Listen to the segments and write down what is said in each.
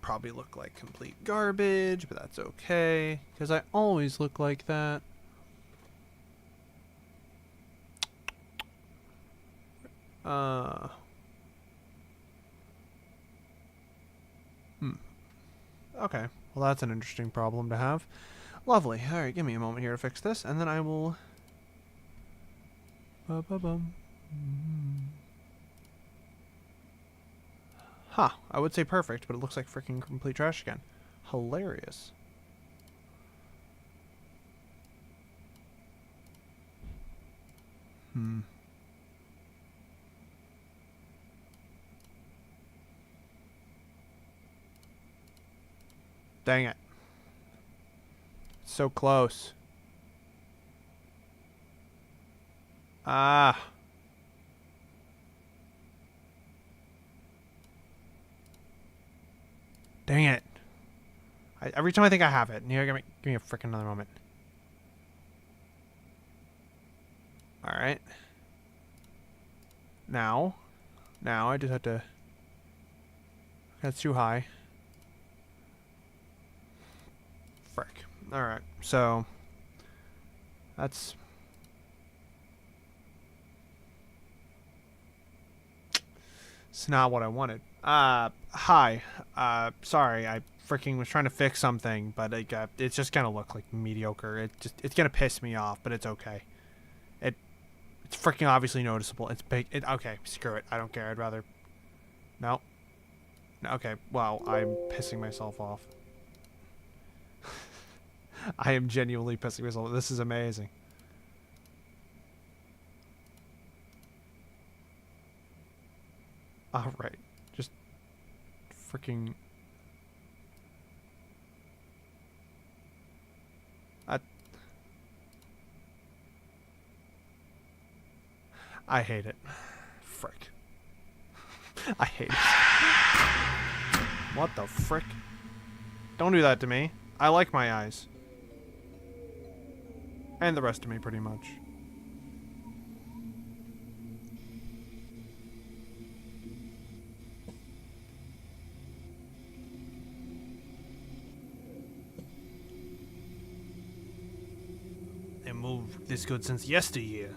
probably look like complete garbage, but that's okay, because I always look like that. Okay, well that's an interesting problem to have. Lovely. Alright, give me a moment here to fix this, and then I will... Ba-ba-bum. Huh, I would say perfect, but it looks like freaking complete trash again. Hilarious. Dang it. So close. Ah. Dang it. Every time I think I have it, give me a freaking another moment. Alright. Now I just have to... That's too high. Frick. Alright, so... That's... It's not what I wanted. Hi. Sorry, I freaking was trying to fix something, but it's just gonna look like mediocre. It's gonna piss me off, but it's okay. It's freaking obviously noticeable. It's big. Okay, screw it. I don't care. I'd rather... No. Okay, wow, I'm pissing myself off. I am genuinely pissing myself off. This is amazing. Alright. Just... freaking... I hate it. Frick. I hate it. What the frick? Don't do that to me. I like my eyes. And the rest of me, pretty much. They moved this good since yesteryear.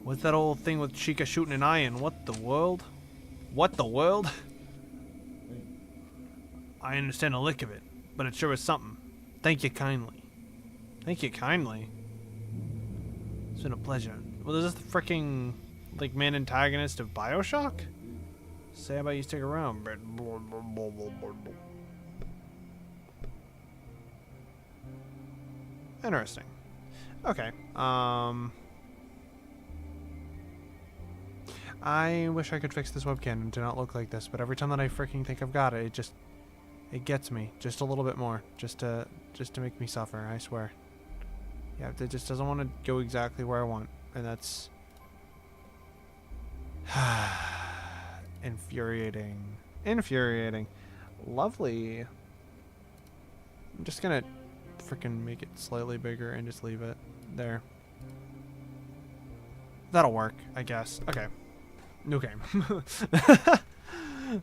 What's that old thing with Chica shooting an iron? What the world? What the world? I understand a lick of it, but it sure is something. Thank you kindly. Thank you kindly? It's been a pleasure. Well, is this the freaking, like, main antagonist of BioShock? Say how about you stick around, but... Interesting. Okay, I wish I could fix this webcam and to not look like this, but every time that I freaking think I've got it, it gets me just a little bit more, just to make me suffer. I swear. Yeah, it just doesn't want to go exactly where I want, and that's infuriating. Infuriating. Lovely. I'm just gonna freaking make it slightly bigger and just leave it there. That'll work, I guess. Okay. Okay.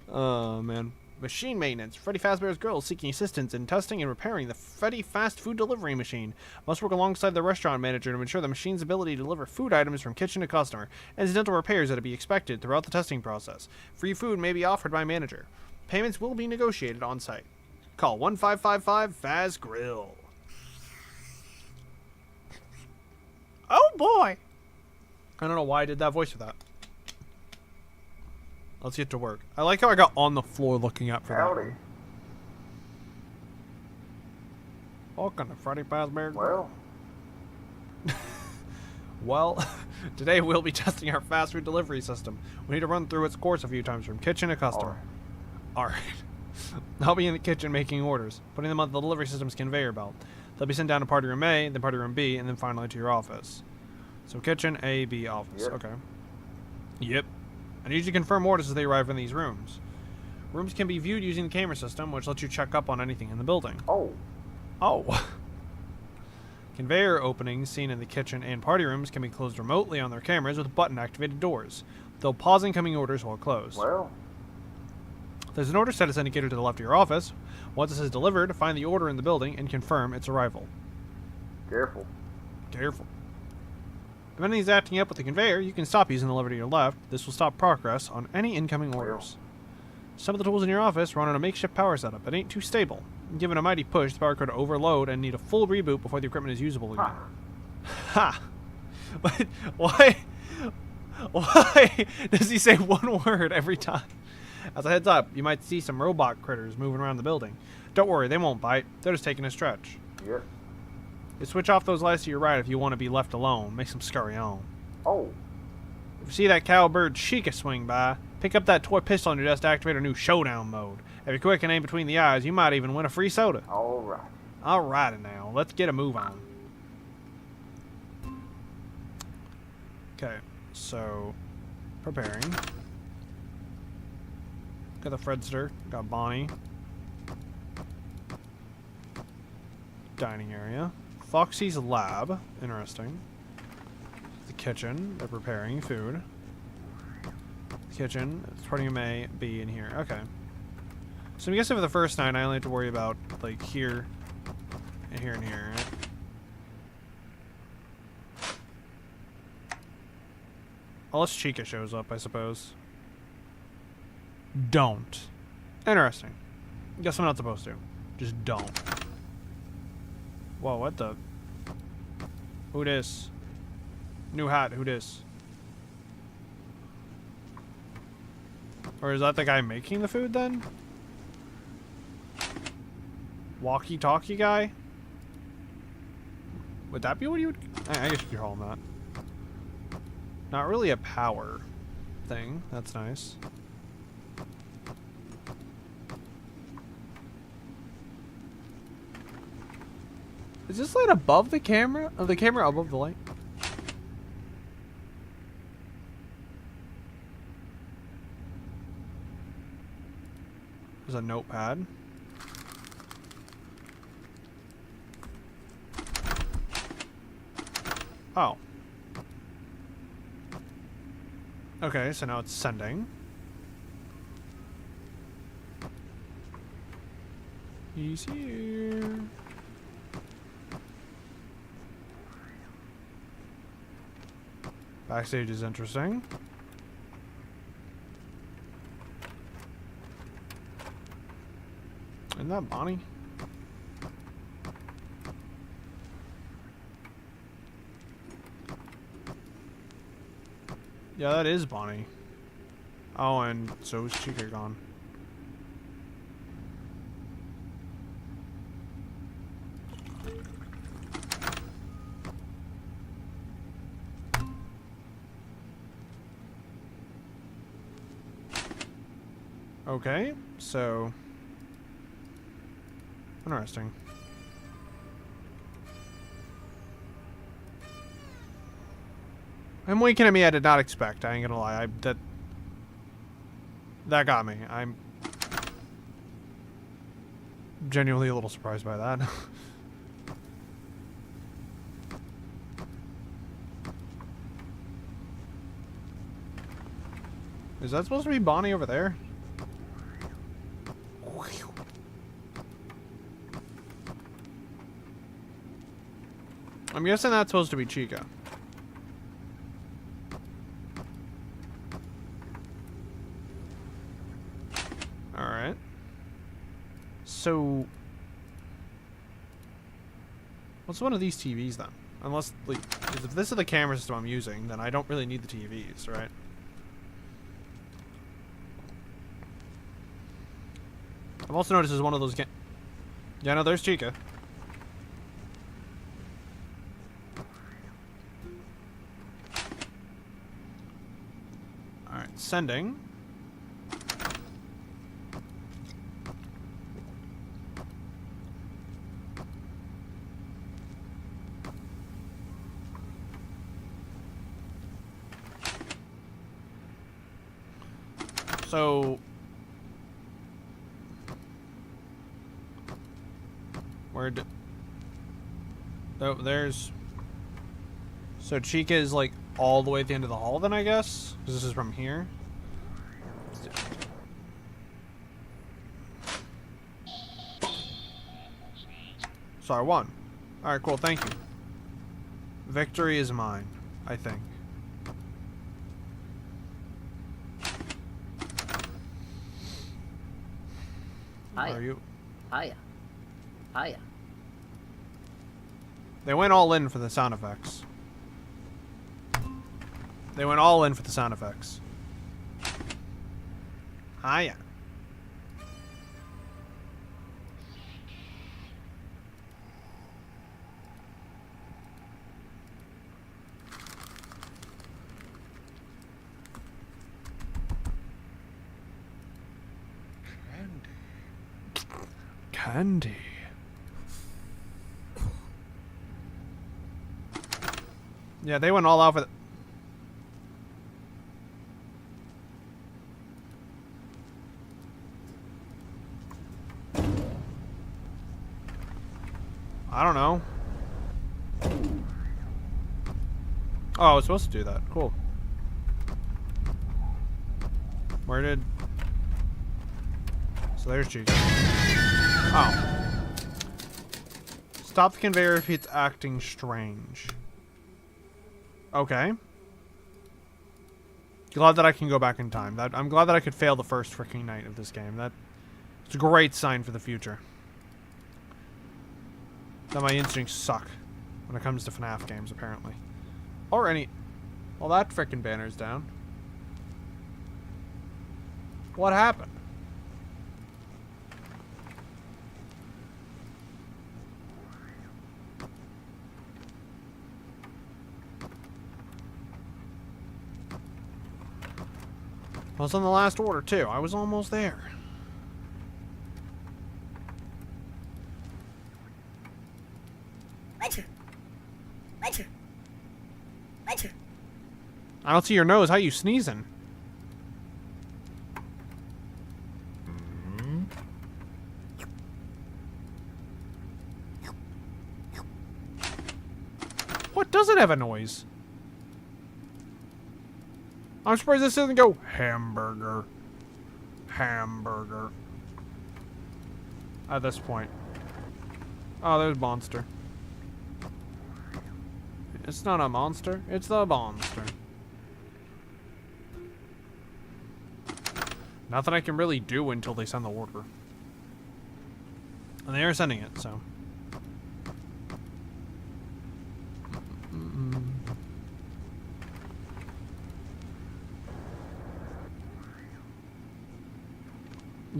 Oh, man. Machine maintenance. Freddy Fazbear's Grill seeking assistance in testing and repairing the Freddy fast food delivery machine. Must work alongside the restaurant manager to ensure the machine's ability to deliver food items from kitchen to customer. Incidental repairs that are be expected throughout the testing process. Free food may be offered by manager. Payments will be negotiated on site. Call 1555 Faz Grill. Oh boy! I don't know why I did that voice for that. Let's get to work. I like how I got on the floor looking up for Howdy. that. Welcome to Freddy Fazbear. Well, Well, today we'll be testing our fast food delivery system. We need to run through its course a few times from kitchen to customer. Alright. I'll be in the kitchen making orders, putting them on the delivery system's conveyor belt. They'll be sent down to party room A, then party room B, and then finally to your office. So kitchen, A, B, office. Yep. Okay. Yep. I need you to confirm orders as they arrive in these rooms. Rooms can be viewed using the camera system, which lets you check up on anything in the building. oh, Oh. Conveyor openings seen in the kitchen and party rooms can be closed remotely on their cameras with button-activated doors, though pause incoming orders while closed. well, There's an order status indicator to the left of your office. Once this is delivered, find the order in the building and confirm its arrival. Careful. Careful. If anything's acting up with the conveyor, you can stop using the lever to your left. This will stop progress on any incoming orders. Some of the tools in your office run on a makeshift power setup. It ain't too stable. Given a mighty push, the power could overload and need a full reboot before the equipment is usable again. Ha! But why? Why does he say one word every time? As a heads up, you might see some robot critters moving around the building. Don't worry, they won't bite. They're just taking a stretch. Yes. You switch off those lights to your right if you want to be left alone. Make some scurry on. Oh. If you see that cowbird Chica swing by, pick up that toy pistol on your desk to activate a new showdown mode. If you're quick and aim between the eyes, you might even win a free soda. All right. Alrighty now, let's get a move on. Okay, so preparing. Got the Fredster, got Bonnie. Dining area. Foxy's lab, interesting. The kitchen, they're preparing food. Kitchen, starting may be in here. Okay. So I'm guessing for the first night I only have to worry about like here and here and here, right? Unless Chica shows up, I suppose. Don't. Interesting. Guess I'm not supposed to. Just don't. Whoa, what the? Who dis? New hat, who dis? Or is that the guy making the food then? Walkie-talkie guy? Would that be what you would... I guess you could call him that. Not really a power thing. That's nice. Is this light above the camera? Oh, the camera above the light? There's a notepad. Oh. Okay, so now it's sending. He's here. Backstage is interesting. Isn't that Bonnie? Yeah, that is Bonnie. Oh, and so is Chica gone. Okay, so... Interesting. I'm winking at me I did not expect, I ain't gonna lie. That got me. I'm genuinely a little surprised by that. Is that supposed to be Bonnie over there? I'm guessing that's supposed to be Chica. Alright. So... what's one of these TVs then? Unless, like, if this is the camera system I'm using, then I don't really need the TVs, right? I've also noticed there's one of those yeah, no, there's Chica. Alright, sending. So... oh, there's... so Chica is like all the way at the end of the hall then, I guess? Because this is from here. So I won. Alright, cool, thank you. Victory is mine, I think. Hiya. Are you? Hiya. Hiya. They went all in for the sound effects. They went all in for the sound effects. Hiya. Candy. Yeah, they went all out for the... I don't know. Oh, I was supposed to do that. Cool. Where did... So there's Chica. Oh. Stop the conveyor if it's acting strange. Okay. Glad that I can go back in time. I'm glad that I could fail the first freaking night of this game. It's a great sign for the future. That my instincts suck when it comes to FNAF games, apparently. Or any... Well, that frickin' banner's down. What happened? I was on the last order, too. I was almost there. I don't see your nose. How you sneezing? What doesn't have a noise? I'm surprised this doesn't go hamburger. Hamburger. At this point. Oh, there's monster. It's not a monster. It's the monster. Nothing I can really do until they send the order. And they are sending it, so.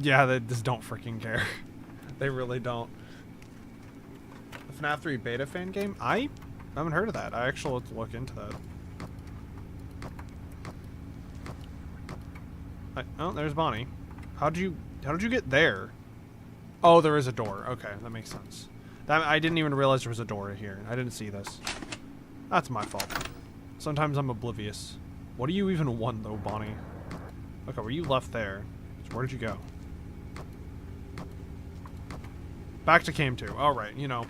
Yeah, they just don't freaking care. They really don't. The FNAF 3 beta fan game? I haven't heard of that. I actually have to look into that. Oh, there's Bonnie. How did you get there? Oh, there is a door. Okay, that makes sense. I didn't even realize there was a door here. I didn't see this. That's my fault. Sometimes I'm oblivious. What do you even want, though, Bonnie? Okay, were you left there? So where did you go? Back to Cam 2. Alright, you know.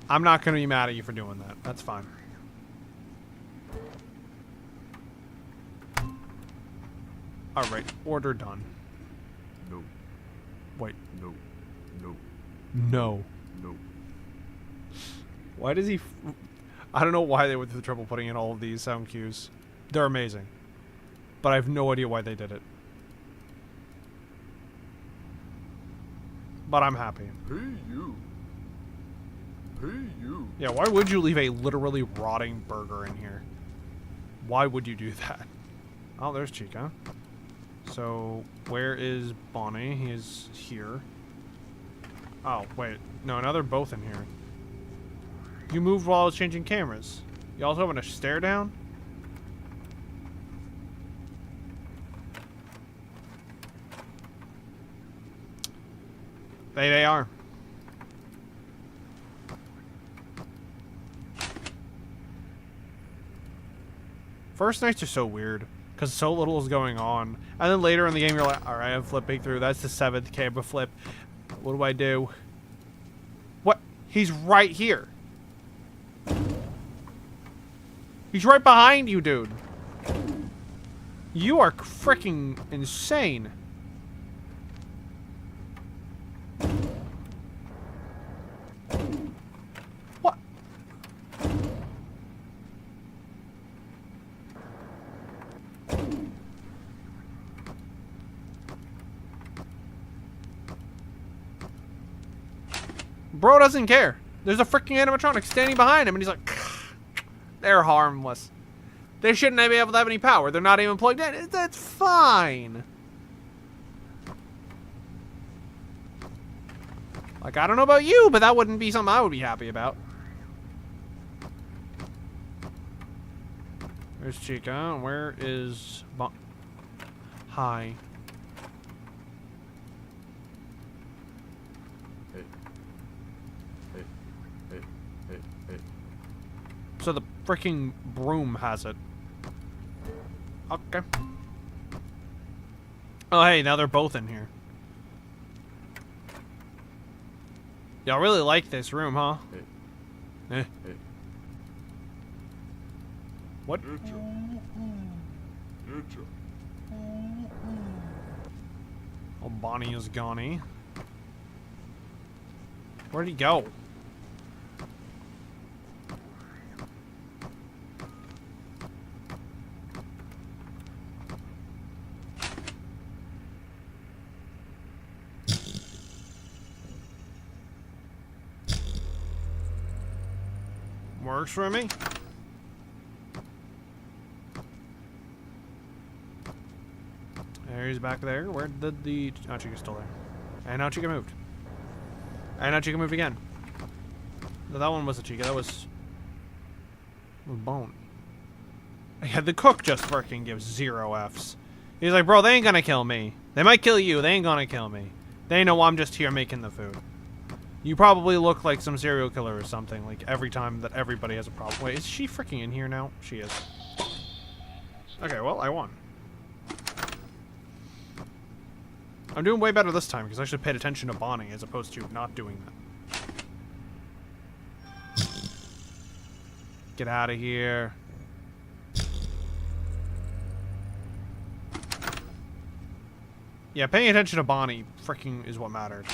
I'm not going to be mad at you for doing that. That's fine. Alright, order done. No. Wait. No. No. No. No. Why does he... I don't know why they went through the trouble putting in all of these sound cues. They're amazing. But I have no idea why they did it. But I'm happy. Hey, you. Hey, you. Yeah, why would you leave a literally rotting burger in here? Why would you do that? Oh, there's Chica. So, where is Bonnie? He is here. Oh, wait. No, now they're both in here. You moved while I was changing cameras. You also having a stare down? They are. First nights are so weird, because so little is going on. And then later in the game, you're like, alright, I'm flipping through. That's the 7th camera flip. What do I do? What? He's right here. He's right behind you, dude. You are freaking insane. Bro doesn't care. There's a freaking animatronic standing behind him, and he's like, they're harmless. They shouldn't be able to have any power. They're not even plugged in. That's fine. Like, I don't know about you, but that wouldn't be something I would be happy about. Where's Chica? Where is... Hi. Hey. Hey. Hey. Hey. Hey. So the freaking broom has it. Okay. Oh, hey, now they're both in here. Y'all really like this room, huh? Hey. Eh. Hey. What? Getcha. Getcha. Oh, Bonnie is gone. Where'd he go? Works for me. There he's back there. Where did the... Oh, Chica's still there. And now Chica moved. And now Chica moved again. No, that one was a Chica. That was... Bone. Yeah, the cook just freaking gives 0 Fs. He's like, bro, they ain't gonna kill me. They might kill you. They ain't gonna kill me. They know I'm just here making the food. You probably look like some serial killer or something, like every time that everybody has a problem. Wait, is she freaking in here now? She is. Okay, well, I won. I'm doing way better this time because I should have paid attention to Bonnie as opposed to not doing that. Get out of here. Yeah, paying attention to Bonnie freaking is what mattered.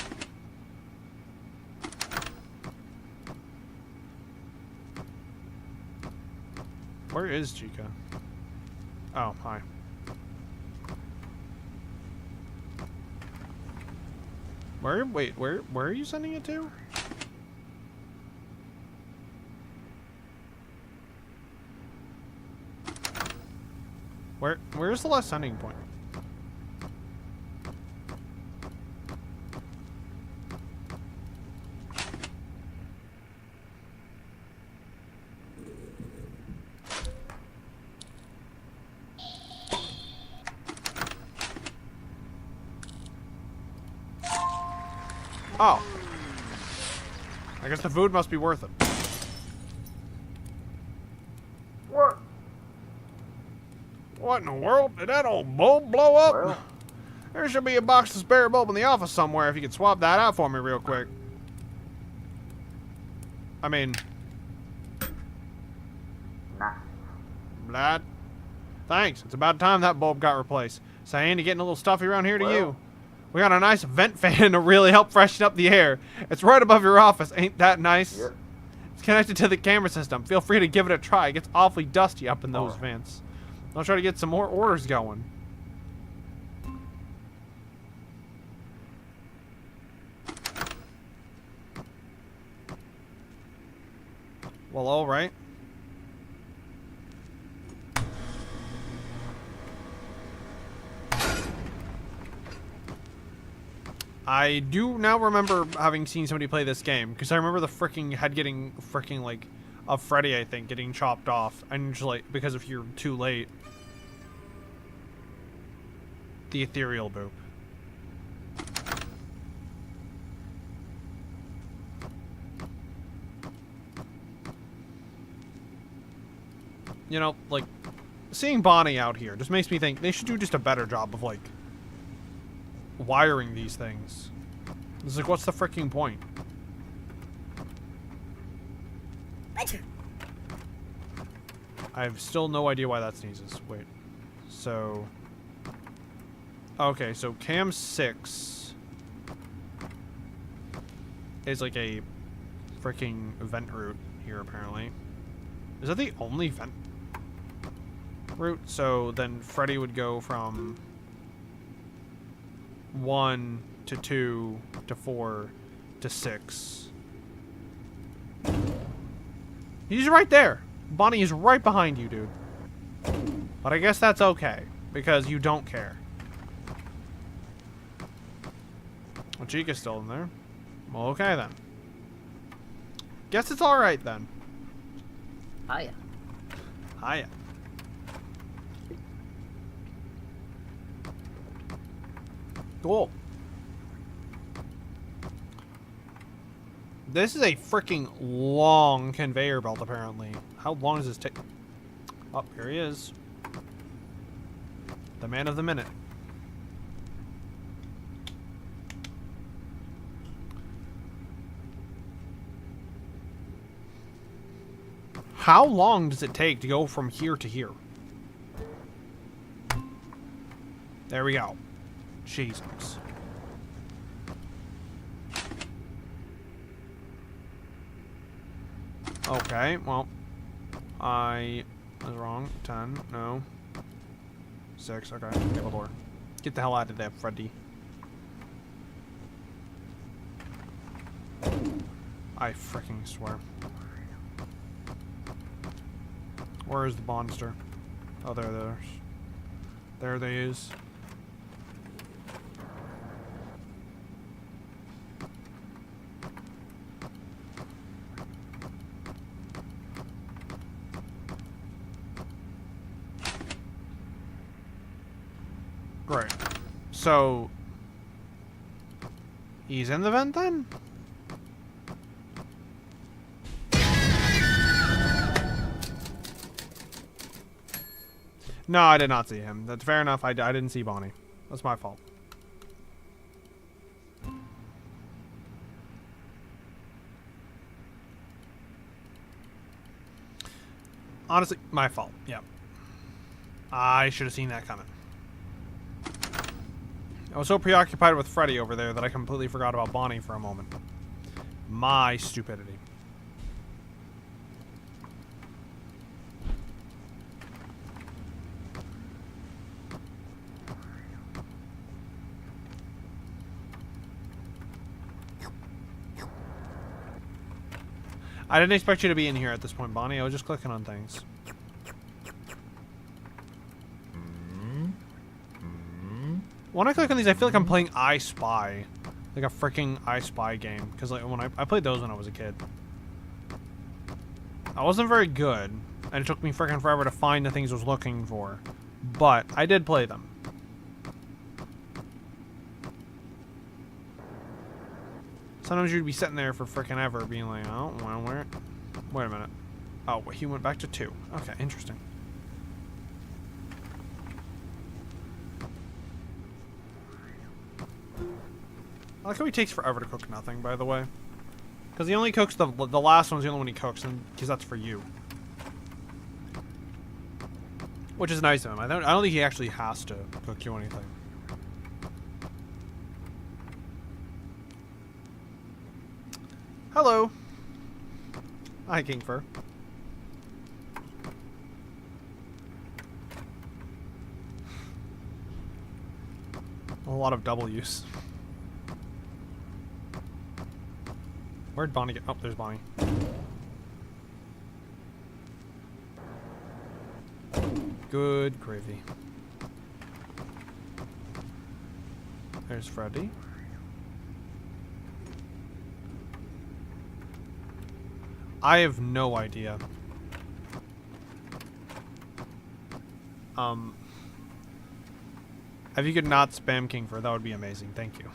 Where is Chica? Oh, hi. Wait, where are you sending it to? Where's the last sending point? Oh. I guess the food must be worth it. What? What in the world? Did that old bulb blow up? Well. There should be a box of spare bulb in the office somewhere if you could swap that out for me real quick. I mean... Nah. That... Thanks. It's about time that bulb got replaced. So I ain't getting a little stuffy around here to you. We got a nice vent fan to really help freshen up the air. It's right above your office. Ain't that nice? Yep. It's connected to the camera system. Feel free to give it a try. It gets awfully dusty up in those vents. I'll try to get some more orders going. Well, all right. I do now remember having seen somebody play this game, because I remember the freaking head getting freaking, like, of Freddy, I think, getting chopped off, and just, like, because if you're too late. The ethereal boop. You know, like, seeing Bonnie out here just makes me think they should do just a better job of, like, wiring these things. It's like, what's the freaking point? I have still no idea why that sneezes. Wait. So... Okay, so cam 6 is like a freaking vent route here, apparently. Is that the only vent route? So then Freddy would go from 1 to 2 to 4 to 6. He's right there. Bonnie is right behind you, dude. But I guess that's okay, because you don't care. Well, Chica's still in there. Well, okay then. Guess it's alright then. Hiya. Hiya. Cool. This is a freaking long conveyor belt, apparently. How long does this take? Oh, here he is. The man of the minute. How long does it take to go from here to here? There we go. Jesus. Okay, well, I was wrong. 10, no. 6, okay. Table door. Get the hell out of there, Freddy. I freaking swear. Where is the monster? Oh, there they is. Great. So he's in the vent then? No, I did not see him. That's fair enough. I didn't see Bonnie. That's my fault. Honestly, my fault. Yeah. I should have seen that coming. I was so preoccupied with Freddy over there that I completely forgot about Bonnie for a moment. My stupidity. I didn't expect you to be in here at this point, Bonnie. I was just clicking on things. When I click on these, I feel like I'm playing I Spy. Like a freaking I Spy game. Because like when I played those when I was a kid. I wasn't very good. And it took me freaking forever to find the things I was looking for. But I did play them. Sometimes you'd be sitting there for freaking ever being like, oh, well, where? Wait a minute. Oh, he went back to 2. Okay, interesting. I like how he takes forever to cook nothing, by the way. Because he only cooks the last one's the only one he cooks, and because that's for you. Which is nice of him. I don't think he actually has to cook you anything. Hello. Hi, Kingfur. A lot of W's. Where'd Bonnie get? Oh, there's Bonnie. Good gravy. There's Freddy. I have no idea. If you could not spam Kingfur, that would be amazing. Thank you.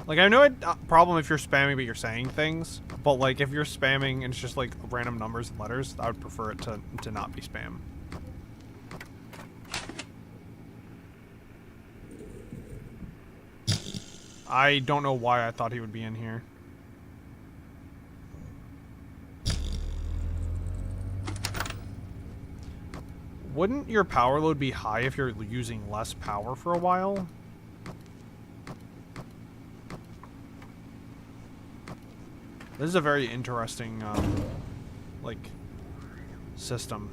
Like, I know it's a problem if you're spamming but you're saying things, but like if you're spamming and it's just like random numbers and letters, I would prefer it to not be spam. I don't know why I thought he would be in here. Wouldn't your power load be high if you're using less power for a while? This is a very interesting, like, system.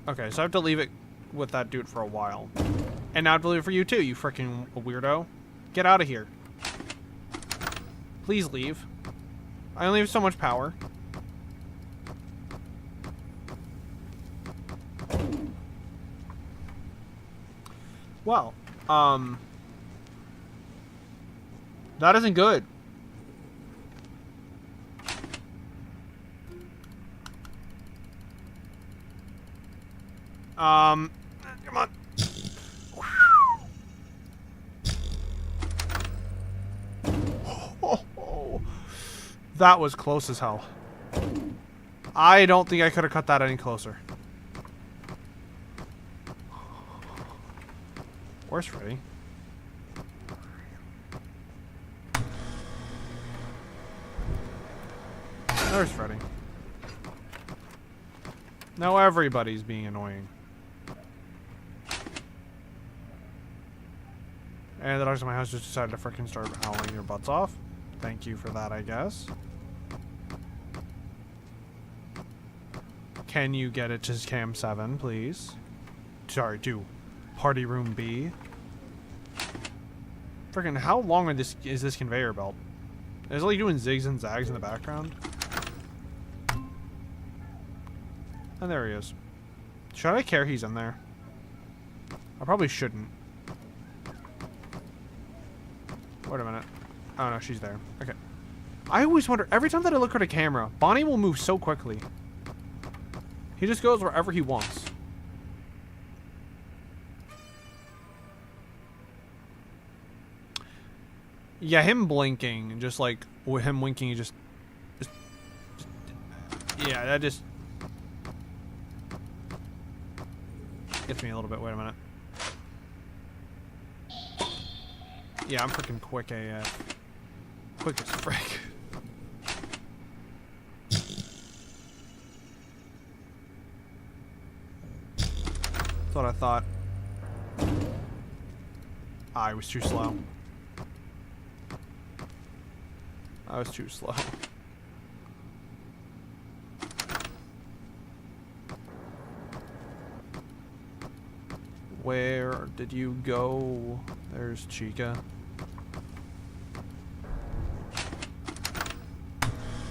Okay, so I have to leave it with that dude for a while. And now I believe it for you too, you freaking weirdo. Get out of here. Please leave. I only have so much power. Well, that isn't good. Come on. That was close as hell. I don't think I could have cut that any closer. Where's Freddy? There's Freddy. Now everybody's being annoying. And the dogs in my house just decided to freaking start howling your butts off. Thank you for that, I guess. Can you get it to cam 7, please? Sorry, to party room B. Freaking, how long is this conveyor belt? Is it like doing zigs and zags in the background? And there he is. Should I care he's in there? I probably shouldn't. Wait a minute. Oh no, she's there. Okay. I always wonder, every time that I look at a camera, Bonnie will move so quickly. He just goes wherever he wants. Yeah, him blinking, just like with him winking, just yeah, that just gets me a little bit. Wait a minute. Yeah, I'm freaking quick AF. Quick as frick. That's what I thought. I was too slow. I was too slow. Where did you go? There's Chica.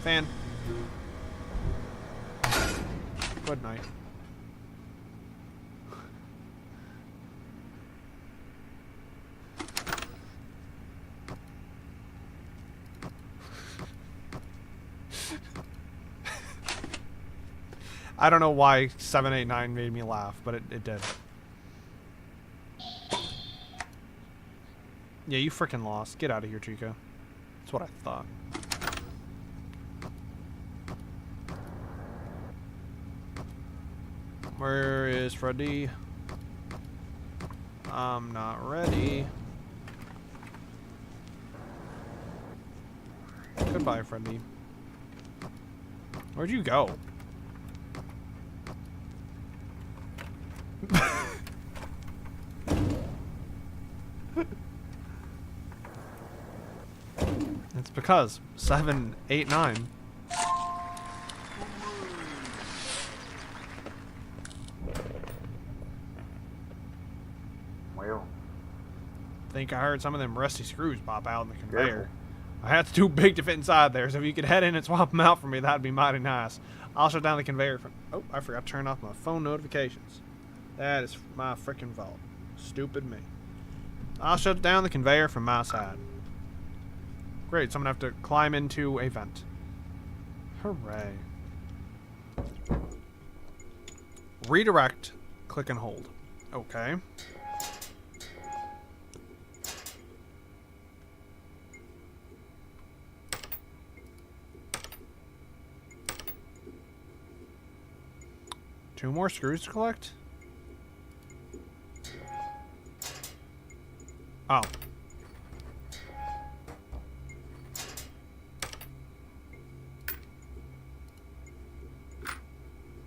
Fan. Good night. I don't know why 789 made me laugh, but it did. Yeah, you freaking lost. Get out of here, Chica. That's what I thought. Where is Freddy? I'm not ready. Goodbye, Freddy. Where'd you go? It's because 789. Well, Think I heard some of them rusty screws pop out in the conveyor. My hat's too big to fit inside there, so if you could head in and swap them out for me, that'd be mighty nice. I'll shut down the conveyor from... Oh, I forgot to turn off my phone notifications. That is my freaking fault. Stupid me. I'll shut down the conveyor from my side. Great, so I'm gonna have to climb into a vent. Hooray. Redirect, click and hold. Okay. Two more screws to collect? Oh.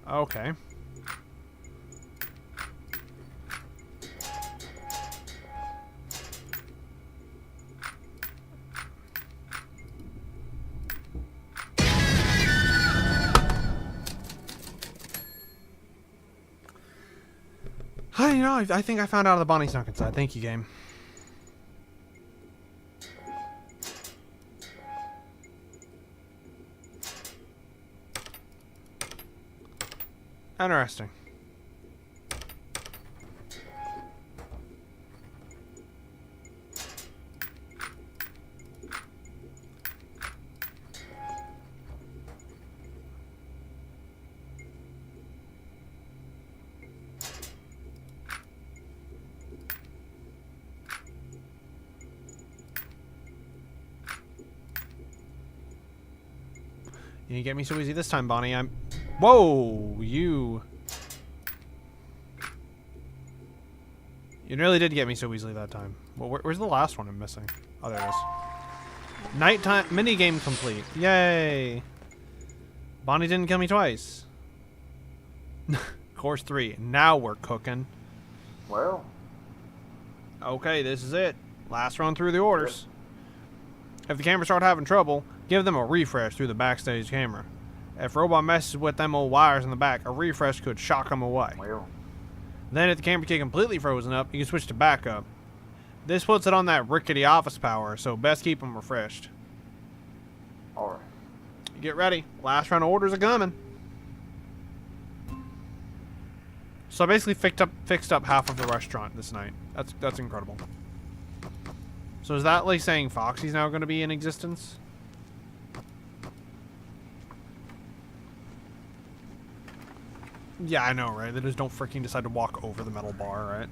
Okay. You know, I think I found out the Bonnie snuck inside. Thank you, game. Interesting. You didn't get me so easy this time, Bonnie. Whoa, you... You nearly did get me so easily that time. Well, where's the last one I'm missing? Oh, there it is. Nighttime minigame complete. Yay! Bonnie didn't kill me twice. Course 3. Now we're cooking. Well. Okay, this is it. Last run through the orders. If the cameras start having trouble, give them a refresh through the backstage camera. If robot messes with them old wires in the back, a refresh could shock them away. Well. Then if the camera get completely frozen up, you can switch to backup. This puts it on that rickety office power, so best keep them refreshed. Alright. Get ready. Last round of orders are coming. So I basically fixed up half of the restaurant this night. That's incredible. So is that like saying Foxy's now going to be in existence? Yeah, I know, right? They just don't freaking decide to walk over the metal bar, right?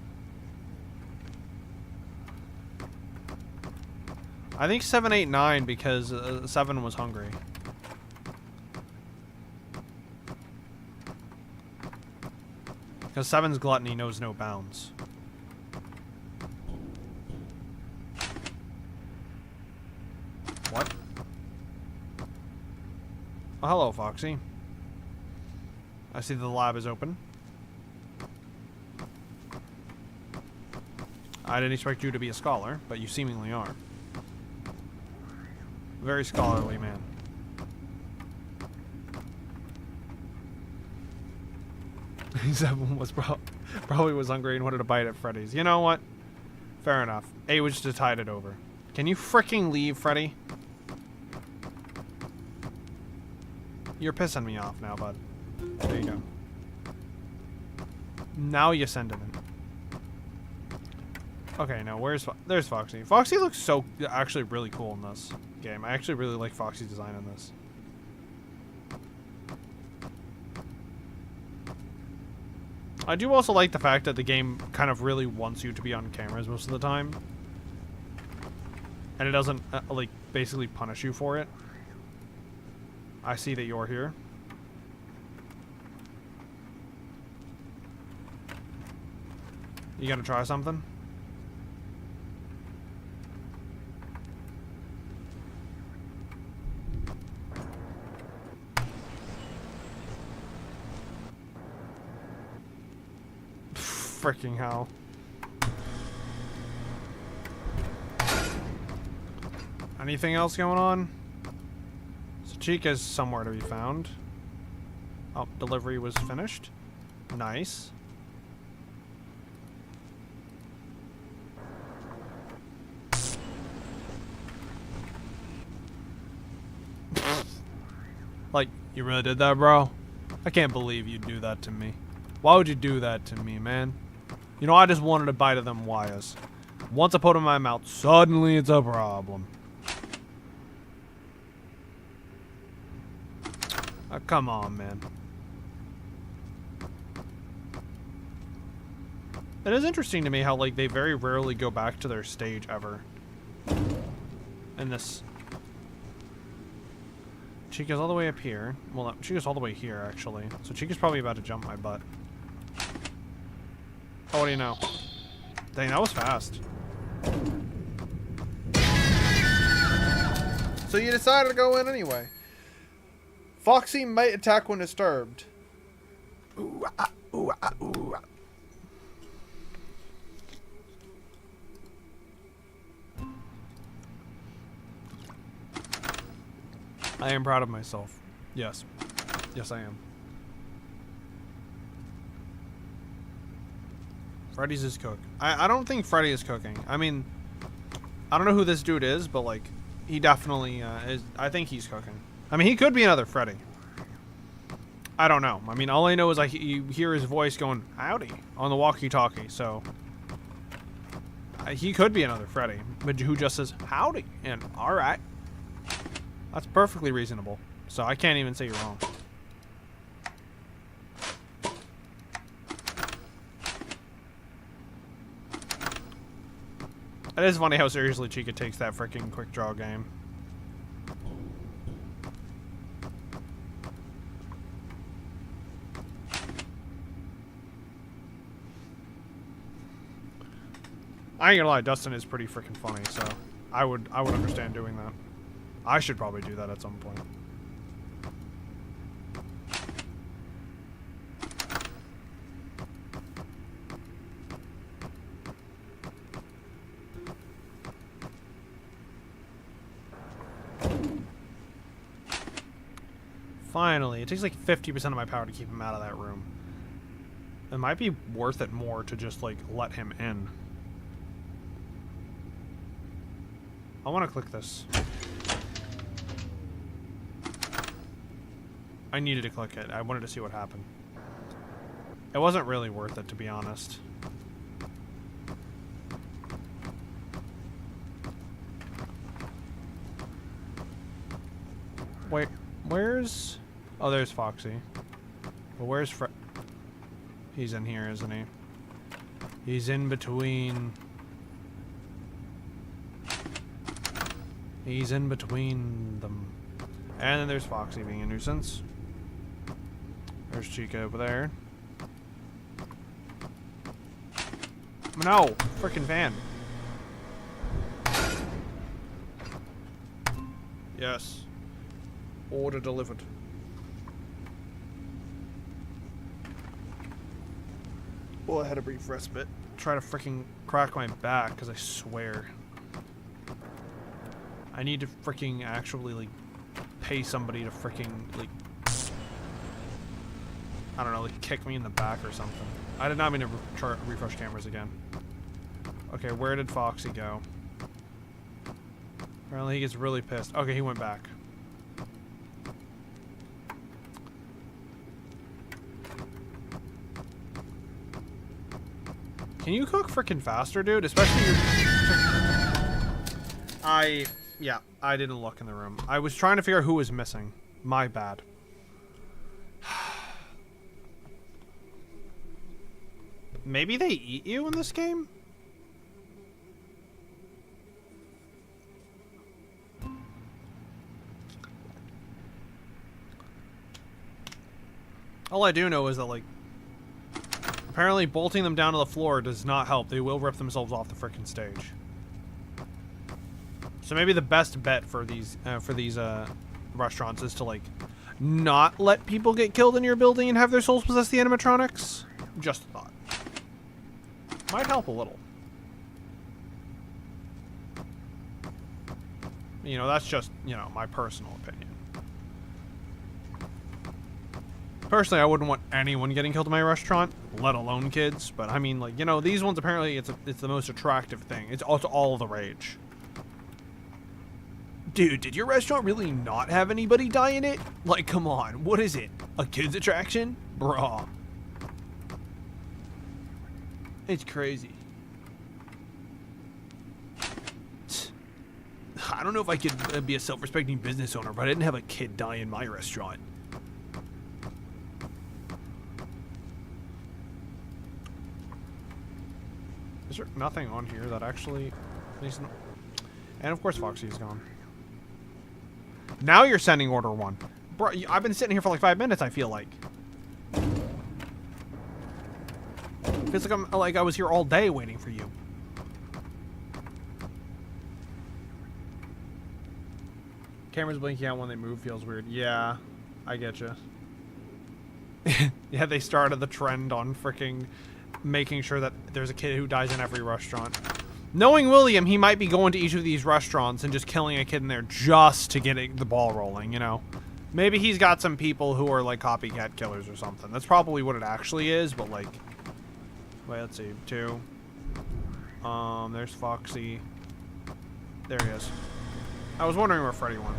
I think 7, 8, 9 because 7 was hungry. Because 7's gluttony knows no bounds. What? Oh, hello, Foxy. I see the lab is open. I didn't expect you to be a scholar, but you seemingly are. Very scholarly man. Seven was probably was hungry and wanted to bite at Freddy's. You know what? Fair enough. A was just tide it over. Can you freaking leave, Freddy? You're pissing me off now, bud. There you go. Now you send him in. Okay, now there's Foxy. Foxy looks so actually really cool in this game. I actually really like Foxy's design in this. I do also like the fact that the game kind of really wants you to be on cameras most of the time. And it doesn't, like, basically punish you for it. I see that you're here. You gonna try something? Freaking hell. Anything else going on? So Chica's somewhere to be found. Oh, delivery was finished. Nice. Like, you really did that, bro? I can't believe you'd do that to me. Why would you do that to me, man? You know, I just wanted a bite of them wires. Once I put them in my mouth, suddenly it's a problem. Come on, man. It is interesting to me how, like, they very rarely go back to their stage ever. In this. Chica's all the way up here. Well, Chica's all the way here, actually. So Chica's probably about to jump my butt. Oh, what do you know? Dang, that was fast. So you decided to go in anyway. Foxy might attack when disturbed. Ooh, ah, ooh, ah, ooh, ah. I am proud of myself. Yes. Yes, I am. Freddy's is cook. I don't think Freddy is cooking. I mean, I don't know who this dude is, but like, he definitely is. I think he's cooking. I mean, he could be another Freddy. I don't know. I mean, all I know is you hear his voice going, howdy, on the walkie-talkie, so... he could be another Freddy, but who just says, howdy, and alright. That's perfectly reasonable. So I can't even say you're wrong. It is funny how seriously Chica takes that freaking quick draw game. I ain't gonna lie, Dustin is pretty freaking funny, so I would understand doing that. I should probably do that at some point. Finally, it takes like 50% of my power to keep him out of that room. It might be worth it more to just like let him in. I want to click this. I needed to click it. I wanted to see what happened. It wasn't really worth it, to be honest. Wait, where's... Oh, there's Foxy. But where's He's in here, isn't he? He's in between... He's in between them. And then there's Foxy being a nuisance. There's Chica over there. No! Frickin' van. Yes. Order delivered. Well, I had a brief respite. Try to freaking crack my back, because I swear. I need to freaking actually, like, pay somebody to freaking, like, I don't know, like, kick me in the back or something. I did not mean to refresh cameras again. Okay, where did Foxy go? Apparently he gets really pissed. Okay, he went back. Can you cook freaking faster, dude? Especially your... Yeah, I didn't look in the room. I was trying to figure out who was missing. My bad. Maybe they eat you in this game? All I do know is that, like, apparently bolting them down to the floor does not help. They will rip themselves off the frickin' stage. So maybe the best bet for these restaurants is to, like, not let people get killed in your building and have their souls possess the animatronics. Just a thought. Might help a little. You know, that's just, you know, my personal opinion. Personally, I wouldn't want anyone getting killed in my restaurant, let alone kids. But I mean, like, you know, these ones apparently it's the most attractive thing. It's also all the rage. Dude, did your restaurant really not have anybody die in it? Like, come on, what is it? A kids attraction? Bruh. It's crazy. I don't know if I could be a self-respecting business owner, but I didn't have a kid die in my restaurant. Is there nothing on here that actually... And of course Foxy is gone. Now you're sending order 1. Bro, I've been sitting here for like 5 minutes, I feel like. Feels like I was here all day waiting for you. Cameras blinking out when they move feels weird. Yeah, I get you. Yeah, they started the trend on freaking making sure that there's a kid who dies in every restaurant. Knowing William, he might be going to each of these restaurants and just killing a kid in there just to get the ball rolling, you know? Maybe he's got some people who are like copycat killers or something. That's probably what it actually is, but like... Wait, let's see. 2. There's Foxy. There he is. I was wondering where Freddy went.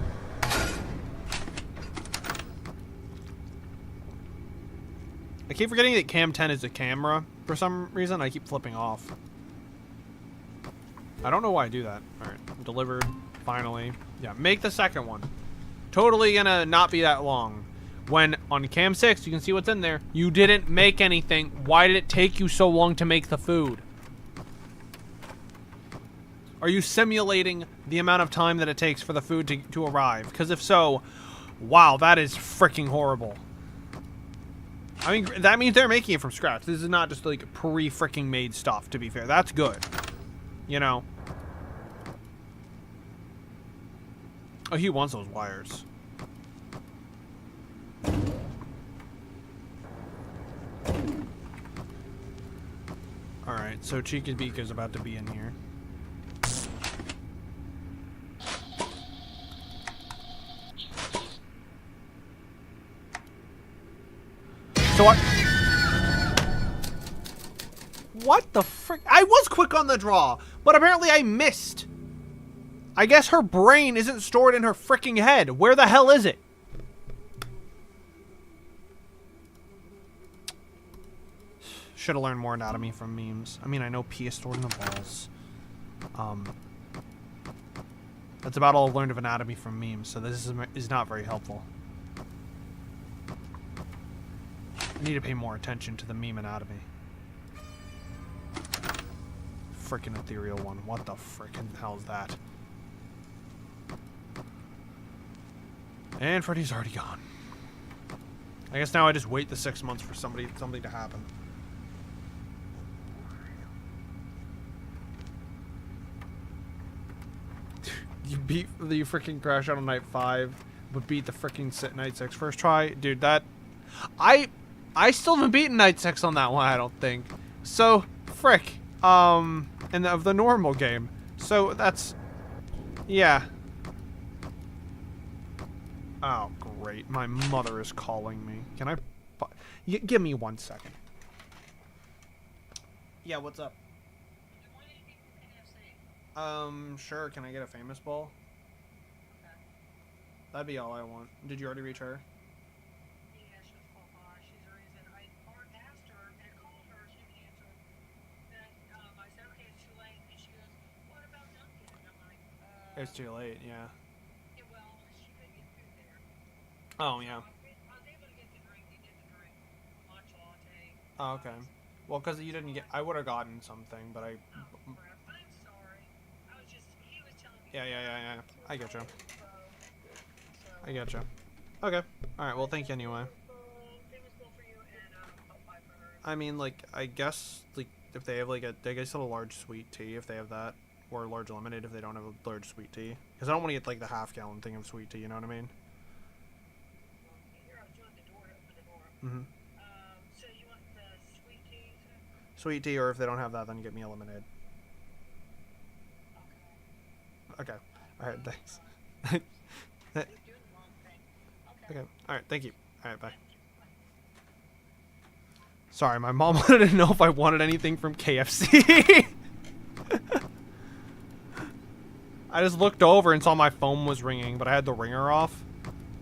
I keep forgetting that Cam 10 is a camera. For some reason, I keep flipping off. I don't know why I do that. Alright, delivered. Finally. Yeah, make the second one. Totally gonna not be that long. When on Cam 6, you can see what's in there. You didn't make anything. Why did it take you so long to make the food? Are you simulating the amount of time that it takes for the food to arrive? Because if so, wow, that is freaking horrible. I mean, that means they're making it from scratch. This is not just like pre-freaking made stuff, to be fair. That's good. You know. Oh, he wants those wires. Alright, so Chica Beak is about to be in here. So what the frick? I was quick on the draw, but apparently I missed. I guess her brain isn't stored in her freaking head. Where the hell is it? Should have learned more anatomy from memes. I mean, I know P is stored in the balls. That's about all I've learned of anatomy from memes, so this is not very helpful. I need to pay more attention to the meme anatomy. Frickin' ethereal one. What the frickin' hell is that? And Freddy's already gone. I guess now I just wait the 6 months for something to happen. You freaking crash out on night 5, but beat the freaking night 6 first try, dude. That I still haven't beaten night 6 on that one. I don't think so. Frick. And of the normal game. So that's, yeah. Oh great, my mother is calling me. Can I? Give me 1 second. Yeah, what's up? Sure. Can I get a famous ball? Okay. That'd be all I want. Did you already reach her? Yeah, she's full on. She's the reason I asked her and I called her. She didn't answer. Then I said, okay, it's too late. And she goes, what about Dunkin'? And I'm like, It's too late. Yeah. yeah, well, she couldn't get food there. Oh yeah. I was able to get the drink. They did the drink. Matcha latte. Oh, okay. Well, because you didn't get, I would have gotten something, but I. Oh, crap. I'm sorry. I was just, he was telling me. Yeah. I get you. So, I get you. Okay. All right. Well, thank you anyway. famous bowl for you and I'll buy for her. I mean, like, I guess like if they have like I guess a large sweet tea if they have that, or a large lemonade if they don't have a large sweet tea. Because I don't want to get like the half-gallon thing of sweet tea. You know what I mean? Here, I was doing the door to open the door. Mm-hmm. So you want the sweet tea? Sweet tea, or if they don't have that, then get me a lemonade. Okay. Okay. All right. Thanks. You're doing the wrong thing. Okay. Okay. All right. Thank you. All right. Bye. Sorry, my mom wanted to know if I wanted anything from KFC. I just looked over and saw my phone was ringing, but I had the ringer off.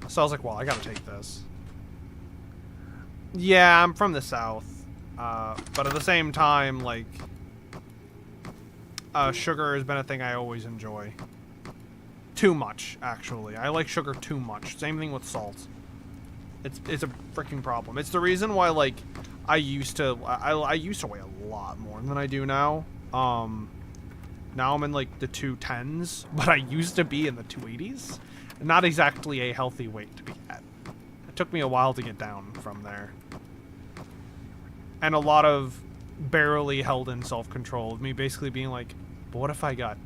So I was like, well, I gotta take this. Yeah, I'm from the South. But at the same time, like, sugar has been a thing I always enjoy. Too much, actually. I like sugar too much. Same thing with salt. It's a freaking problem. It's the reason why, like, I used to weigh a lot more than I do now. Now I'm in like the 210s, but I used to be in the 280s. Not exactly a healthy weight to be at. It took me a while to get down from there. And a lot of barely held in self-control of me basically being like, but what if I got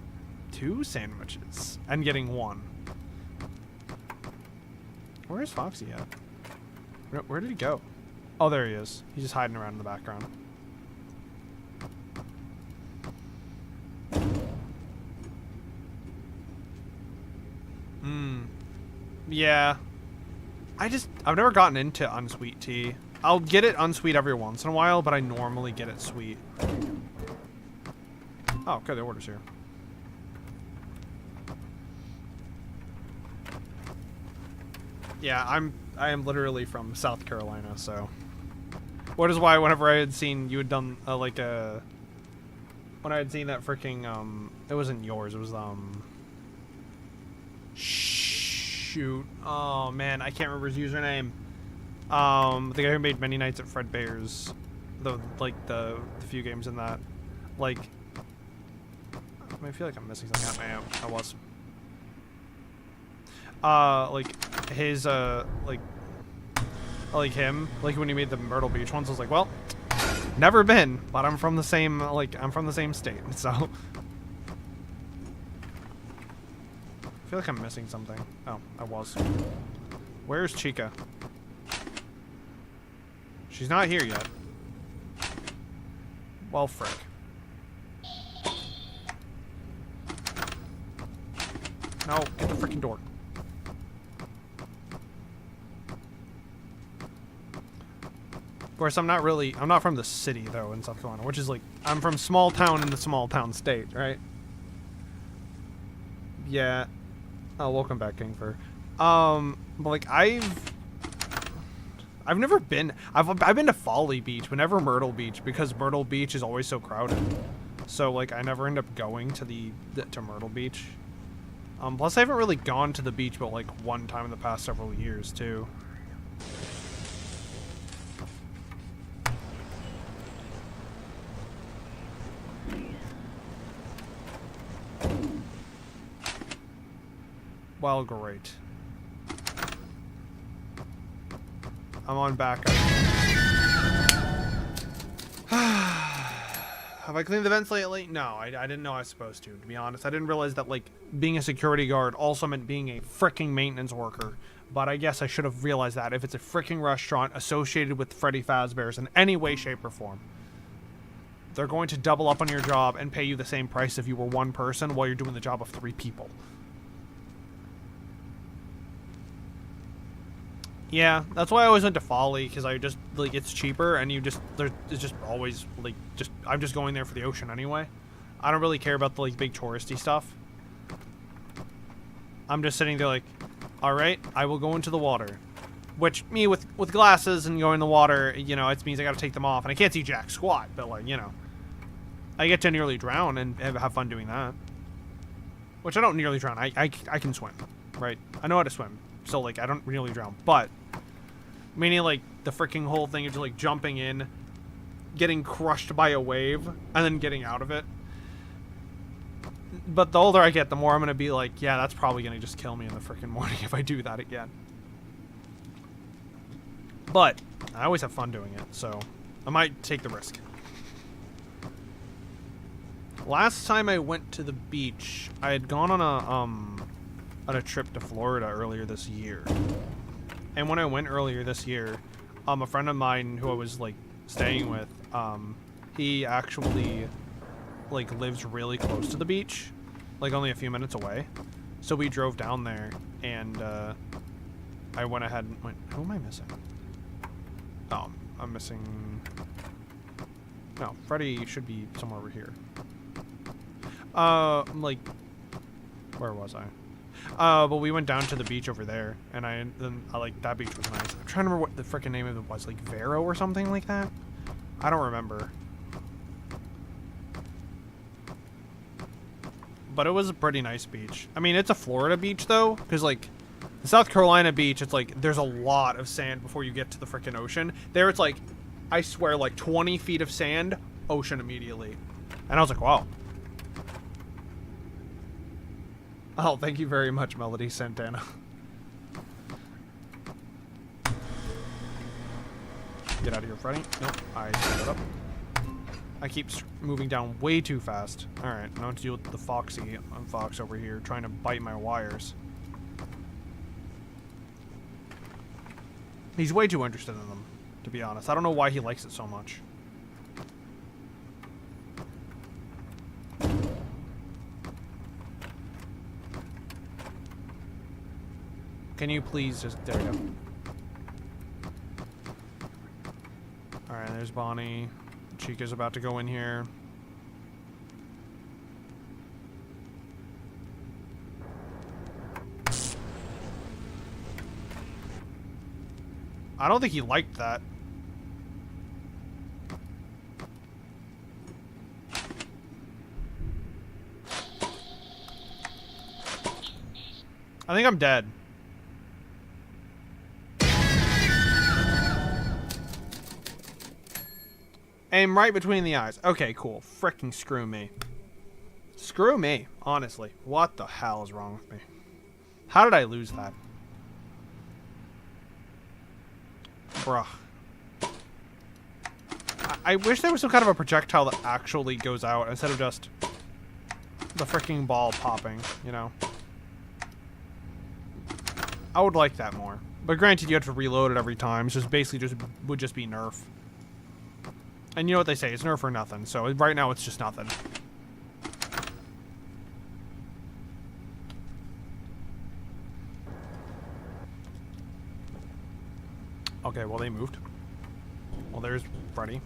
2 sandwiches and getting 1? Where is Foxy at? Where did he go? Oh, there he is. He's just hiding around in the background. Yeah. I've never gotten into unsweet tea. I'll get it unsweet every once in a while, but I normally get it sweet. Oh, okay, the order's here. Yeah, I am literally from South Carolina, so. What is why whenever I had seen you had done like a. When I had seen that freaking it wasn't yours, it was shoot. Oh man, I can't remember his username. The guy who made Many Nights at Fredbear's, the few games in that, like. I feel like I'm missing something. I was. Like his like him, like when he made the Myrtle Beach ones, I was like, well, never been, but I'm from the same state, so. I feel like I'm missing something. Oh, I was. Where's Chica? She's not here yet. Well, frick. No, get the freaking door. Of course, I'm not from the city, though, in South Carolina, which is like, I'm from small town in the small town state, right? Yeah. Oh, welcome back, Kingfur. But like, I've never been, I've been to Folly Beach, but never Myrtle Beach, because Myrtle Beach is always so crowded. So, like, I never end up going to to Myrtle Beach. Plus I haven't really gone to the beach but like one time in the past several years too. Well, great. I'm on backup. Have I cleaned the vents lately? No, I didn't know I was supposed to be honest. I didn't realize that, like, being a security guard also meant being a fricking maintenance worker. But I guess I should have realized that if it's a fricking restaurant associated with Freddy Fazbear's in any way, shape, or form. They're going to double up on your job and pay you the same price if you were one person while you're doing the job of 3 people. Yeah, that's why I always went to Folly, because I just, like, it's cheaper, and it's just always, like, I'm just going there for the ocean anyway. I don't really care about the, like, big touristy stuff. I'm just sitting there like, alright, I will go into the water. Which, me, with glasses and going in the water, you know, it means I gotta take them off, and I can't see jack squat, but, like, you know. I get to nearly drown and have fun doing that. Which I don't nearly drown, I can swim, right? I know how to swim. So, like, I don't really drown, but meaning, like, the freaking whole thing is just, like, jumping in, getting crushed by a wave, and then getting out of it. But the older I get, the more I'm gonna be like, yeah, that's probably gonna just kill me in the freaking morning if I do that again. But I always have fun doing it, so I might take the risk. Last time I went to the beach, I had gone on a trip to Florida earlier this year. And when I went earlier this year, a friend of mine who I was, like, staying with, he actually, like, lives really close to the beach, like, only a few minutes away. So we drove down there, and I went ahead and went, who am I missing? Oh, I'm missing, no, Freddy should be somewhere over here. Like, where was I? But we went down to the beach over there, and like, that beach was nice. I'm trying to remember what the frickin' name of it was, like Vero or something like that? I don't remember. But it was a pretty nice beach. I mean, it's a Florida beach, though, because, like, the South Carolina beach, it's like, there's a lot of sand before you get to the frickin' ocean. There, it's like, I swear, like, 20 feet of sand, ocean immediately. And I was like, wow. Oh, thank you very much, Melody Santana. Get out of here, Freddy. Nope, I screwed it up. I keep moving down way too fast. Alright, now to deal with the fox over here, trying to bite my wires. He's way too interested in them, to be honest. I don't know why he likes it so much. Can you please just... There we go. Alright, there's Bonnie. Chica's about to go in here. I don't think he liked that. I think I'm dead. Aim right between the eyes. Okay, cool. Frickin' screw me. Screw me, honestly. What the hell is wrong with me? How did I lose that? Bruh. I wish there was some kind of a projectile that actually goes out instead of just the freaking ball popping, you know? I would like that more. But granted, you have to reload it every time. It's just basically would just be nerf. And you know what they say, it's nerf or nothing. So right now it's just nothing. Okay, well they moved. Well, there's Freddy.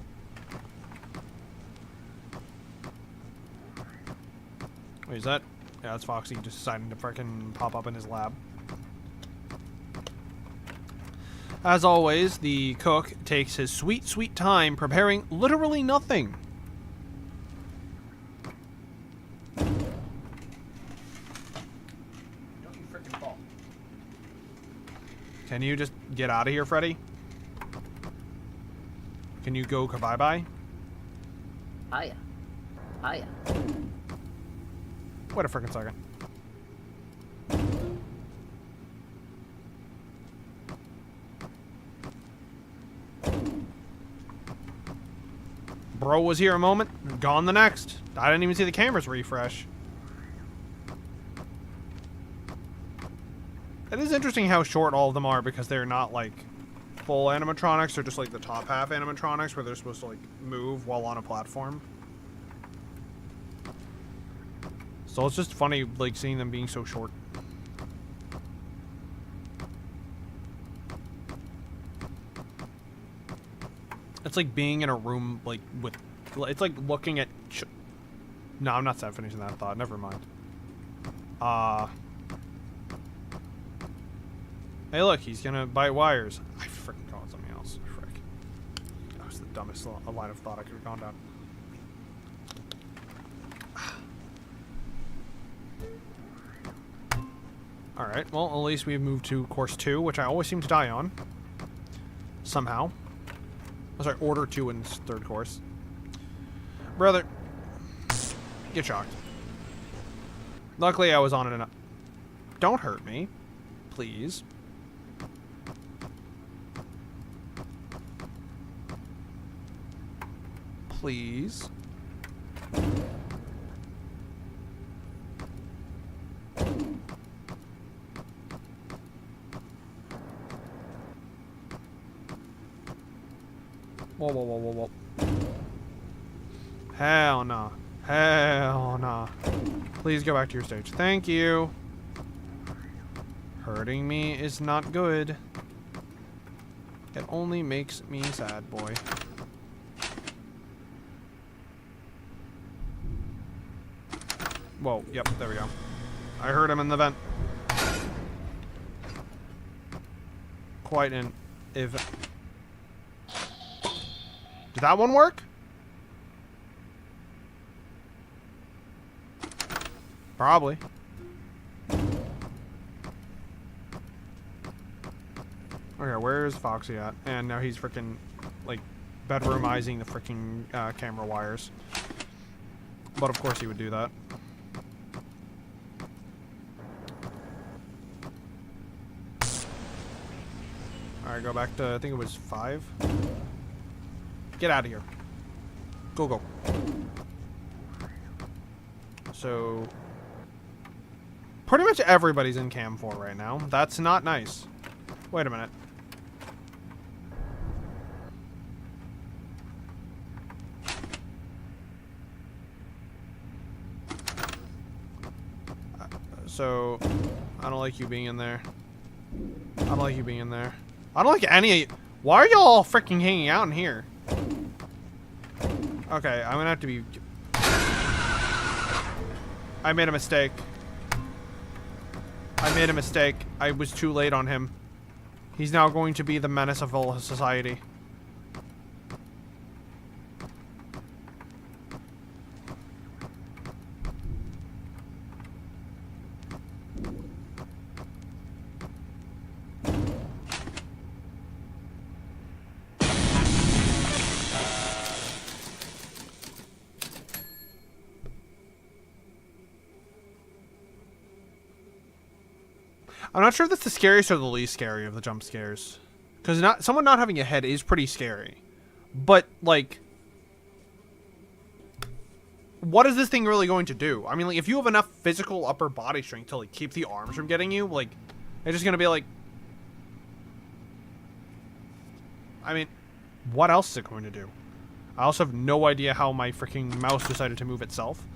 Wait, is that? Yeah, that's Foxy just deciding to freaking pop up in his lab. As always, the cook takes his sweet, sweet time preparing literally nothing. Don't you frickin' fall. Can you just get out of here, Freddy? Can you go bye-bye? Hiya. Hiya. Wait a frickin' second. Bro was here a moment, gone the next. I didn't even see the cameras refresh. It is interesting how short all of them are because they're not like full animatronics. They're just like the top half animatronics where they're supposed to like move while on a platform. So it's just funny like seeing them being so short. It's like being in a room like with, it's like looking at, no, I'm not finishing that thought, never mind. Hey look, he's gonna bite wires. I freaking called something else, frick. That was the dumbest line of thought I could have gone down. Alright, well at least we've moved to course 2, which I always seem to die on. Somehow. Oh, sorry, order 2 in this third course. Brother. Get shocked. Luckily I was on it enough. Don't hurt me. Please. Please. Whoa, whoa, whoa, whoa, whoa. Hell no. Hell no. Please go back to your stage. Thank you. Hurting me is not good. It only makes me sad, boy. Whoa, yep, there we go. I heard him in the vent. Quite an event. Did that one work? Probably. Okay, where's Foxy at? And now he's freaking, like, bedroomizing the freaking camera wires. But of course he would do that. Alright, go back to, I think it was 5. Get out of here. Go, go. So, pretty much everybody's in Cam 4 right now. That's not nice. Wait a minute. So, I don't like you being in there. I don't like you being in there. I don't like any of you. Why are y'all all freaking hanging out in here? Okay, I'm gonna have to be... I made a mistake. I made a mistake. I was too late on him. He's now going to be the menace of all society. I'm not sure if that's the scariest or the least scary of the jump scares. Because someone not having a head is pretty scary. But, like... what is this thing really going to do? I mean, like, if you have enough physical upper body strength to, like, keep the arms from getting you, like, it's just gonna be like... I mean, what else is it going to do? I also have no idea how my freaking mouse decided to move itself.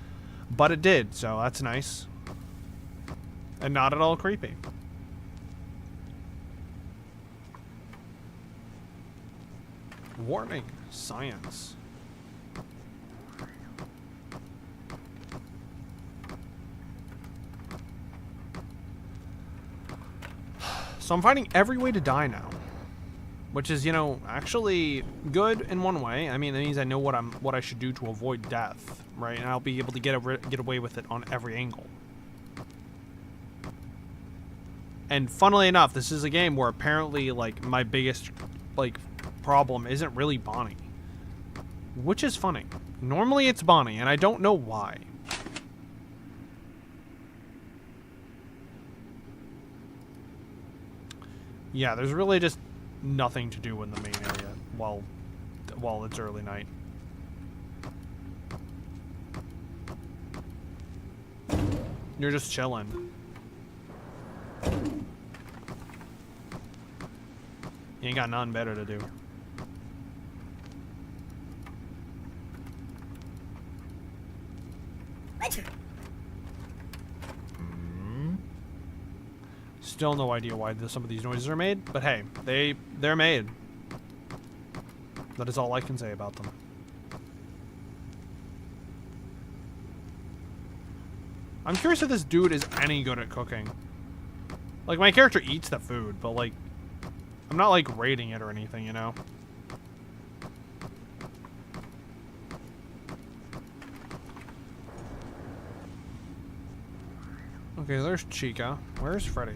But it did, so that's nice. And not at all creepy. Warning. Science. So I'm finding every way to die now. Which is, you know, actually good in one way. I mean, it means I know what I should do to avoid death, right? And I'll be able to get away with it on every angle. And funnily enough, this is a game where apparently, like, my biggest, like, problem isn't really Bonnie. Which is funny. Normally it's Bonnie, and I don't know why. Yeah, there's really just nothing to do in the main area while it's early night. You're just chilling. You ain't got nothing better to do. Still no idea why some of these noises are made, but hey, they're made. That is all I can say about them. I'm curious if this dude is any good at cooking. Like, my character eats the food, but, like, I'm not, like, rating it or anything, you know? Okay, there's Chica. Where's Freddy?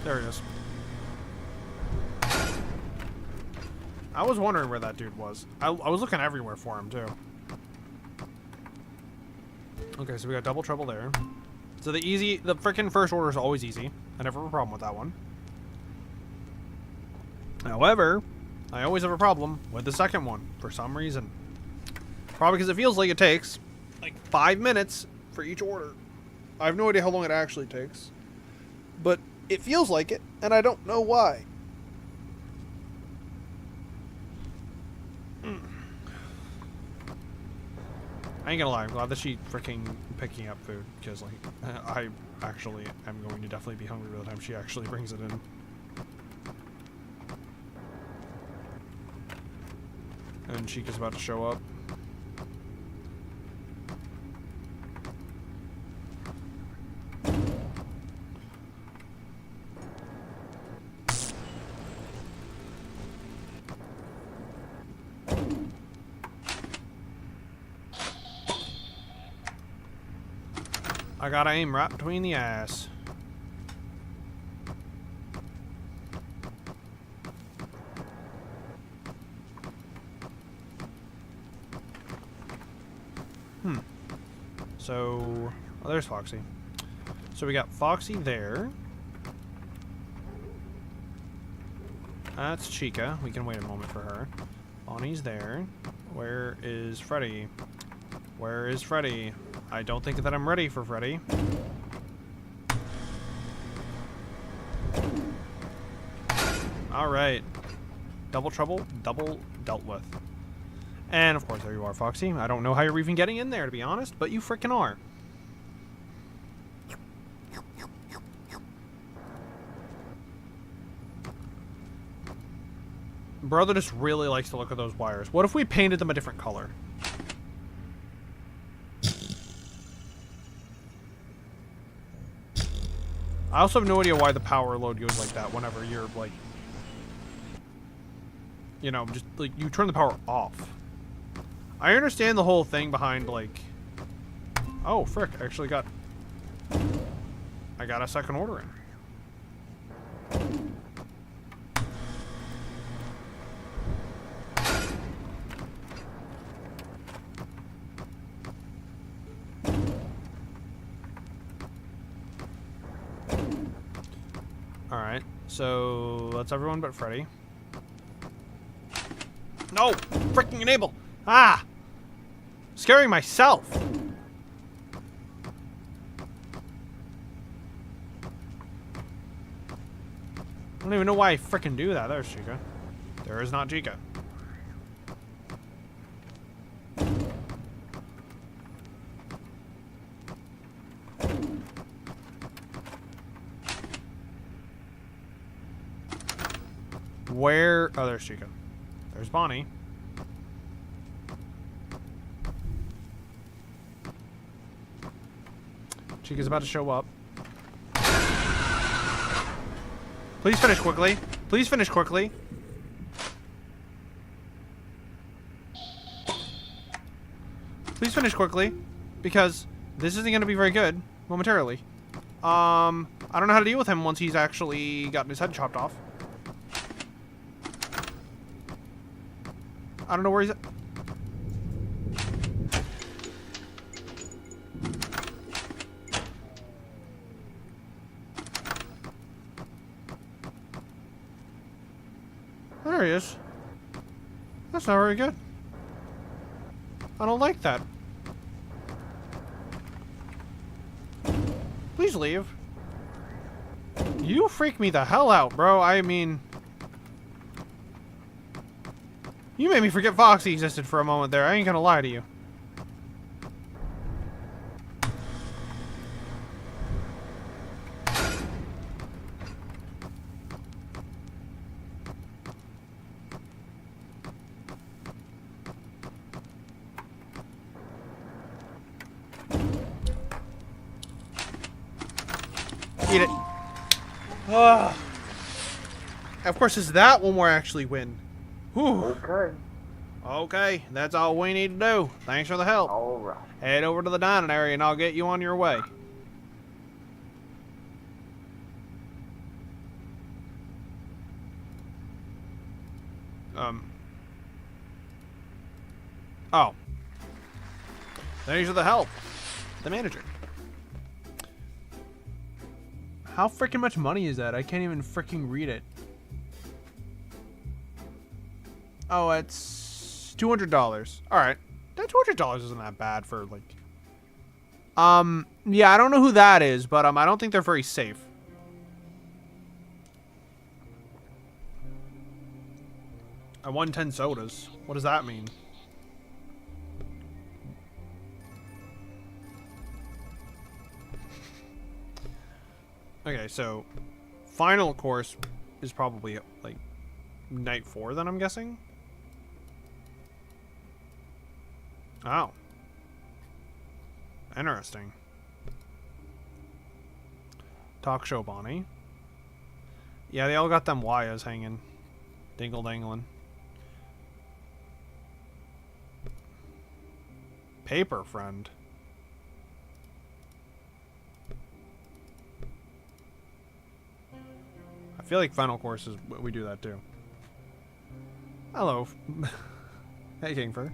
There he is. I was wondering where that dude was. I was looking everywhere for him, too. Okay, so we got double trouble there. So the frickin' first order is always easy. I never have a problem with that one. However, I always have a problem with the second one, for some reason. Probably because it feels like it takes, like, 5 minutes for each order. I have no idea how long it actually takes. But it feels like it, and I don't know why. I ain't gonna lie, I'm glad that she freaking picking up food, because, like, I actually am going to definitely be hungry by the time she actually brings it in. And Chica's about to show up. I gotta aim right between the eyes. So, oh, there's Foxy. So we got Foxy there. That's Chica. We can wait a moment for her. Bonnie's there. Where is Freddy? Where is Freddy? I don't think that I'm ready for Freddy. Alright. Double trouble, double dealt with. And of course, there you are, Foxy. I don't know how you're even getting in there, to be honest, but you frickin' are. Brother just really likes to look at those wires. What if we painted them a different color? I also have no idea why the power load goes like that whenever you're, like... You know, just, like, you turn the power off. I understand the whole thing behind, like... Oh, frick, I actually got... I got a second order in. Alright, so that's everyone but Freddy. No! Freaking enable! Ah! Scaring myself! I don't even know why I freaking do that. There's Chica. There is not Chica. Where? Oh, there's Chica. There's Bonnie. Chica's about to show up. Please finish quickly. Please finish quickly. Please finish quickly. Because this isn't going to be very good momentarily. I don't know how to deal with him once he's actually gotten his head chopped off. I don't know where he's at. There he is. That's not very good. I don't like that. Please leave. You freak me the hell out, bro. I mean... You made me forget Foxy existed for a moment there. I ain't gonna lie to you. Eat it. Ugh. Of course, it's that one where I actually win. Whew. Okay. Okay, that's all we need to do. Thanks for the help. All right. Head over to the dining area and I'll get you on your way. Oh. Thanks for the help. The manager. How freaking much money is that? I can't even freaking read it. Oh, it's $200. Alright. That $200 isn't that bad for, like... Yeah, I don't know who that is, but, I don't think they're very safe. I won 10 sodas. What does that mean? Okay, so... Final course is probably, like, night 4, then, I'm guessing? Oh. Interesting. Talk show Bonnie. Yeah, they all got them wires hanging. Dingle dangling. Paper friend. I feel like final course is we do that too. Hello. Hey, Kingfur.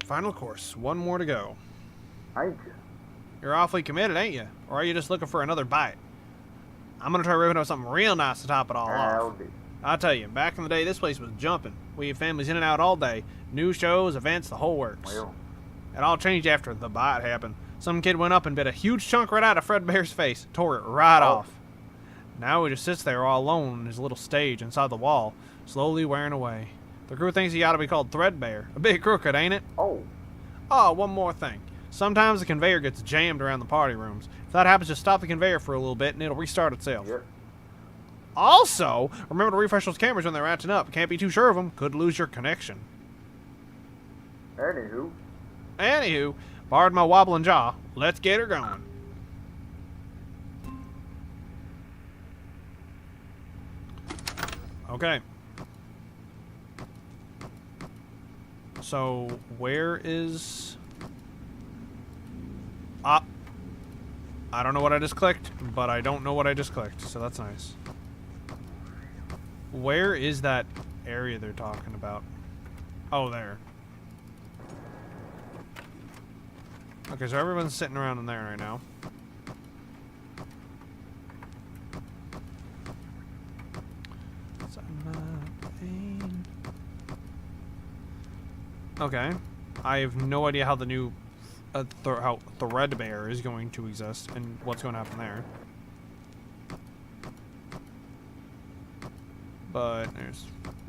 Final course. One more to go. Ain't you? You're awfully committed, ain't you? Or are you just looking for another bite? I'm gonna try ripping up something real nice to top it all off. Howdy. I'll tell you, back in the day, this place was jumping. We had families in and out all day. News shows, events, the whole works. Well, It all changed after the bite happened. Some kid went up and bit a huge chunk right out of Fredbear's face. Tore it right off. Now he just sits there all alone in his little stage inside the wall, slowly wearing away. The crew thinks he ought to be called Threadbare. A bit crooked, ain't it? oh, Oh, one more thing. Sometimes the conveyor gets jammed around the party rooms. If that happens, just stop the conveyor for a little bit and it'll restart itself. yep. Also, remember to refresh those cameras when they're acting up. Can't be too sure of them. Could lose your connection. Anywho, pardon my wobbling jaw. Let's get her going. Okay. So, where is... Ah. I don't know what I just clicked, but I don't know what I just clicked, so that's nice. Where is that area they're talking about? Oh, there. Okay, so everyone's sitting around in there right now. Okay. I have no idea how the new how Threadbare is going to exist and what's going to happen there. But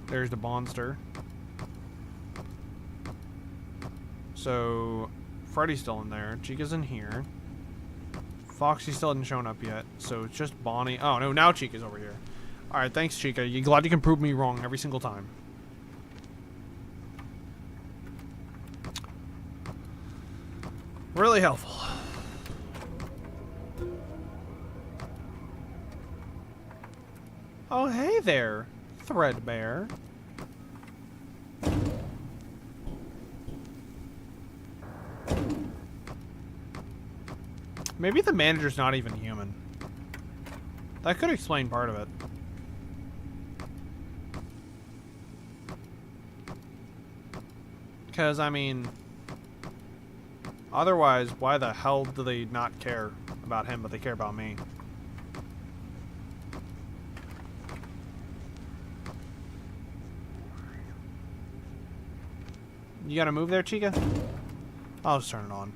there's the Monster. So Freddy's still in there. Chica's in here. Foxy still hasn't shown up yet. So it's just Bonnie. Oh no, now Chica's over here. Alright, thanks Chica. You glad you can prove me wrong every single time. Really helpful. Oh, hey there, Threadbare. Maybe the manager's not even human. That could explain part of it. Because, I mean... Otherwise, why the hell do they not care about him, but they care about me? You gotta move there, Chica? I'll just turn it on.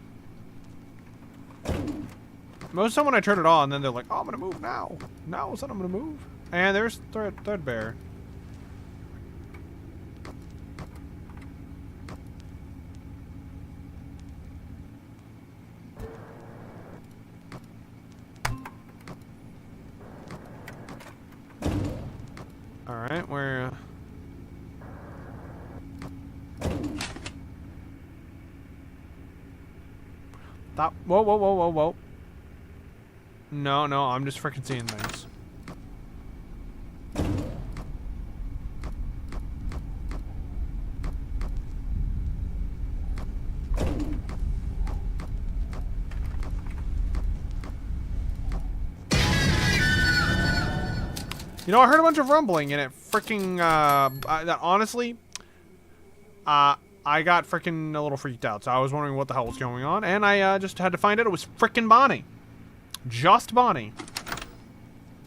Most of the time when I turn it on, then they're like, oh, I'm gonna move now. Now is that I'm gonna move. And there's Threadbare. Alright, we're... Stop. Whoa, whoa, whoa, whoa, whoa. No, no, I'm just freaking seeing things. You know, I heard a bunch of rumbling and it freaking, that honestly, I got freaking a little freaked out. So I was wondering what the hell was going on. And I just had to find out it was freaking Bonnie. Just Bonnie.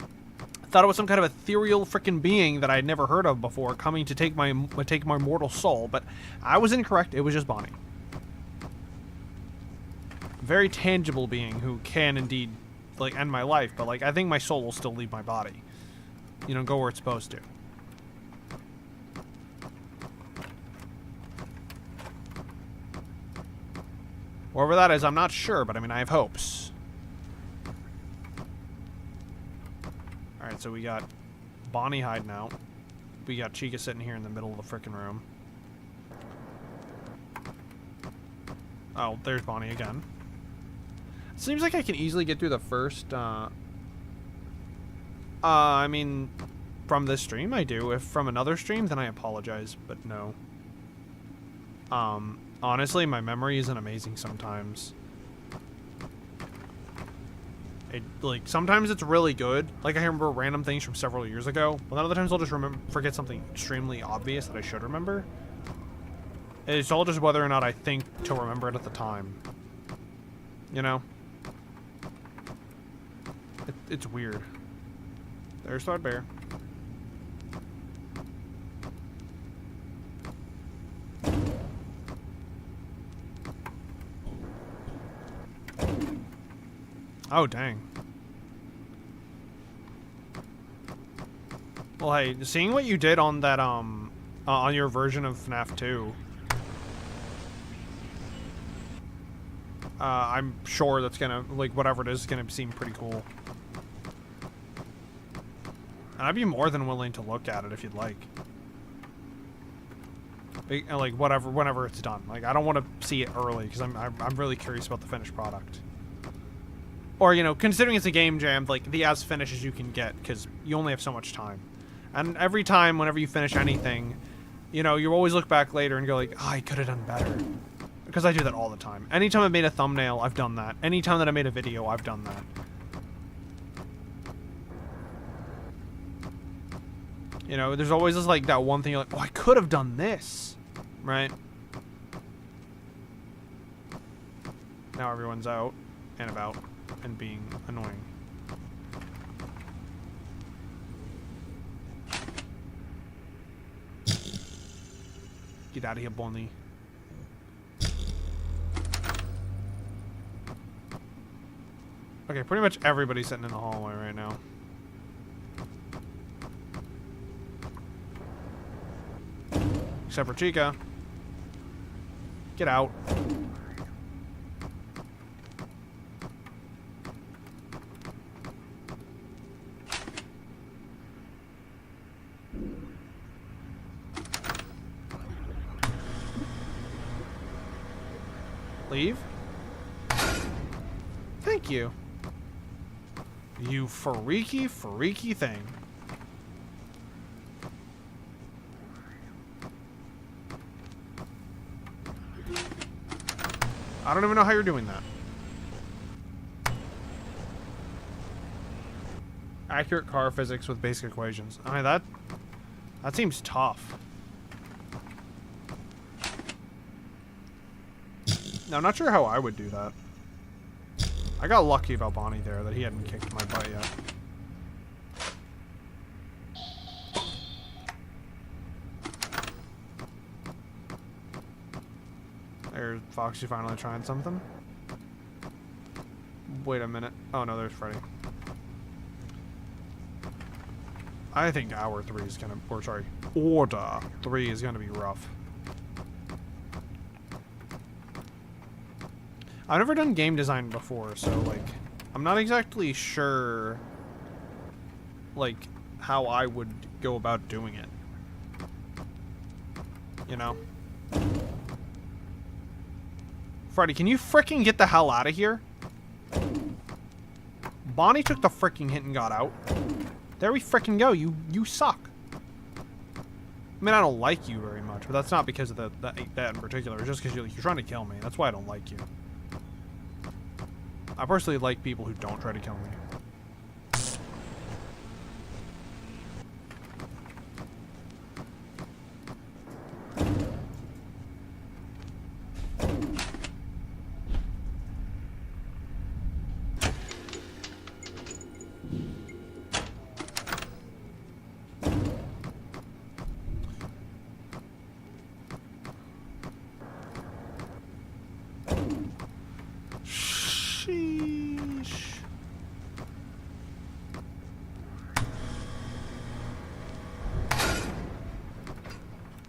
I thought it was some kind of ethereal freaking being that I had never heard of before coming to take my mortal soul. But I was incorrect. It was just Bonnie. Very tangible being who can indeed, like, end my life. But, like, I think my soul will still leave my body. You know, go where it's supposed to. Wherever that is, I'm not sure, but I mean, I have hopes. Alright, so we got Bonnie hiding out. We got Chica sitting here in the middle of the frickin' room. Oh, there's Bonnie again. Seems like I can easily get through the first, I mean, from this stream, I do. If from another stream, then I apologize, but no. Honestly, my memory isn't amazing sometimes. Like, sometimes it's really good. Like, I remember random things from several years ago, but other times I'll just forget something extremely obvious that I should remember. It's all just whether or not I think to remember it at the time. You know? It's weird. There's Threadbare. Oh, dang. Well, hey, seeing what you did on that, on your version of FNAF 2, I'm sure that's gonna, like, whatever it is gonna seem pretty cool. And I'd be more than willing to look at it if you'd like. Like whatever, whenever it's done. Like I don't want to see it early because I'm really curious about the finished product. Or you know, considering it's a game jam, like the as finished as you can get because you only have so much time. And every time, whenever you finish anything, you know, you always look back later and go like, oh, I could have done better. Because I do that all the time. Anytime I've made a thumbnail, I've done that. Anytime that I made a video, I've done that. You know, there's always just like that one thing you're like, oh, I could have done this. Right? Now everyone's out and about and being annoying. Get out of here, Bonnie. Okay, pretty much everybody's sitting in the hallway right now. Except for Chica. Get out. Leave? Thank you. You freaky thing. I don't even know how you're doing that. Accurate car physics with basic equations. I mean, that seems tough. Now, I'm not sure how I would do that. I got lucky about Bonnie there that he hadn't kicked my butt yet. There's Foxy finally trying something. Wait a minute. Oh no, there's Freddy. I think hour 3 is gonna, or sorry, order 3 is gonna be rough. I've never done game design before, so like, I'm not exactly sure, like, how I would go about doing it. You know? Freddy, can you fricking get the hell out of here? Bonnie took the fricking hit and got out. There we fricking go. You suck. I mean, I don't like you very much, but that's not because of that in particular. It's just because you're trying to kill me. That's why I don't like you. I personally like people who don't try to kill me. Sheesh.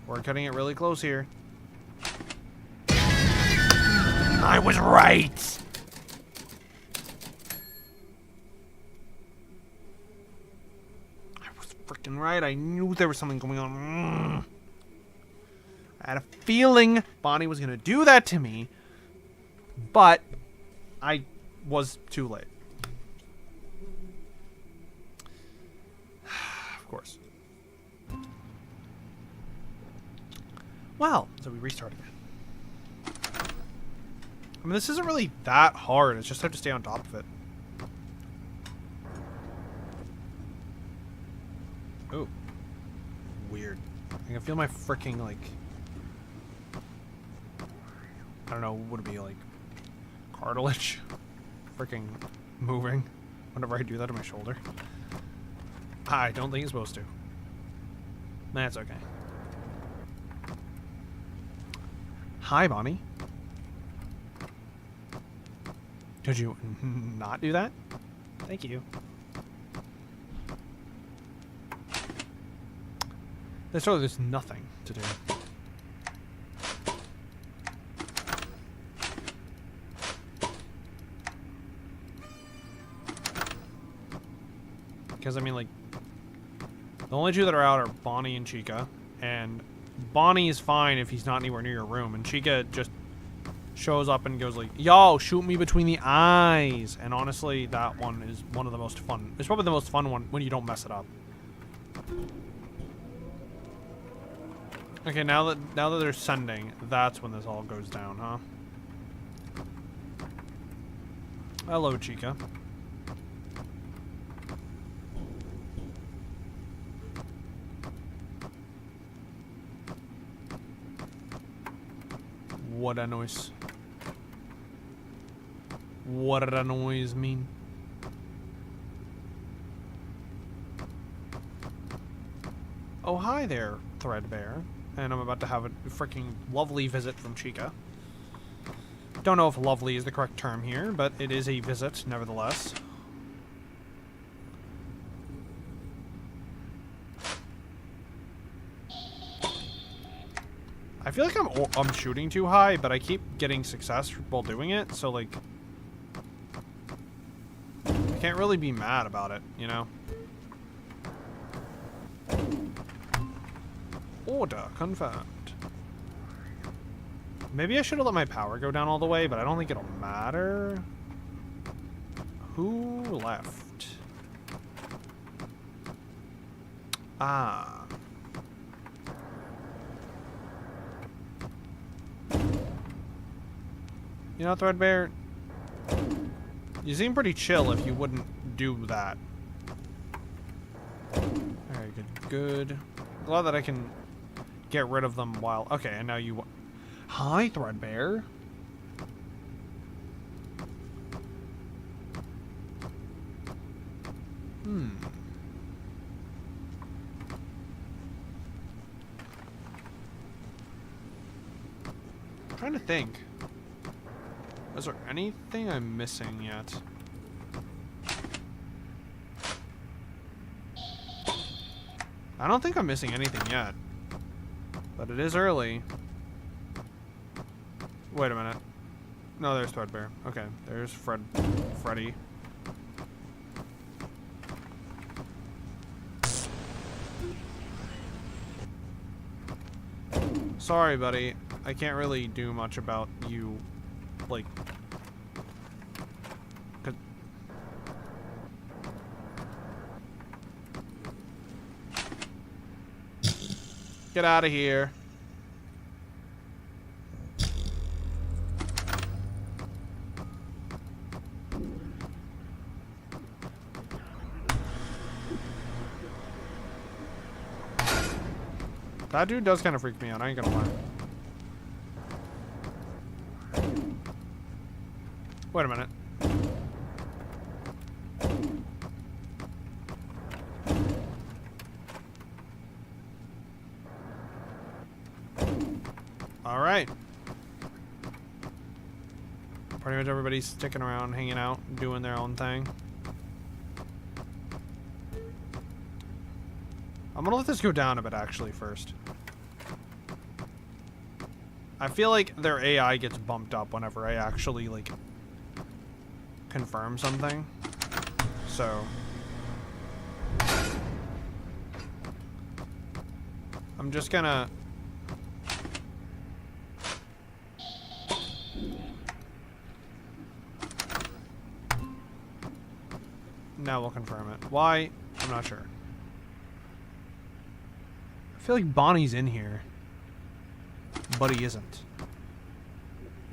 We're cutting it really close here. I was right! I was freaking right. I knew there was something going on. I had a feeling Bonnie was gonna do that to me, but I was too late. Of course. Well, so we restart again. I mean, this isn't really that hard. It's just I have to stay on top of it. Ooh. Weird. I can feel my freaking, like... I don't know, would it be, like... cartilage? Freaking moving whenever I do that to my shoulder. I don't think it's supposed to. That's okay. Hi, Bonnie. Did you not do that? Thank you. There's nothing to do. Because, I mean, like, The only two that are out are Bonnie and Chica. And Bonnie is fine if he's not anywhere near your room. And Chica just shows up and goes like, yo, shoot me between the eyes. And honestly, that one is one of the most fun. It's probably the most fun one when you don't mess it up. Okay, now that they're sending, that's when this all goes down, huh? Hello, Chica. What a noise. What did that noise mean? Oh, hi there, Threadbare. And I'm about to have a freaking lovely visit from Chica. Don't know if lovely is the correct term here, but it is a visit, nevertheless. I feel like I'm shooting too high, but I keep getting success while doing it, so like I can't really be mad about it, you know? Order confirmed. Maybe I should have let my power go down all the way, but I don't think it'll matter. Who left? Ah. You know, Threadbare, you seem pretty chill if you wouldn't do that. Alright, good. Glad that I can get rid of them while... Okay, and now you... Hi, Threadbare. I'm trying to think. Is there anything I'm missing yet? I don't think I'm missing anything yet. But it is early. Wait a minute. No, there's Threadbare. Okay, there's Freddy. Sorry, buddy. I can't really do much about you, like... Get out of here. That dude does kind of freak me out, I ain't gonna lie. Wait a minute. Alright. Pretty much everybody's sticking around, hanging out, doing their own thing. I'm gonna let this go down a bit, actually, first. I feel like their AI gets bumped up whenever I actually, like, confirm something. So... I'm just gonna... Now we'll confirm it. Why? I'm not sure. I feel like Bonnie's in here. But he isn't.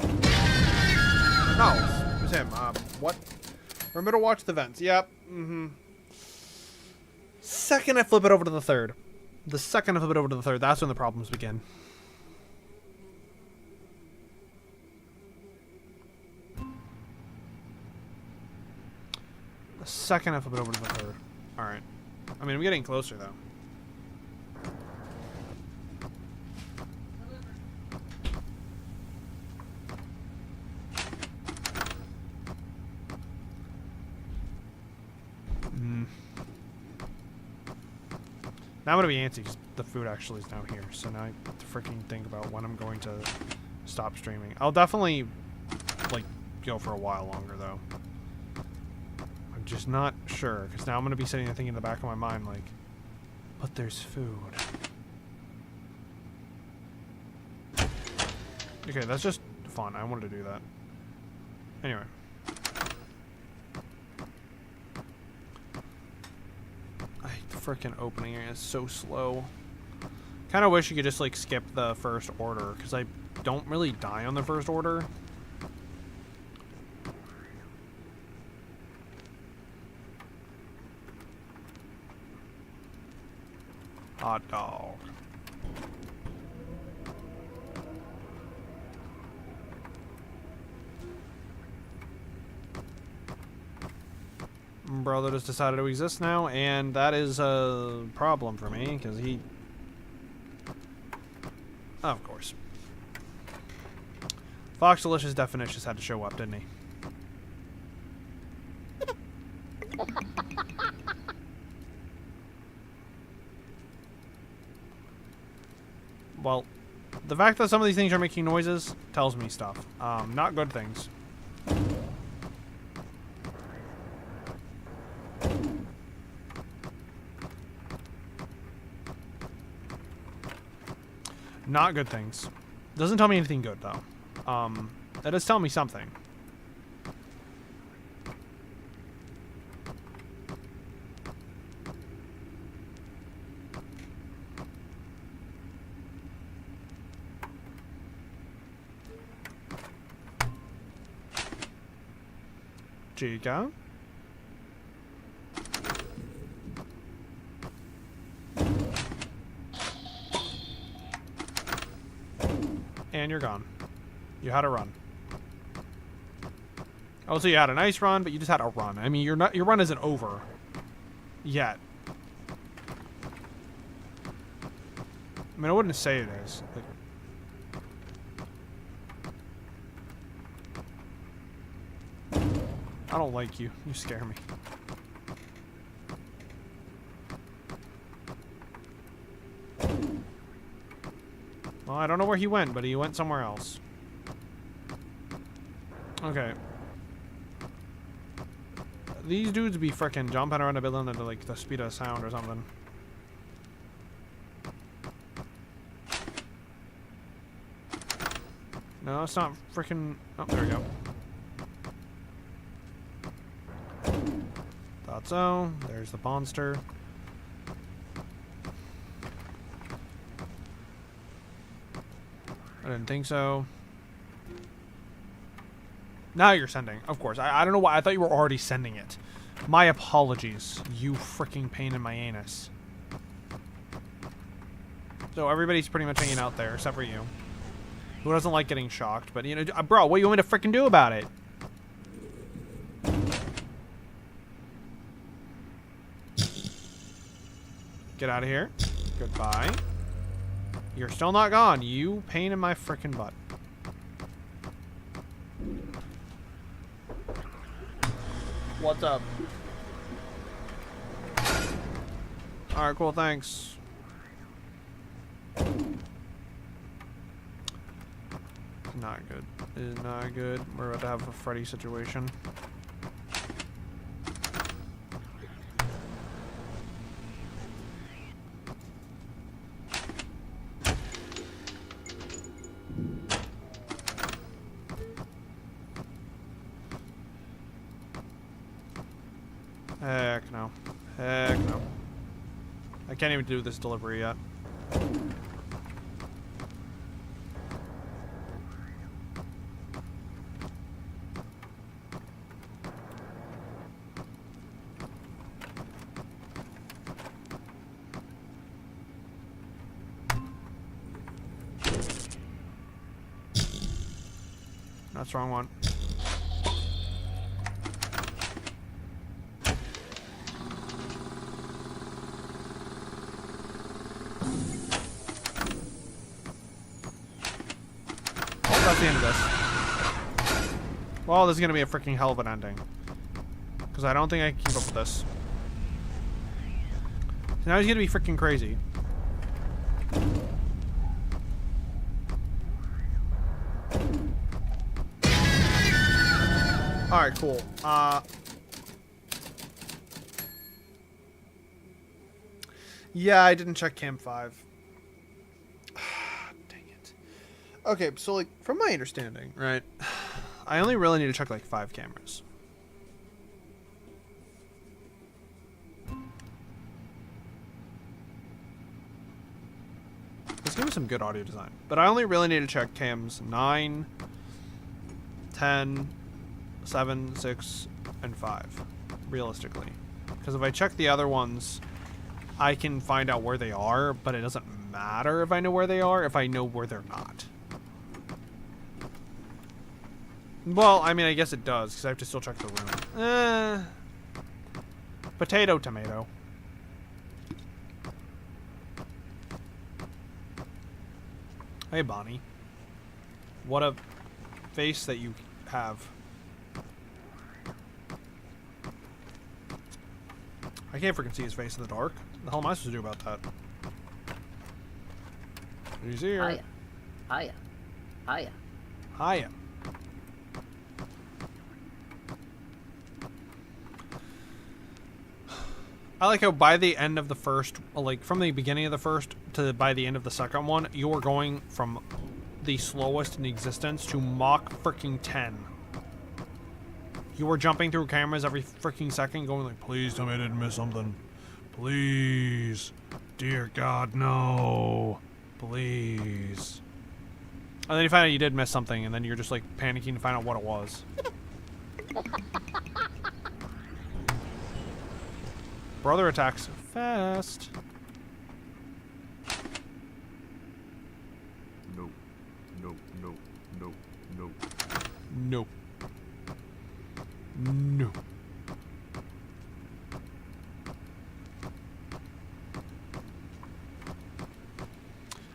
No, it was him. What? Remember to watch the vents. Yep. Second I flip it over to the third. The second I flip it over to the third, that's when the problems begin. The second I flip it over to the third. Alright. I mean, I'm getting closer, though. Now I'm gonna be antsy because the food actually is now here. So now I have to freaking think about when I'm going to stop streaming. I'll definitely, like, go for a while longer, though. I'm just not sure, because now I'm gonna be sitting there thinking in the back of my mind, like, but there's food. Okay, that's just fun. I wanted to do that. Anyway. The freaking opening is so slow. Kind of wish you could just like skip the first order, because I don't really die on the first order. Hot dog. Brother just decided to exist now, and that is a problem for me, because he... Of course. Fox Delicious Definitions had to show up, didn't he? Well, the fact that some of these things are making noises tells me stuff. Not good things. Not good things. Doesn't tell me anything good, though. That does tell me something. Chica. And you're gone. You had a run. Oh, so you had a nice run, but you just had a run. I mean, your run isn't over yet. I mean, I wouldn't say it is. Like, I don't like you. You scare me. Well, I don't know where he went, but he went somewhere else. Okay. These dudes be frickin' jumping around a building at like the speed of sound or something. No, it's not frickin'... Oh, there we go. Thought so. There's the monster. I didn't think so. Now you're sending. Of course. I don't know why. I thought you were already sending it. My apologies. You freaking pain in my anus. So everybody's pretty much hanging out there, except for you. Who doesn't like getting shocked? But, you know, bro, what do you want me to freaking do about it? Get out of here. Goodbye. You're still not gone. You pain in my frickin' butt. What's up? Alright, cool, thanks. Not good. It is not good. We're about to have a Freddy situation. Heck no. Heck no. I can't even do this delivery yet. That's the wrong one. That's the end of this. Well, this is going to be a freaking hell of an ending. Because I don't think I can keep up with this. So now he's going to be freaking crazy. Alright, cool. Yeah, I didn't check cam 5. Dang it. Okay, so like from my understanding, right? I only really need to check like 5 cameras. Let's give me some good audio design. But I only really need to check cams 9, 10, 7, 6, and 5. Realistically. Because if I check the other ones, I can find out where they are, but it doesn't matter if I know where they are, if I know where they're not. Well, I mean, I guess it does, because I have to still check the room. Potato, tomato. Hey, Bonnie. What a face that you have. I can't freaking see his face in the dark. What the hell am I supposed to do about that? He's here. Hiya. Hiya. Hiya. Hiya. I like how by the end of the first, like from the beginning of the first to by the end of the second one, you are going from the slowest in existence to Mach freaking 10. You were jumping through cameras every freaking second going like, please tell me I didn't miss something. Please. Dear God, no. Please. And then you find out you did miss something, and then you're just like panicking to find out what it was. Brother attacks fast. Nope. Nope. Nope. Nope. Nope. No. No.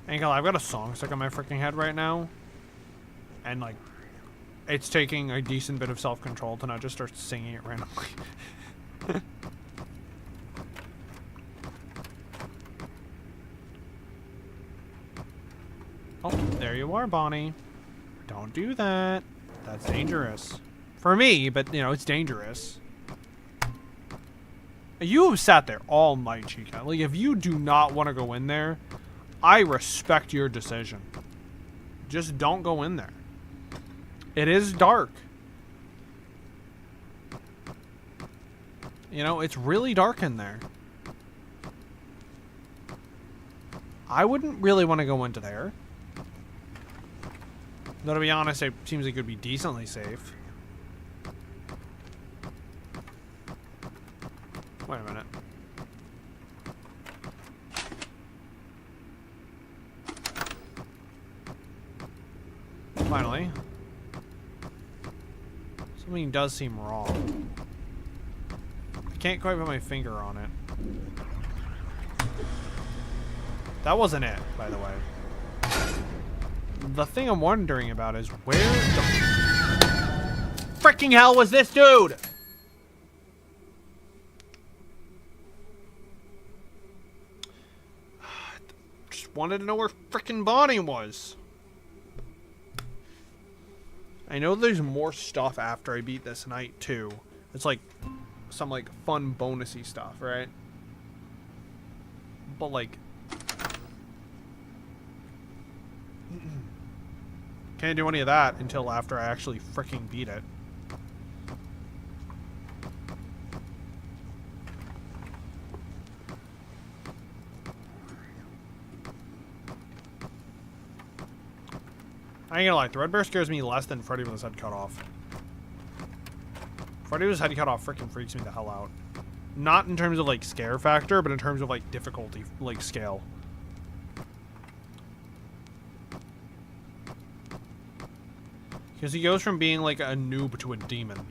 Ain't gonna lie, I've got a song stuck in my freaking head right now. And like, it's taking a decent bit of self-control to not just start singing it randomly. Oh, there you are, Bonnie. Don't do that. That's dangerous. For me, but, you know, it's dangerous. You have sat there all night, Chica. Like, if you do not want to go in there, I respect your decision. Just don't go in there. It is dark. You know, it's really dark in there. I wouldn't really want to go into there. Though, to be honest, it seems like it could be decently safe. Wait a minute. Finally. Something does seem wrong. I can't quite put my finger on it. That wasn't it, by the way. The thing I'm wondering about is where the freaking hell was this dude? Just wanted to know where freaking Bonnie was. I know there's more stuff after I beat this night too. It's like some like fun bonusy stuff, right? But like can't do any of that until after I actually freaking beat it. I ain't gonna lie, Threadbare scares me less than Freddy with his head cut off. Freddy with his head cut off freaking freaks me the hell out. Not in terms of like scare factor, but in terms of like difficulty, like scale. Because he goes from being like a noob to a demon.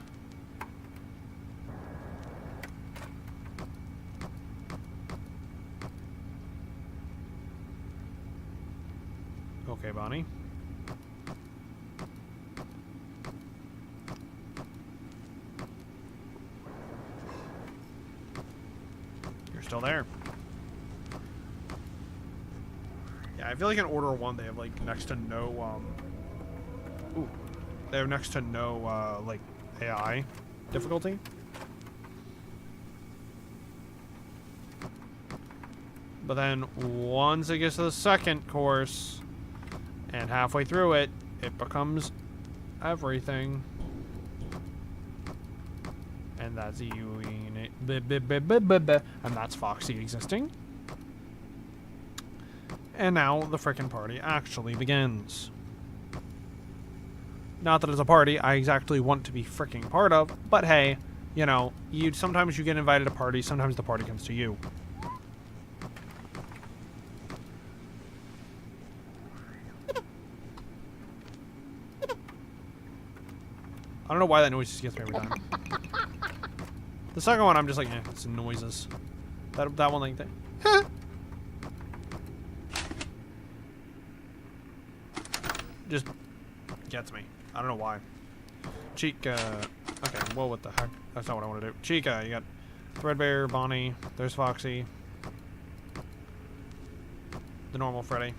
Okay, Bonnie. You're still there. Yeah, I feel like in Order 1 they have like next to no, ooh. They have next to no, like, AI difficulty. But then once it gets to the second course, and halfway through it, it becomes everything. And that's you, and that's Foxy existing. And now the frickin' party actually begins. Not that it's a party I exactly want to be fricking part of, but hey, you know, sometimes you get invited to parties, sometimes the party comes to you. I don't know why that noise just gets me every time. The second one, I'm just like, it's noises. That one, like that. Just gets me. I don't know why. Chica. Okay, well, what the heck? That's not what I want to do. Chica, you got Threadbare, Bonnie. There's Foxy. The normal Freddy.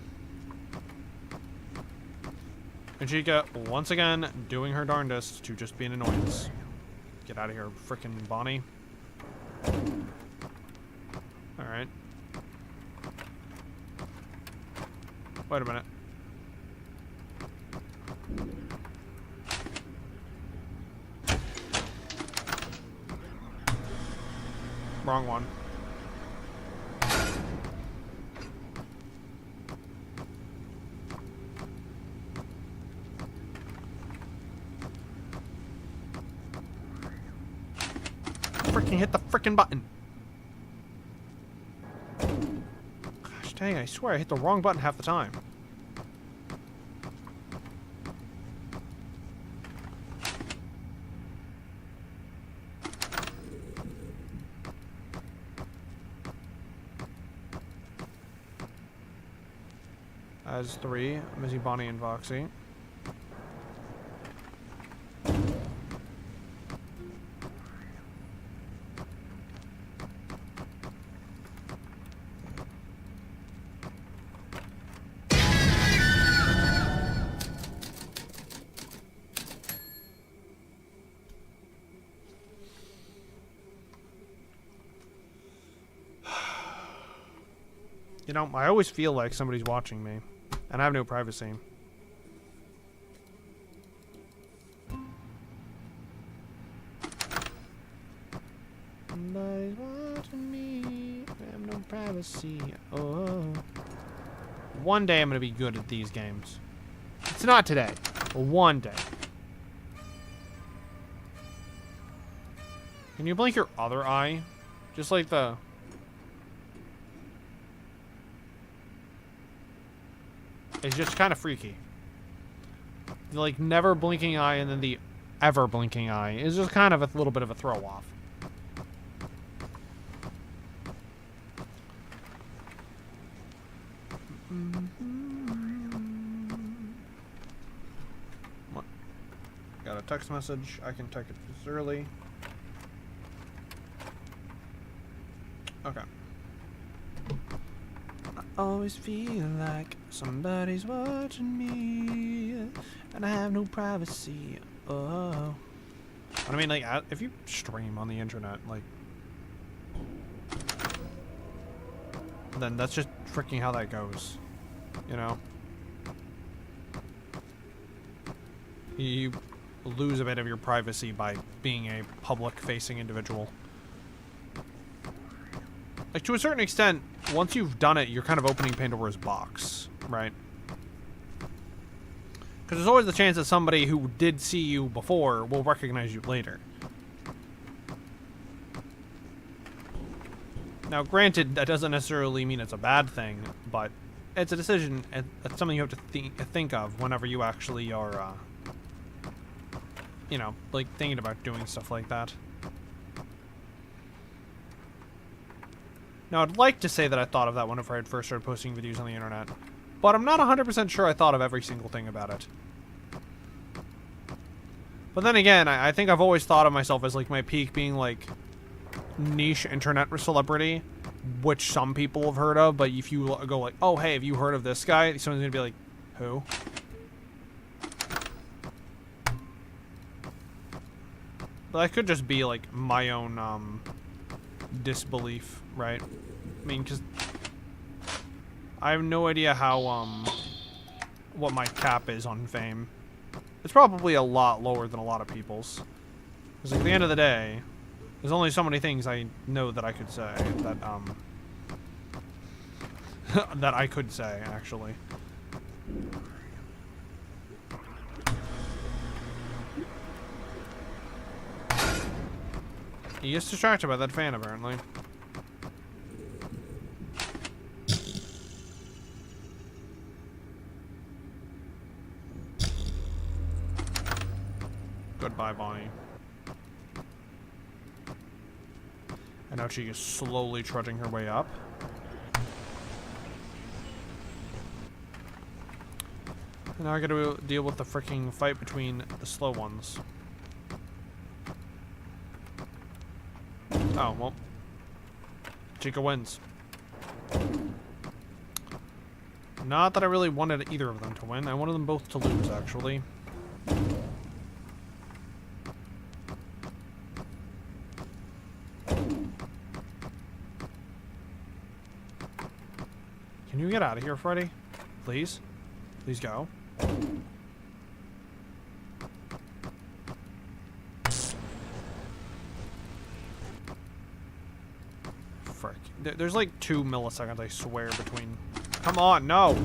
And Chica, once again, doing her darndest to just be an annoyance. Get out of here, frickin' Bonnie. Alright. Wait a minute. Wrong one. Freaking hit the freaking button. Gosh dang, I swear I hit the wrong button half the time. As 3, Missy, Bonnie, and Foxy. You know, I always feel like somebody's watching me, and I have no privacy. Somebody's watching me, I have no privacy. Oh. One day I'm gonna be good at these games. It's not today, but one day. Can you blink your other eye? Just like the... It's just kind of freaky. The, like, never blinking eye and then the ever blinking eye is just kind of a little bit of a throw off. What? Got a text message. I can check it this early. Okay. I always feel like somebody's watching me, and I have no privacy. Oh. I mean, like, if you stream on the internet, like, then that's just freaking how that goes. You know? You lose a bit of your privacy by being a public-facing individual. Like, to a certain extent, once you've done it, you're kind of opening Pandora's box, right? Because there's always the chance that somebody who did see you before will recognize you later. Now, granted, that doesn't necessarily mean it's a bad thing, but it's a decision, and it's something you have to think of whenever you actually are, you know, like, thinking about doing stuff like that. Now, I'd like to say that I thought of that whenever I had first started posting videos on the internet, but I'm not 100% sure I thought of every single thing about it. But then again, I think I've always thought of myself as, like, my peak being, like, niche internet celebrity, which some people have heard of, but if you go like, oh, hey, have you heard of this guy? Someone's gonna be like, who? But that could just be, like, my own, disbelief, right? I mean, because I have no idea how, what my cap is on fame. It's probably a lot lower than a lot of people's. Because at the end of the day, there's only so many things I know that I could say that, that I could say, actually. He gets distracted by that fan, apparently. Goodbye, Bonnie. And now she is slowly trudging her way up. And now I gotta deal with the freaking fight between the slow ones. Oh, well. Chica wins. Not that I really wanted either of them to win. I wanted them both to lose, actually. Can you get out of here, Freddy? Please? Please go. Frick. There's like 2 milliseconds, I swear, between... Come on, no!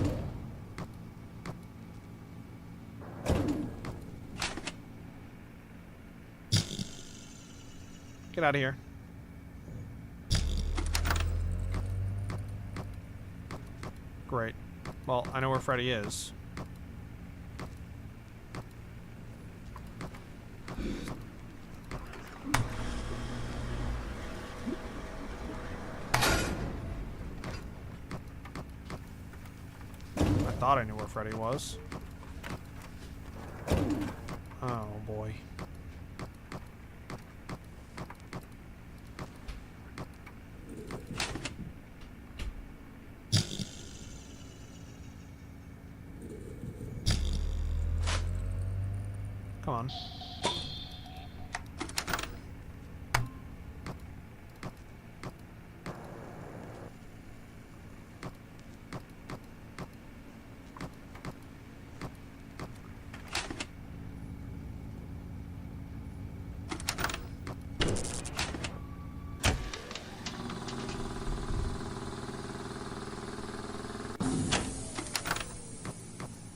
Get out of here. Great. Well, I know where Freddy is. I thought I knew where Freddy was. Oh boy. Come on.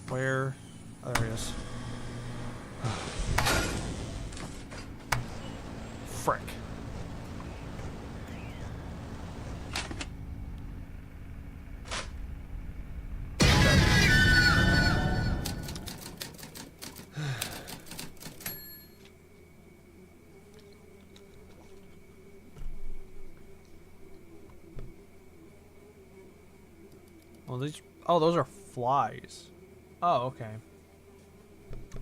Where? Oh, there he is. Frick. Well, these... Oh, those are flies. Oh, okay.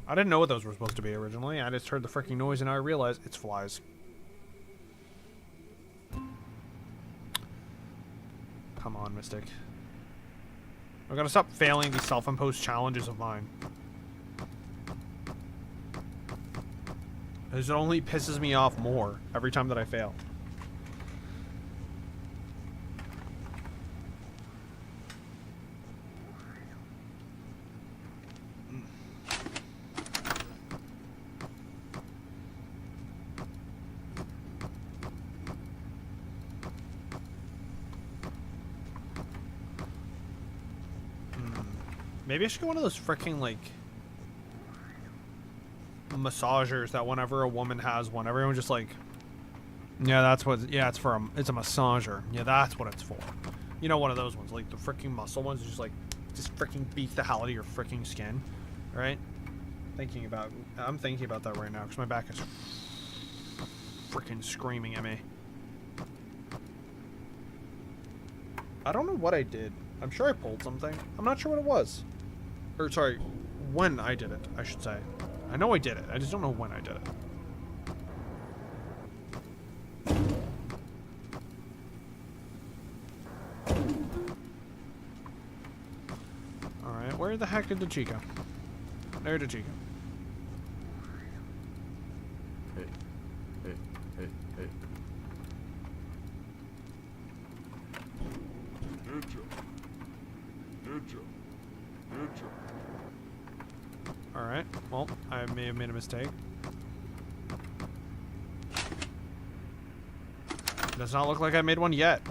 I didn't know what those were supposed to be originally. I just heard the freaking noise and I realized it's flies. Come on, Mystic. I gotta stop failing these self-imposed challenges of mine. It only pisses me off more every time that I fail. Maybe I should get one of those freaking, like, massagers that whenever a woman has one, everyone just like, yeah, that's what, yeah, it's for it's a massager. Yeah, that's what it's for. You know, one of those ones, like the freaking muscle ones, just like, just freaking beat the hell out of your freaking skin, right? I'm thinking about that right now because my back is freaking screaming at me. I don't know what I did. I'm sure I pulled something. I'm not sure what it was. Or, sorry, when I did it, I should say. I know I did it. I just don't know when I did it. Alright, where the heck did the Chica? There's the Chica. Hey, hey, hey, hey. Good job. Alright, well, I may have made a mistake. Does not look like I made one yet.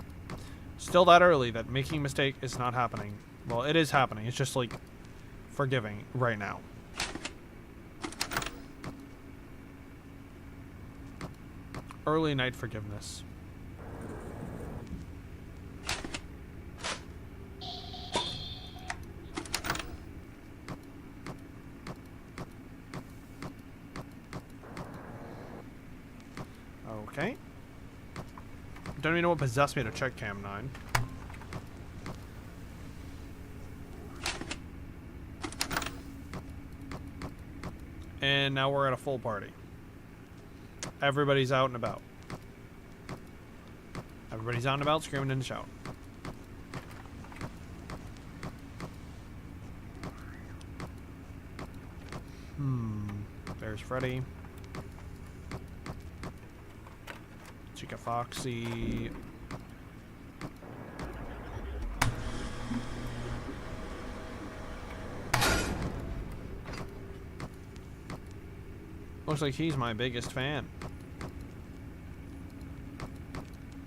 Still that early that making a mistake is not happening. Well, it is happening. It's just like forgiving right now. Early night forgiveness. Okay. Don't even know what possessed me to check cam 9. And now we're at a full party. Everybody's out and about. Everybody's out and about, screaming and shouting. There's Freddy. Chica Foxy. Looks like he's my biggest fan.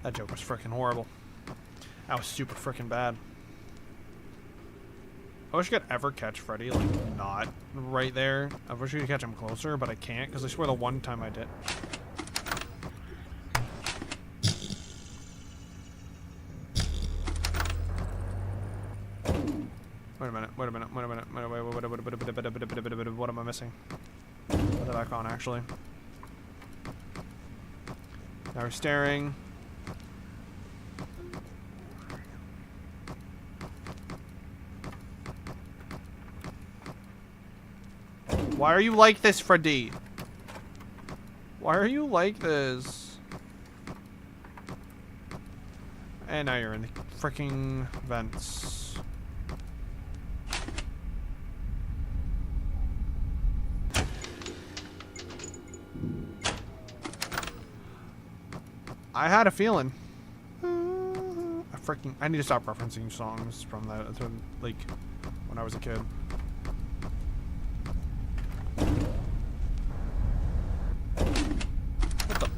That joke was freaking horrible. That was super freaking bad. I wish I could ever catch Freddy, like, not right there. I wish I could catch him closer, but I can't, because I swear the one time I did. Wait a minute, what am I missing? Put that back on, actually. Now we're staring. Why are you like this, Freddy? Why are you like this? And now you're in the freaking vents. I had a feeling. I need to stop referencing songs from that, like, when I was a kid. What the?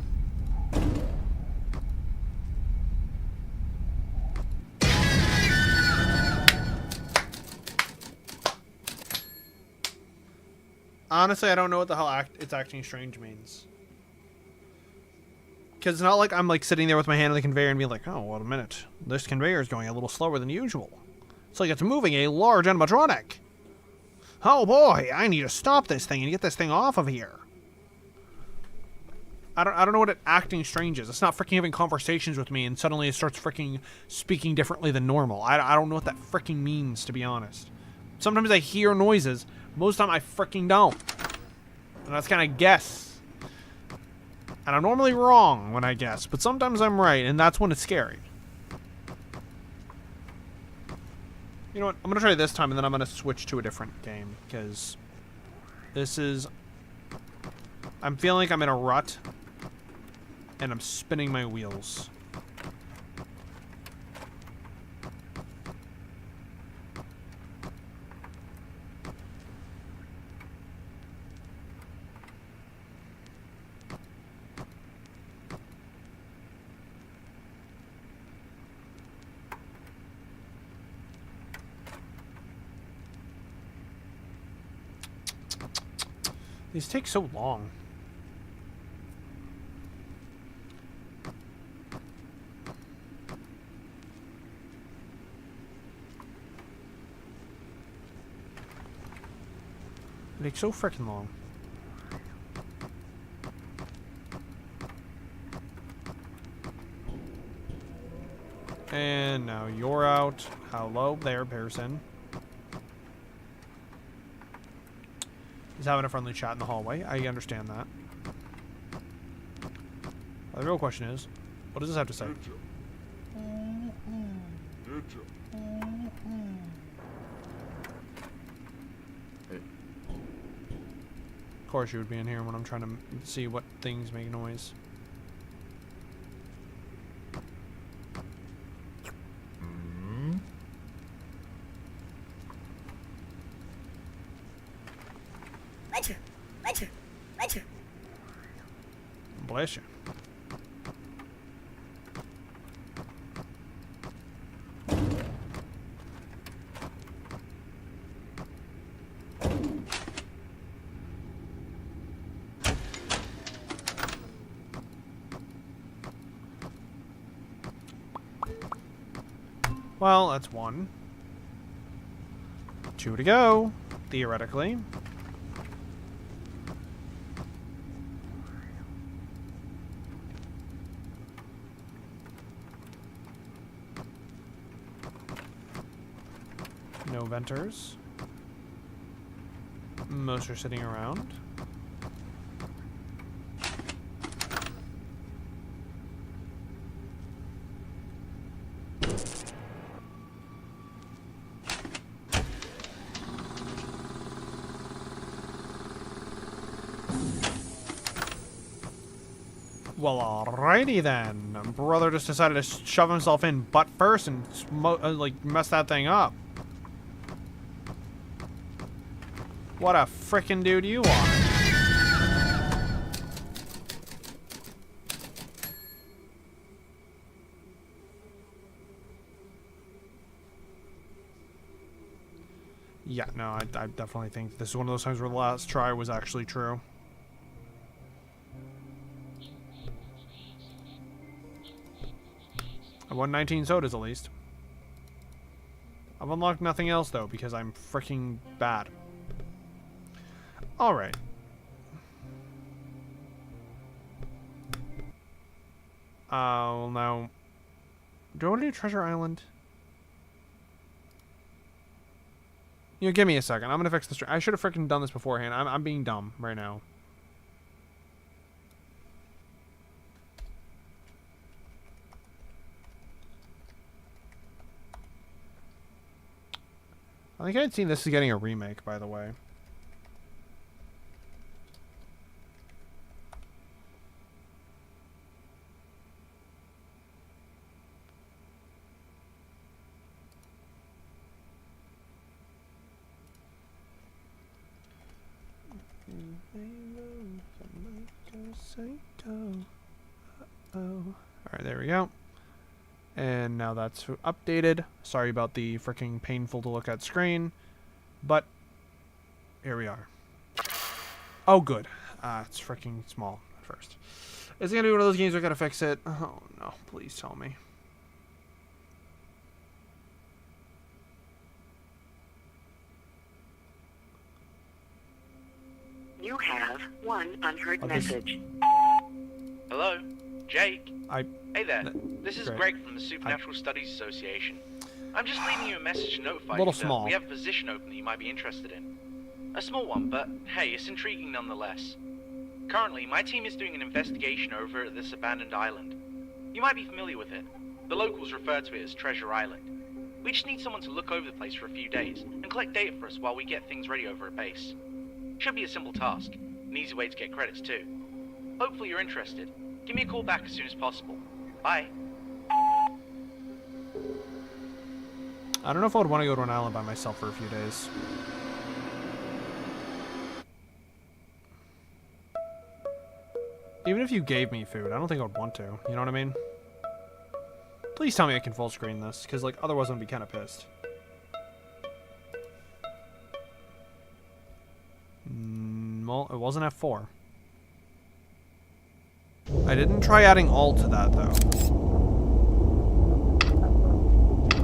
Honestly, I don't know what the hell it's acting strange means. Because it's not like I'm like sitting there with my hand on the conveyor and being like, oh, wait a minute. This conveyor is going a little slower than usual. It's like it's moving a large animatronic. Oh boy, I need to stop this thing and get this thing off of here. I don't know what acting strange is. It's not freaking having conversations with me and suddenly it starts freaking speaking differently than normal. I don't know what that freaking means, to be honest. Sometimes I hear noises. Most of the time I freaking don't. And that's kind of guess. And I'm normally wrong when I guess, but sometimes I'm right, and that's when it's scary. You know what? I'm going to try this time, and then I'm going to switch to a different game, because this is... I'm feeling like I'm in a rut, and I'm spinning my wheels. These take so long. They take so freaking long. And now you're out. Hello there, Pearson. He's having a friendly chat in the hallway. I understand that. The real question is, what does this have to say? Hey. Of course you would be in here when I'm trying to see what things make noise. Bless you. Well, that's 1. 2 to go, theoretically. No venters. Most are sitting around. Well, alrighty then. Brother just decided to shove himself in butt first and like mess that thing up. What a frickin' dude you are. Yeah, no, I definitely think this is one of those times where the last try was actually true. I won 19 sodas at least. I've unlocked nothing else though because I'm freaking bad. Alright. Well now... Do I want to do Treasure Island? You know, give me a second. I'm gonna fix this. I should have freaking done this beforehand. I'm being dumb right now. I think I'd seen this is getting a remake, by the way. Alright, there we go. And now that's updated. Sorry about the freaking painful to look at screen. But here we are. Oh, good. It's freaking small at first. Is it going to be one of those games where I got to fix it? Oh, no. Please tell me. You have one unheard message. Hello, Jake. Hey there. This is Great. Greg from the Supernatural Studies Association. I'm just leaving you a message to notify you small. that we have a position open that you might be interested in. A small one, but hey, it's intriguing nonetheless. Currently, my team is doing an investigation over at this abandoned island. You might be familiar with it. The locals refer to it as Treasure Island. We just need someone to look over the place for a few days and collect data for us while we get things ready over at base. Should be a simple task, an easy way to get credits too. Hopefully you're interested. Give me a call back as soon as possible. Bye. I don't know if I would want to go to an island by myself for a few days. Even if you gave me food, I don't think I would want to. You know what I mean? Please tell me I can full screen this, because like otherwise I'm gonna be kind of pissed. Well, it wasn't F4. I didn't try adding alt to that though.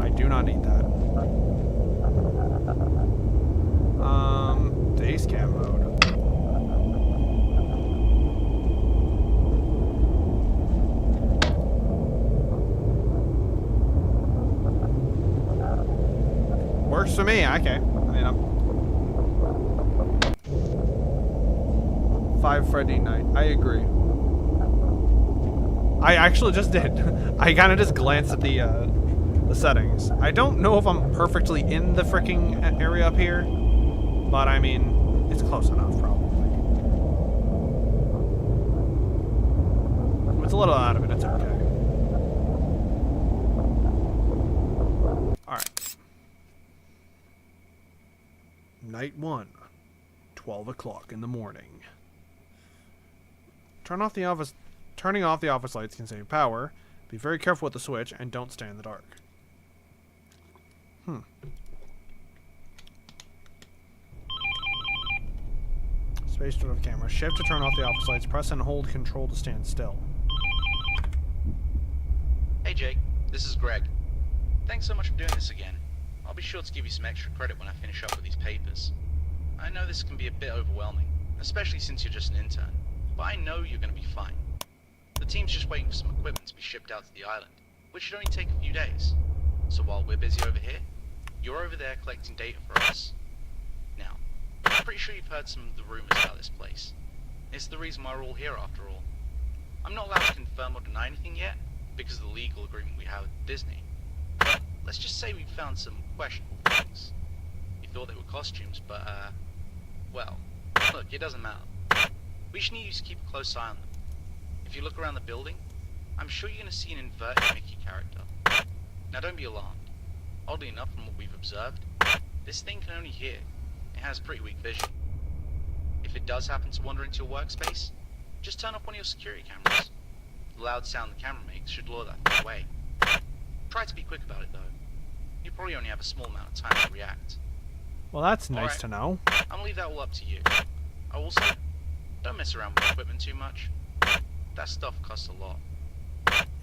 I do not need that. Days cam mode. Works for me. Okay. I mean, I'm 5 Friday night. I agree. I actually just did. I kind of just glanced at the settings. I don't know if I'm perfectly in the freaking area up here, but I mean, it's close enough probably. If it's a little out of it, it's okay. Alright. Night 1. 12 o'clock in the morning. Turning off the office lights can save power. Be very careful with the switch and don't stay in the dark. Space to the camera. Shift to turn off the office lights. Press and hold control to stand still. Hey Jake, this is Greg. Thanks so much for doing this again. I'll be sure to give you some extra credit when I finish up with these papers. I know this can be a bit overwhelming, especially since you're just an intern, but I know you're going to be fine. The team's just waiting for some equipment to be shipped out to the island, which should only take a few days. So while we're busy over here, you're over there collecting data for us. Now, I'm pretty sure you've heard some of the rumors about this place. It's the reason why we're all here after all. I'm not allowed to confirm or deny anything yet, because of the legal agreement we have with Disney. But let's just say we found some questionable things. You thought they were costumes, but well, look, it doesn't matter. We just need you to keep a close eye on them. If you look around the building, I'm sure you're going to see an inverted Mickey character. Now don't be alarmed. Oddly enough, from what we've observed, this thing can only hear. It has pretty weak vision. If it does happen to wander into your workspace, just turn off one of your security cameras. The loud sound the camera makes should lure that thing away. Try to be quick about it though. You probably only have a small amount of time to react. Well, that's nice Alright. to know. I'm gonna leave that all up to you. Also, don't mess around with equipment too much. That stuff costs a lot.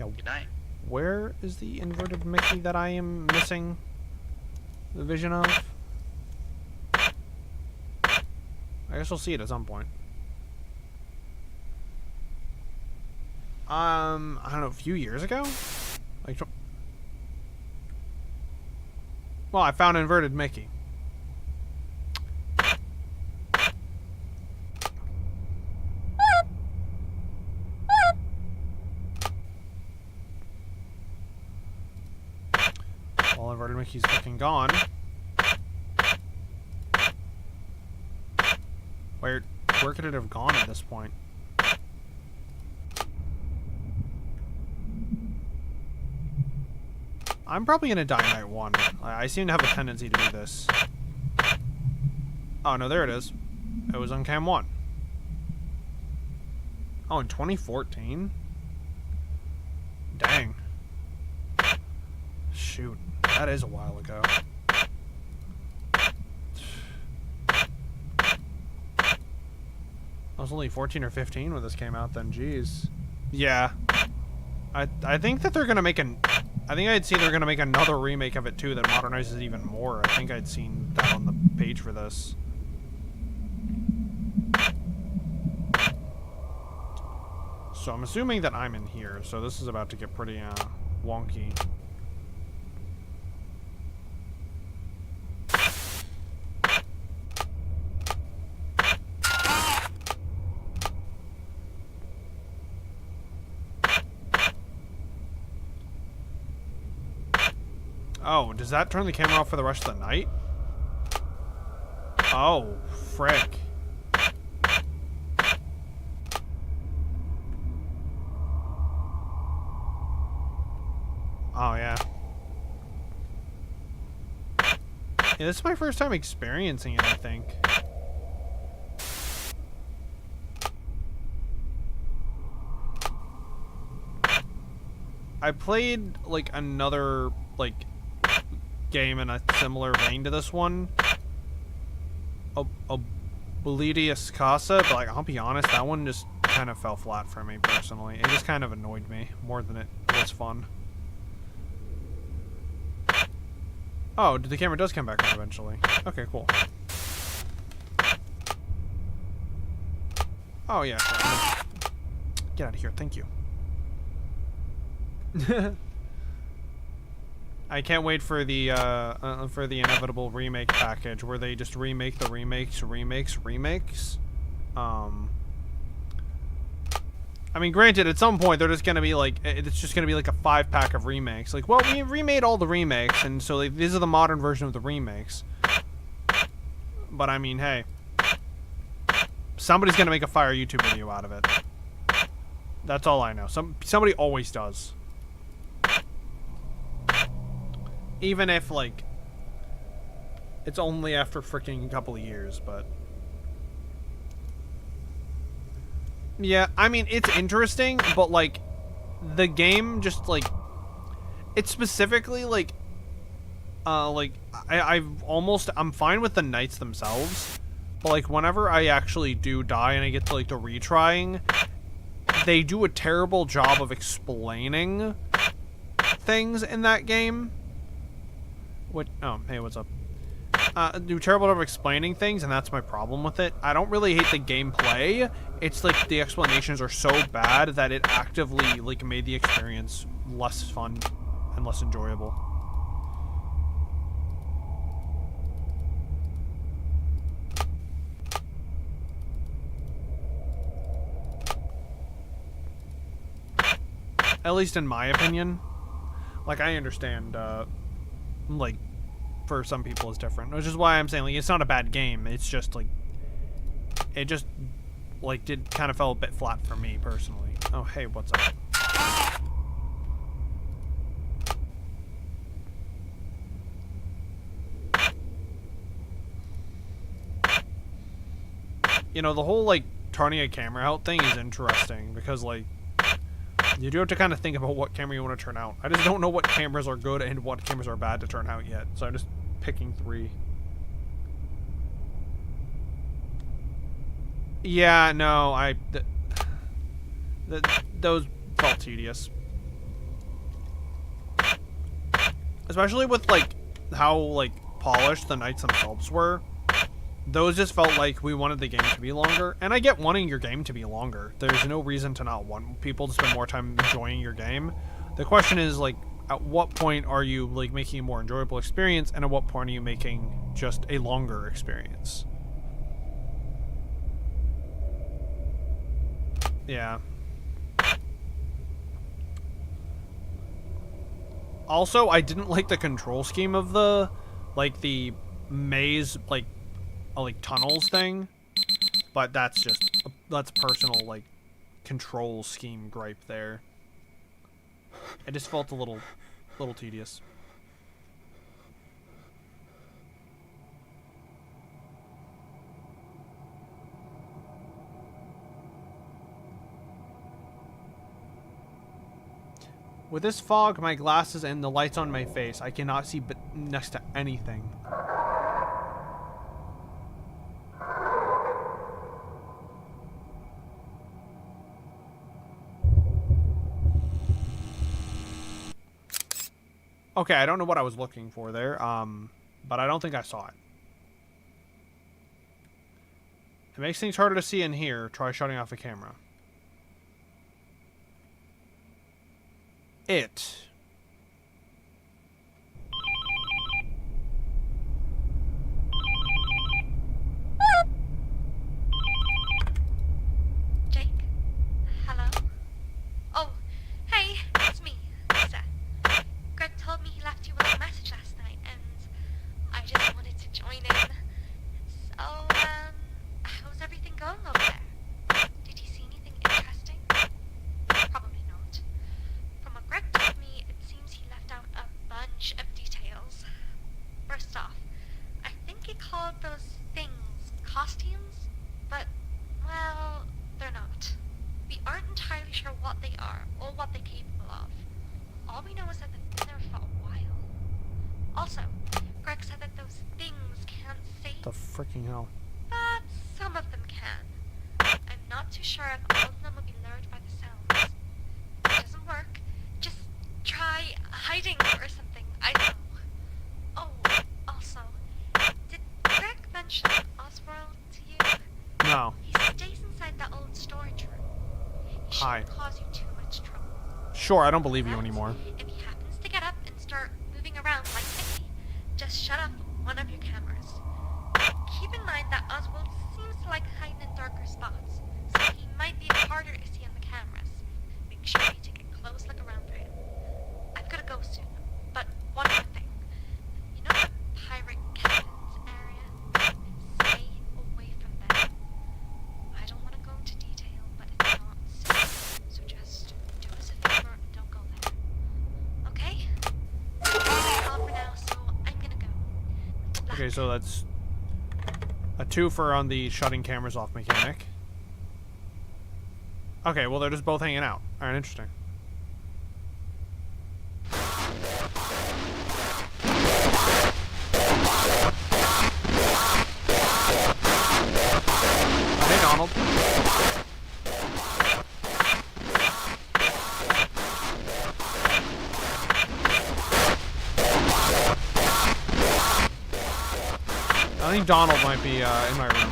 Yeah, Good night. where is the inverted Mickey that I am missing the vision of? I guess we'll see it at some point. I don't know, a few years ago? Like, well, I found inverted Mickey. Well, inverted Mickey's fucking gone. Where could it have gone at this point? I'm probably gonna die night one. I seem to have a tendency to do this. Oh no, there it is. It was on cam 1. Oh, in 2014? Dang. Shoot, that is a while ago. I was only 14 or 15 when this came out then, jeez. Yeah. I think that they're gonna make I think I'd seen they're gonna make another remake of it too that modernizes it even more. I think I'd seen that on the page for this. So I'm assuming that I'm in here, so this is about to get pretty wonky. Oh, does that turn the camera off for the rest of the night? Oh, frick. Oh, yeah. Yeah, this is my first time experiencing it, I think. I played, like, another, like, game in a similar vein to this one. Oblivious Casa, but, like, I'll be honest, that one just kind of fell flat for me, personally. It just kind of annoyed me more than it was fun. Oh, the camera does come back on eventually. Okay, cool. Oh, yeah, sure. Get out of here, thank you. I can't wait for the inevitable remake package where they just remake the remakes. I mean, granted, at some point they're just gonna be like, it's just gonna be like a 5-pack of remakes. Like, well, we remade all the remakes, and so like, these are the modern version of the remakes. But I mean, hey, somebody's gonna make a fire YouTube video out of it. That's all I know. Somebody always does. Even if, like, it's only after freaking a couple of years, but Yeah, I mean, it's interesting, but, like, the game just, like, it's specifically, like, I'm fine with the nights themselves, but, like, whenever I actually do die and I get to, like, the retrying, they do a terrible job of explaining things in that game. What? Oh, hey, what's up? Do a terrible job of explaining things, and that's my problem with it. I don't really hate the gameplay. It's like the explanations are so bad that it actively like made the experience less fun and less enjoyable. At least in my opinion. Like, I understand, like, for some people it's different. Which is why I'm saying, like, it's not a bad game. It's just, like, it just, like, kind of fell a bit flat for me, personally. Oh, hey, what's up? You know, the whole, like, turning a camera out thing is interesting, because, like, you do have to kind of think about what camera you want to turn out. I just don't know what cameras are good and what cameras are bad to turn out yet, so I'm just picking 3. Yeah, no, those felt tedious. Especially with, like, how, like, polished the nights themselves were. Those just felt like we wanted the game to be longer. And I get wanting your game to be longer. There's no reason to not want people to spend more time enjoying your game. The question is, like, at what point are you, like, making a more enjoyable experience, and at what point are you making just a longer experience? Yeah. Also, I didn't like the control scheme of the, like, the maze, like tunnels thing, but that's just that's personal, like, control scheme gripe there. It just felt a little tedious. With this fog, my glasses, and the lights on my face, I cannot see next to anything. Okay, I don't know what I was looking for there, but I don't think I saw it. It makes things harder to see in here. Try shutting off the camera. It. Jake? Hello? Oh, hey, it's me, Lisa. Greg told me he left you a message last night, and I just wanted to join in. So, how's everything going over there? Did you see anything interesting? Probably not. From what Greg told me, it seems he left out a bunch of details. First off, I think he called those things costumes, but, well, they're not. We aren't entirely sure what they are, or what they're capable of. All we know is that they've been there for a while. Also, Greg said that those things can't save, The freaking hell. but some of them can. I'm not too sure if all of them will be lured by the sounds. If it doesn't work, just try hiding or something. I don't know. Oh, also, did Greg mention Oswald to you? No. He stays inside that old storage room. He Hi. shouldn't cause you too much trouble. Sure, I don't believe you But anymore. if he happens to get up and start moving around like Mickey, just shut off one of your cameras. Keep in mind that Oswald seems to like hiding in darker spots, so he might be harder to see on the cameras. Make sure you take a close look around for him. I've got to go soon, but one more thing. You know the pirate cabins area? Stay away from them. I don't want to go into detail, but it's not safe, so just do us a favor and don't go there. Okay? That's all for now, so I'm gonna go. Good luck. Okay, so that's a twofer on the shutting cameras off mechanic. Okay, well, they're just both hanging out. Alright, interesting. Hey, Donald. I think Donald might be in my room.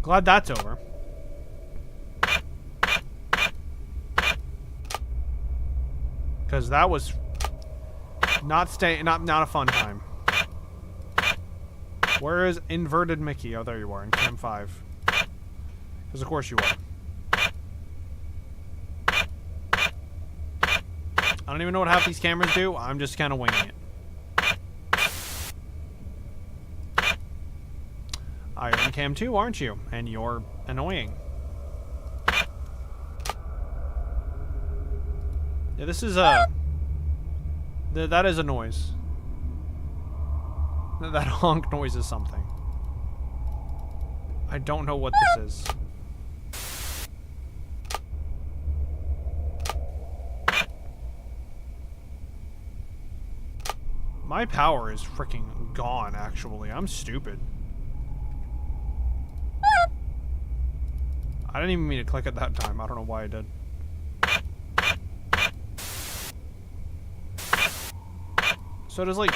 Glad that's over. Because that was not a fun time. Where is inverted Mickey? Oh, there you are in Cam 5. Because of course you are. I don't even know what half these cameras do. I'm just kind of winging it. You're in Cam 2, aren't you? And you're annoying. Yeah, this is a... that is a noise. That honk noise is something. I don't know what this is. My power is freaking gone, actually. I'm stupid. I didn't even mean to click at that time. I don't know why I did. So does, like,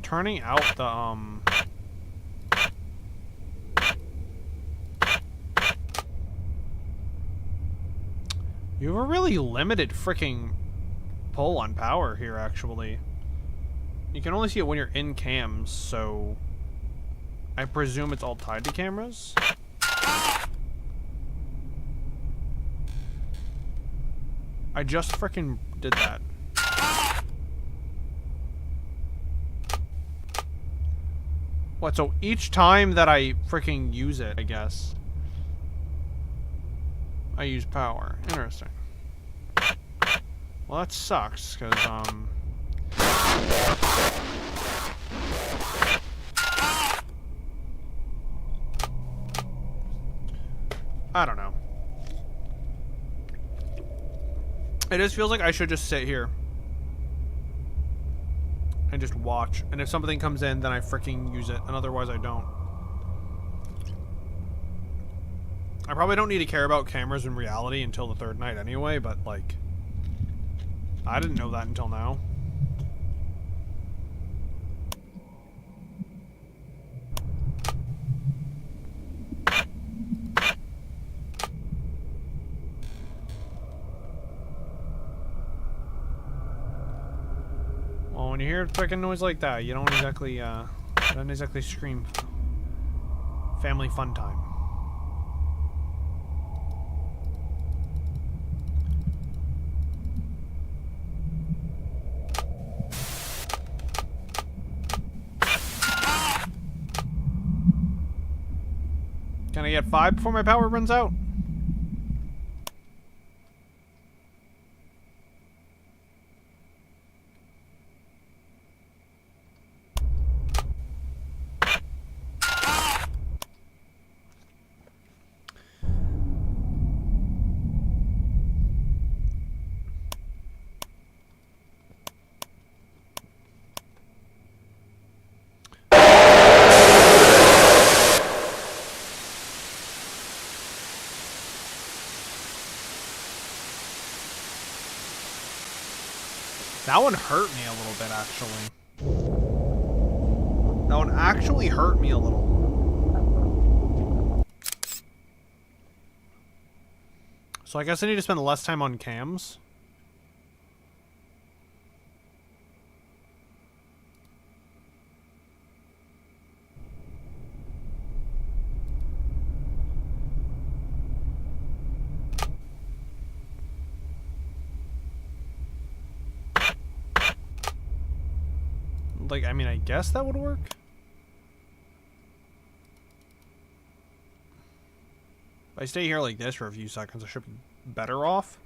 turning out the, You have a really limited freaking pull on power here, actually. You can only see it when you're in cams, so... I presume it's all tied to cameras? I just freaking did that. What, so each time that I freaking use it, I guess, I use power. Interesting. Well, that sucks, because, I don't know. It just feels like I should just sit here and just watch. And if something comes in, then I freaking use it. And otherwise, I don't. I probably don't need to care about cameras in reality until the third night anyway, but, like, I didn't know that until now. When you hear a freaking noise like that, you don't exactly scream family fun time. Can I get 5 before my power runs out? That one hurt me a little bit, actually. That one actually hurt me a little. So I guess I need to spend less time on cams. Like, I mean, I guess that would work. If I stay here like this for a few seconds, I should be better off.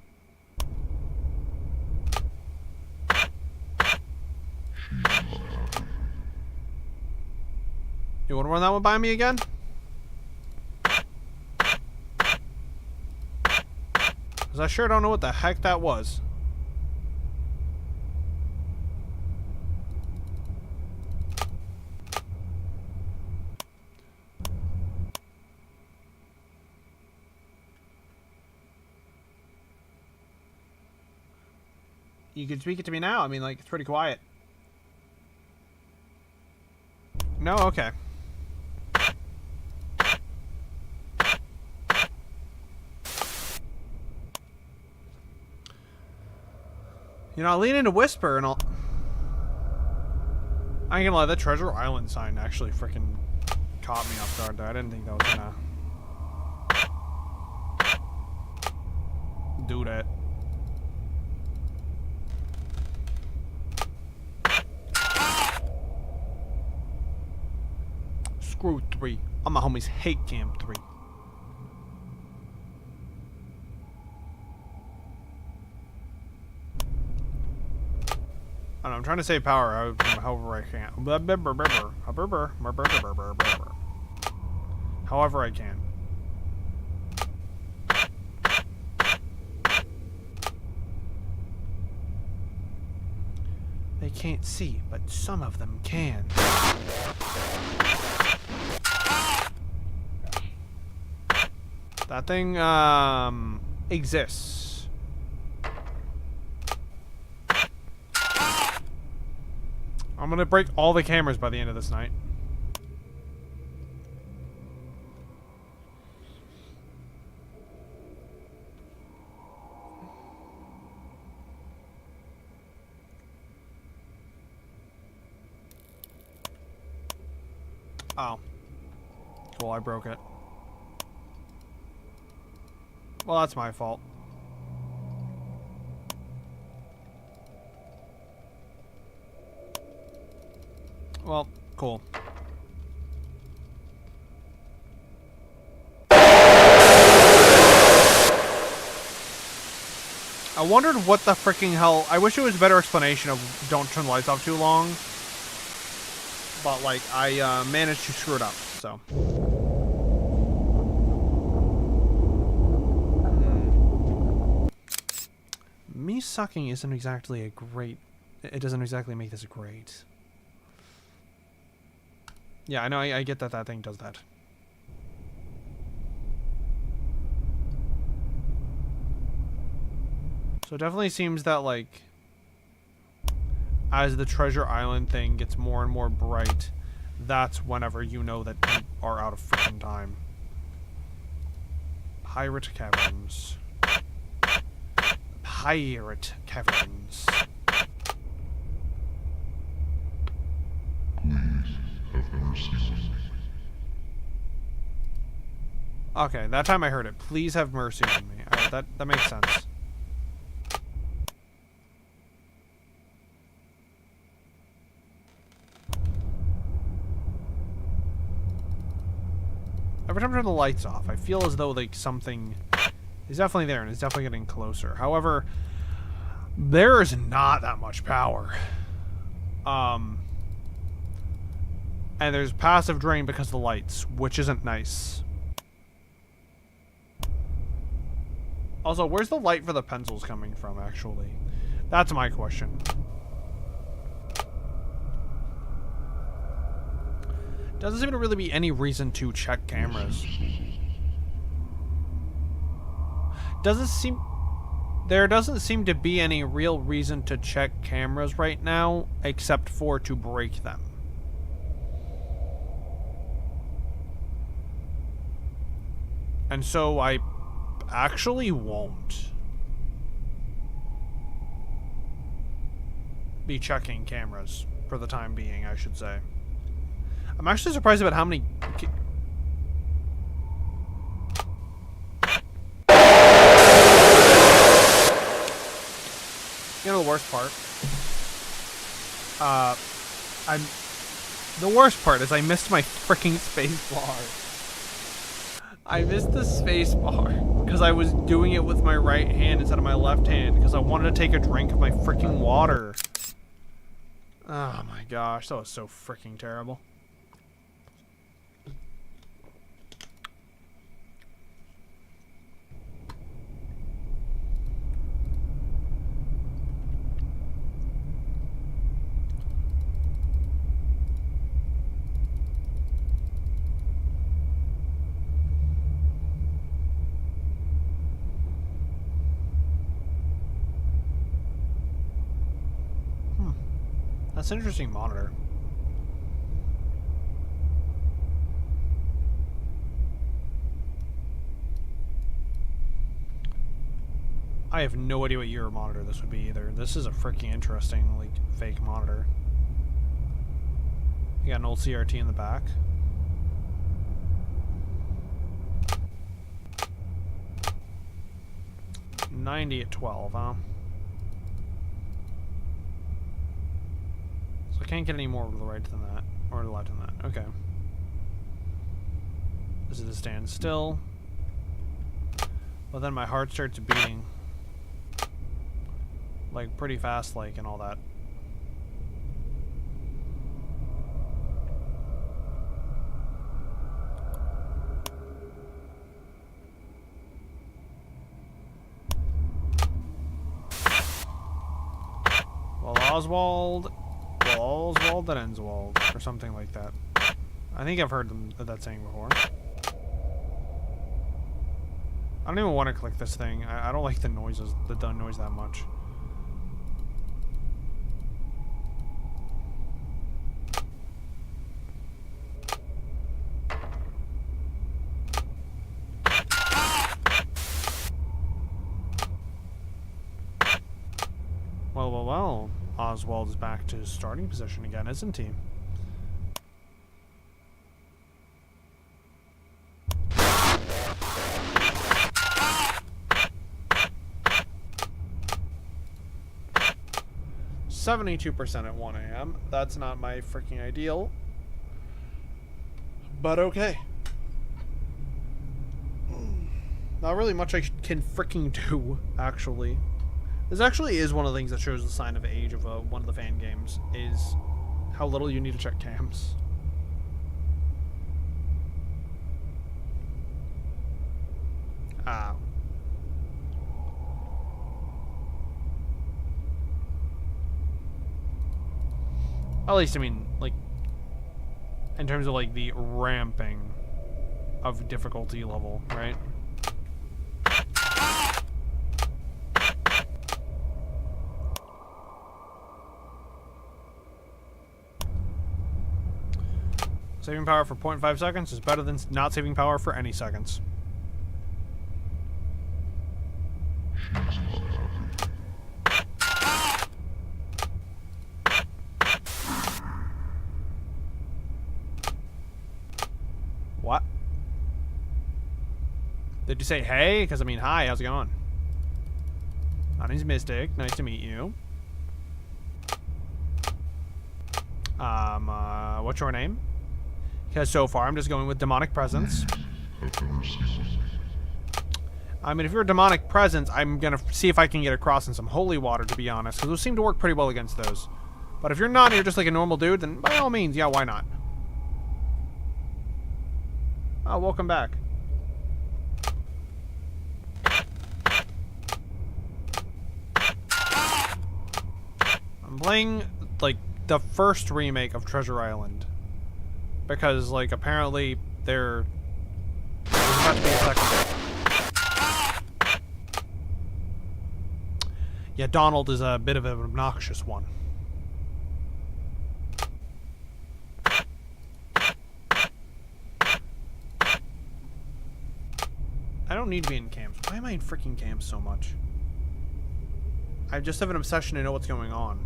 You want to run that one by me again? Because I sure don't know what the heck that was. You can speak it to me now. I mean, like, it's pretty quiet. No? Okay. You know, I'll lean into whisper and I'll... I ain't gonna lie, that Treasure Island sign actually freaking caught me off guard there. I didn't think that was gonna... do that. Screw 3. All my homies hate Cam 3. I don't know, I'm trying to save power however I can. However I can. They can't see, but some of them can. That thing, exists. I'm gonna break all the cameras by the end of this night. Oh. Well, I broke it. Well, that's my fault. Well, cool. I wondered what the freaking hell... I wish it was a better explanation of don't turn the lights off too long. But, like, I managed to screw it up, so... Me sucking isn't exactly a great... It doesn't exactly make this great. Yeah, I know, I get that that thing does that. So it definitely seems that, like, as the Treasure Island thing gets more and more bright, that's whenever you know that you are out of freaking time. Pirate Caverns. Pirate Caverns. Okay, that time I heard it. Please have mercy on me. Alright, that makes sense. Every time I turn the lights off, I feel as though, like, something is definitely there and it's definitely getting closer. However, there is not that much power. And there's passive drain because of the lights, which isn't nice. Also, where's the light for the pencils coming from, actually? That's my question. Doesn't seem to really be any reason to check cameras. There doesn't seem to be any real reason to check cameras right now, except for to break them. And so I actually won't be checking cameras for the time being, I should say. I'm actually surprised about how many... You know the worst part? The worst part is I missed my freaking space bar. I missed the space bar because I was doing it with my right hand instead of my left hand because I wanted to take a drink of my freaking water. Oh my gosh, that was so freaking terrible. That's an interesting monitor. I have no idea what year monitor this would be either. This is a freaking interesting, like, fake monitor. You got an old CRT in the back. $90 at 12, huh? So I can't get any more to the right than that, or to the left than that. Okay. This is a standstill. Well, then my heart starts beating. Like, pretty fast, like, and all that. Well, Oswald, that ends Wald, or something like that. I think I've heard that saying before. I don't even want to click this thing. I don't like the noises, the noise that much. Well. Oswald is back to his starting position again, isn't he? %72% at 1 a.m. That's not my freaking ideal. But okay. Not really much I can freaking do, actually. This actually is one of the things that shows the sign of age of one of the fan games, is how little you need to check cams. At least, I mean, like, in terms of, like, the ramping of difficulty level, right? Saving power for 0.5 seconds is better than not saving power for any seconds. What? Did you say hey? Because, I mean, hi, how's it going? My name's Mystic. Nice to meet you. What's your name? Because so far I'm just going with demonic presence. I mean, if you're a demonic presence, I'm going to see if I can get across in some holy water, to be honest. Because those seem to work pretty well against those. But if you're not, and you're just like a normal dude, then by all means, yeah, why not? Oh, welcome back. I'm playing, like, the first remake of Treasure Island. Because, like, apparently there's about to be a second. Yeah, Donald is a bit of an obnoxious one. I don't need to be in camps. Why am I in freaking camps so much? I just have an obsession to know what's going on.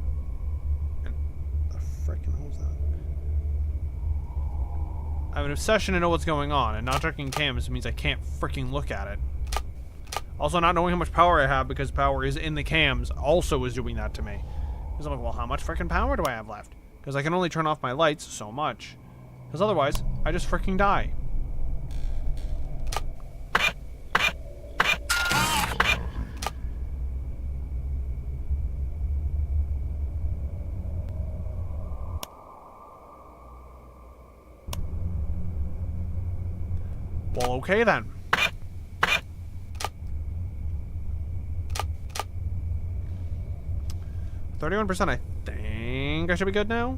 And the freaking hell is that? I have an obsession to know what's going on, and not checking cams means I can't freaking look at it. Also, not knowing how much power I have because power is in the cams also is doing that to me. Because I'm like, well, how much freaking power do I have left? Because I can only turn off my lights so much. Because otherwise, I just freaking die. Well, okay then. %. I think I should be good now.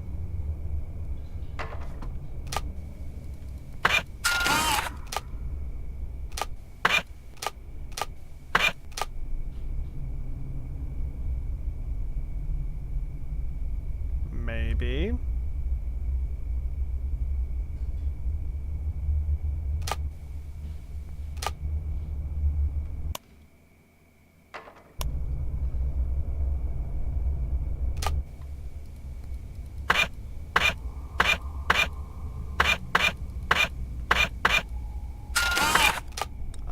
Maybe.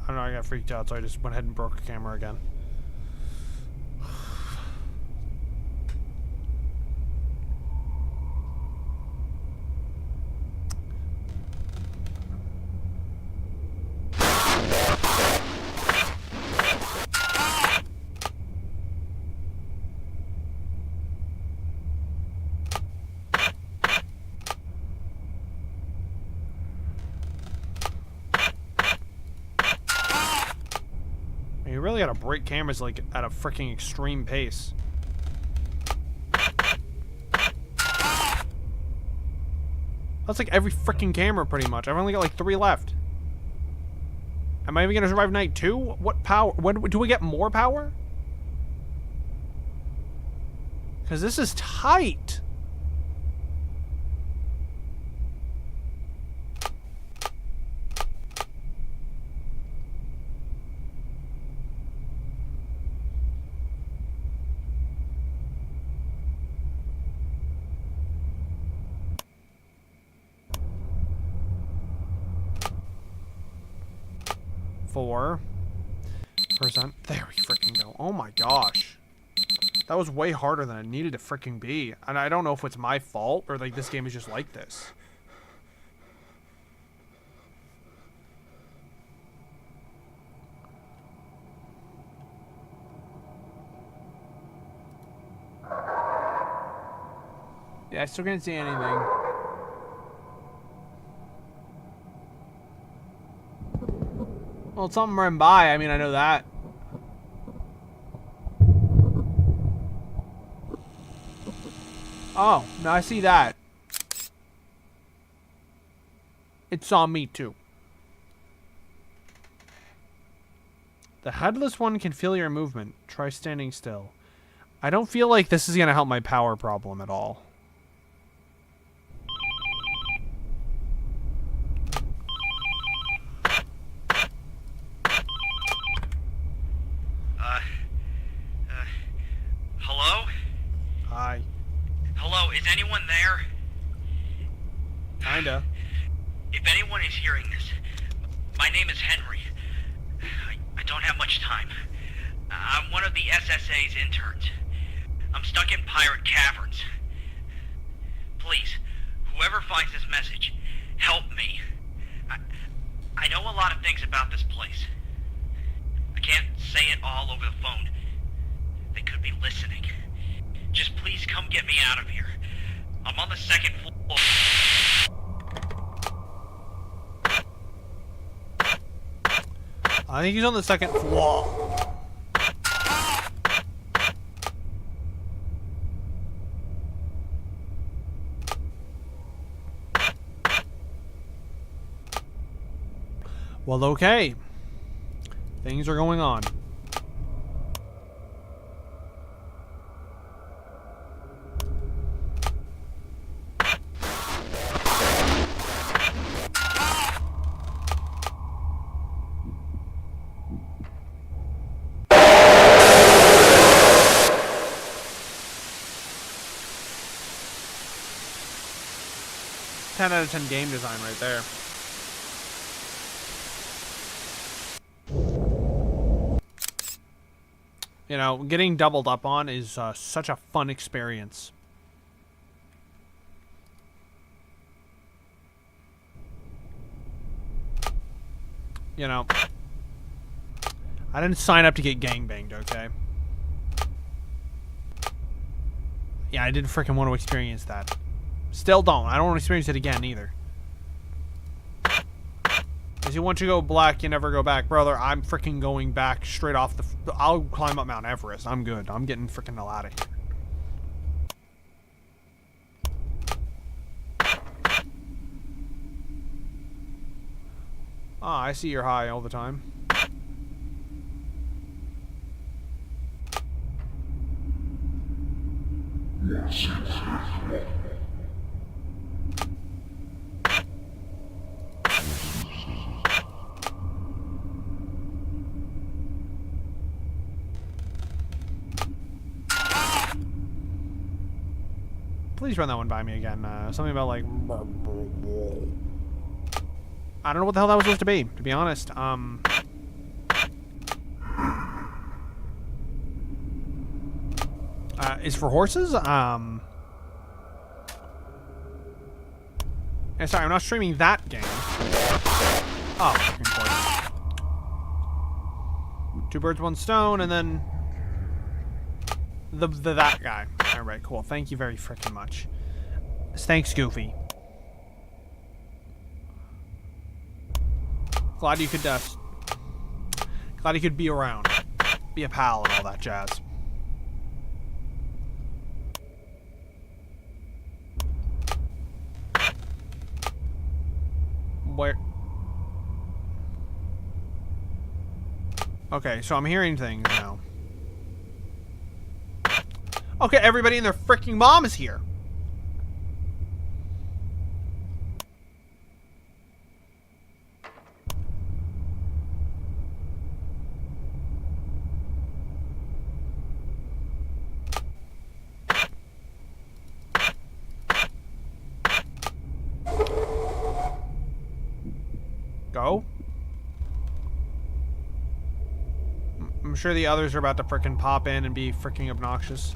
I don't know, I got freaked out, so I just went ahead and broke the camera again. You really gotta break cameras like at a freaking extreme pace. That's like every freaking camera pretty much. I've only got like 3 left. Am I even gonna survive night 2? What power? When do we get more power? Because this is tight. %. There we freaking go. Oh my gosh. That was way harder than it needed to freaking be. And I don't know if it's my fault or like this game is just like this. Yeah, I still can't see anything. Well, something ran by. I mean, I know that. Oh, now I see that. It saw me too. The headless one can feel your movement. Try standing still. I don't feel like this is going to help my power problem at all. Hello? Hi. Hello, is anyone there? Kinda. If anyone is hearing this, my name is Henry. I don't have much time. I'm one of the SSA's interns. I'm stuck in pirate caverns. Please, whoever finds this message, help me. I know a lot of things about this place. I can't say it all over the phone. They could be listening. Just please come get me out of here. I'm on the 2nd floor. I think he's on the 2nd floor. Well, okay. Things are going on. Ten out of 10 game design right there. You know, getting doubled up on is such a fun experience. You know, I didn't sign up to get gangbanged, okay? Yeah, I didn't freaking want to experience that. Still don't. I don't want to experience it again either. They say once you go black, you never go back. Brother, I'm freaking going back straight off the... I'll climb up Mount Everest. I'm good. I'm getting freaking the hell out of here. Ah, I see you're high all the time. Please run that one by me again. Something about like... I don't know what the hell that was supposed to be honest. Is for horses? Yeah, sorry, I'm not streaming that game. Oh, fucking course. 2 birds, 1 stone, and then that guy. All right, cool. Thank you very freaking much. Thanks, Goofy. Glad you could be around, be a pal, and all that jazz. Where? Okay, so I'm hearing things now. Okay, everybody and their freaking mom is here. Go. I'm sure the others are about to frickin' pop in and be frickin' obnoxious.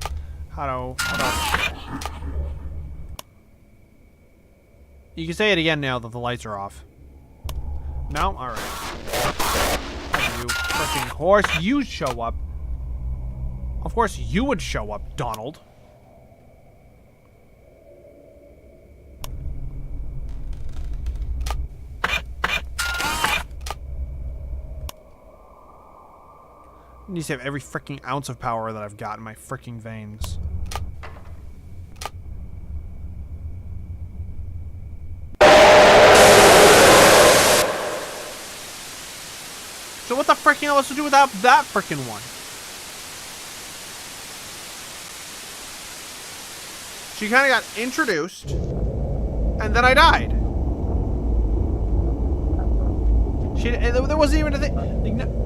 How do... You can say it again now that the lights are off. No? Alright. You frickin' horse. You show up. Of course you would show up, Donald. I need to have every freaking ounce of power that I've got in my freaking veins. So what the freaking hell was to do without that freaking one? She kind of got introduced, and then I died. There wasn't even a thing.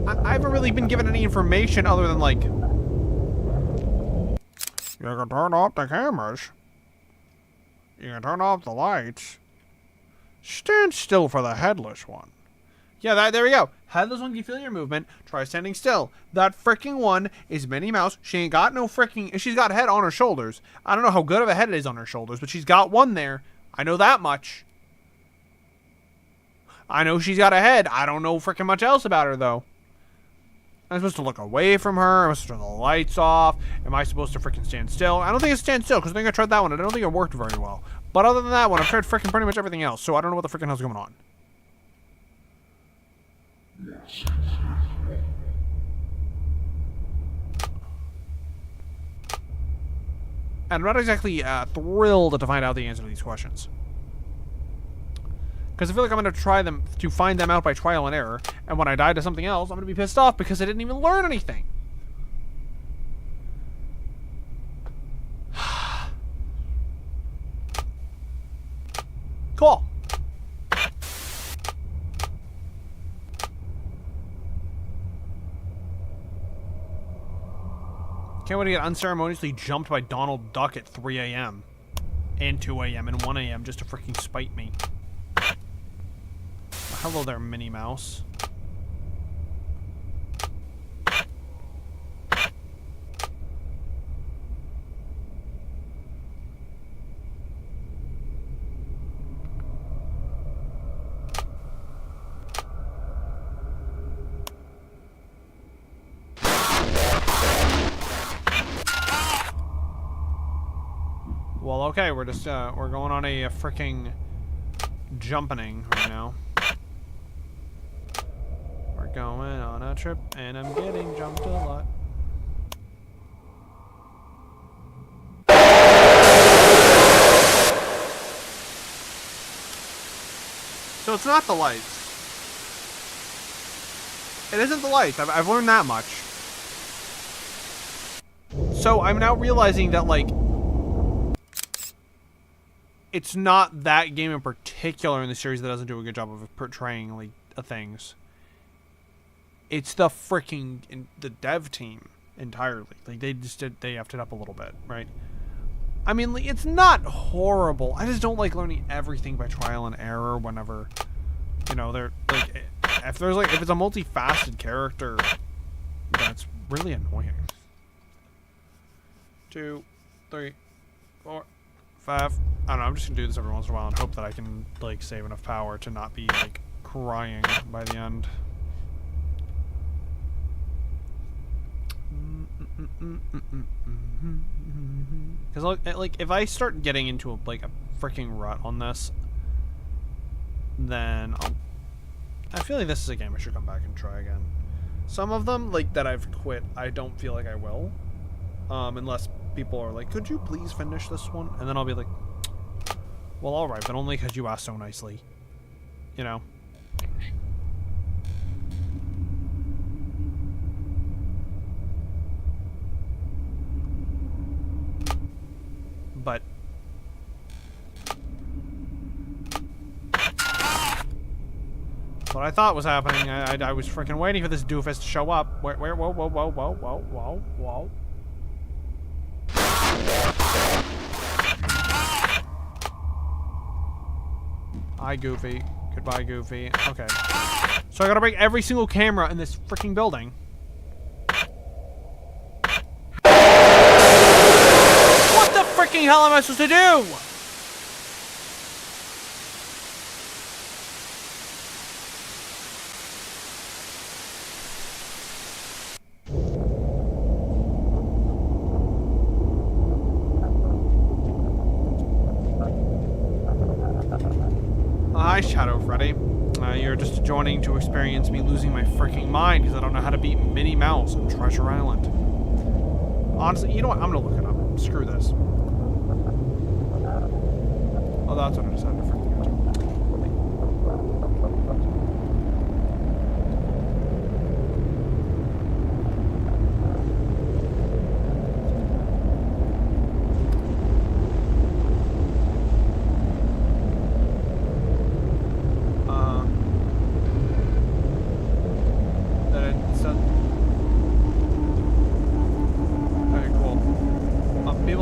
Like, I haven't really been given any information other than like, you can turn off the cameras. You can turn off the lights. Stand still for the headless one. Yeah, there we go. Headless one can feel your movement. Try standing still. That freaking one is Minnie Mouse. She ain't got no freaking... She's got a head on her shoulders. I don't know how good of a head it is on her shoulders, but she's got one there. I know that much. I know she's got a head. I don't know freaking much else about her, though. I'm supposed to look away from her. Am I supposed to turn the lights off? Am I supposed to freaking stand still? I don't think it's stand still, because I think I tried that one. I don't think it worked very well. But other than that one, I've tried freaking pretty much everything else, so I don't know what the freaking hell's going on. And I'm not exactly thrilled to find out the answer to these questions. Because I feel like I'm going to find them out by trial and error. And when I die to something else, I'm going to be pissed off because I didn't even learn anything. Cool. Can't wait to get unceremoniously jumped by Donald Duck at 3 a.m. and 2 a.m. and 1 a.m. just to freaking spite me. Hello there, Minnie Mouse. Well, okay, we're just, we're going on a freaking jumpening right now. going on a trip, and I'm getting jumped a lot. So it's not the lights. It isn't the lights. I've learned that much. So I'm now realizing that, like, it's not that game in particular in the series that doesn't do a good job of portraying, like, things. It's the freaking the dev team entirely. Like, they effed it up a little bit, right? I mean, like, it's not horrible. I just don't like learning everything by trial and error whenever, you know, they're like, if it's a multifaceted character, that's really annoying. 2, 3, 4, 5. I don't know, I'm just gonna do this every once in a while and hope that I can, like, save enough power to not be, like, crying by the end. Because, like, if I start getting into a freaking rut on this, then I feel like this is a game I should come back and try again. Some of them, like, that I've quit, I don't feel like I will. Unless people are like, could you please finish this one? And then I'll be like, well, alright, but only because you asked so nicely. You know? But what I thought was happening, I was freaking waiting for this doofus to show up. Whoa, whoa, whoa, whoa, whoa, whoa, whoa, whoa. Hi, Goofy. Goodbye, Goofy. Okay. So I gotta break every single camera in this freaking building. What the freaking hell am I supposed to do? Hi, Shadow Freddy. You're just joining to experience me losing my freaking mind because I don't know how to beat Minnie Mouse on Treasure Island. Honestly, you know what? I'm gonna look it up. Screw this. Oh, that's what I decided to freaking go to.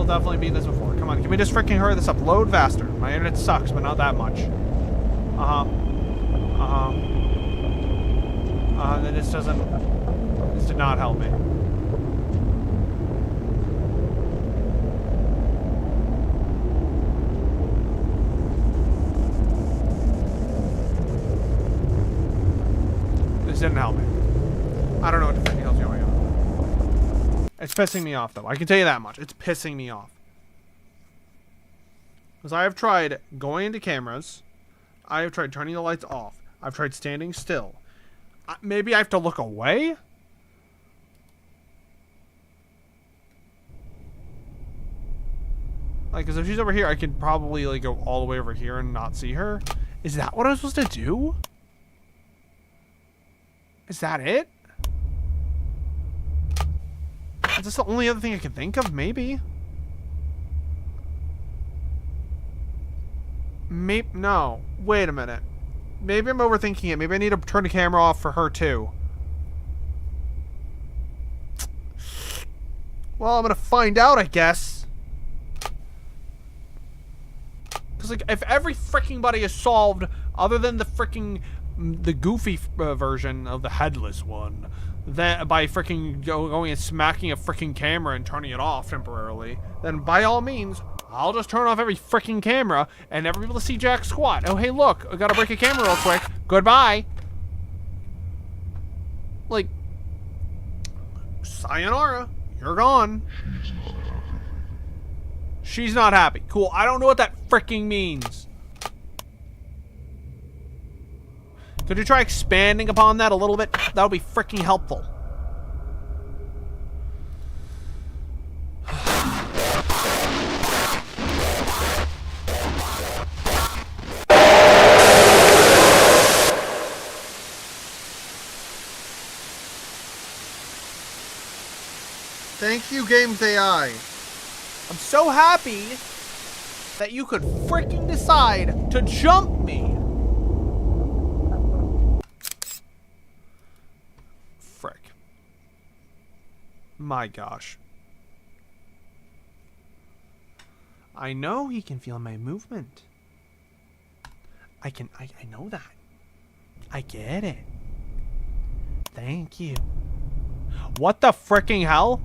Definitely beat this before. Come on, can we just freaking hurry this up? Load faster. My internet sucks, but not that much. This doesn't... This did not help me. This didn't help me. I don't know what the freaking hell's going on. It's pissing me off, though. I can tell you that much. It's pissing me off. Because I have tried going into cameras. I have tried turning the lights off. I've tried standing still. Maybe I have to look away? Like, because if she's over here, I could probably, like, go all the way over here and not see her. Is that what I'm supposed to do? Is that it? Is this the only other thing I can think of? Maybe. No. Wait a minute. Maybe I'm overthinking it. Maybe I need to turn the camera off for her too. Well, I'm gonna find out, I guess. Because, like, if every freaking buddy is solved, other than the goofy version of the headless one, that by freaking going and smacking a freaking camera and turning it off temporarily, then by all means, I'll just turn off every freaking camera and never be able to see jack squat. Oh, hey, look, I gotta break a camera real quick. Goodbye. Like, sayonara. You're gone. She's not happy. Cool. I don't know what that freaking means. Could you try expanding upon that a little bit? That would be freaking helpful. Thank you, Games AI. I'm so happy that you could freaking decide to jump me. Frick. My gosh. I know he can feel my movement. I know that. I get it. Thank you. What the freaking hell?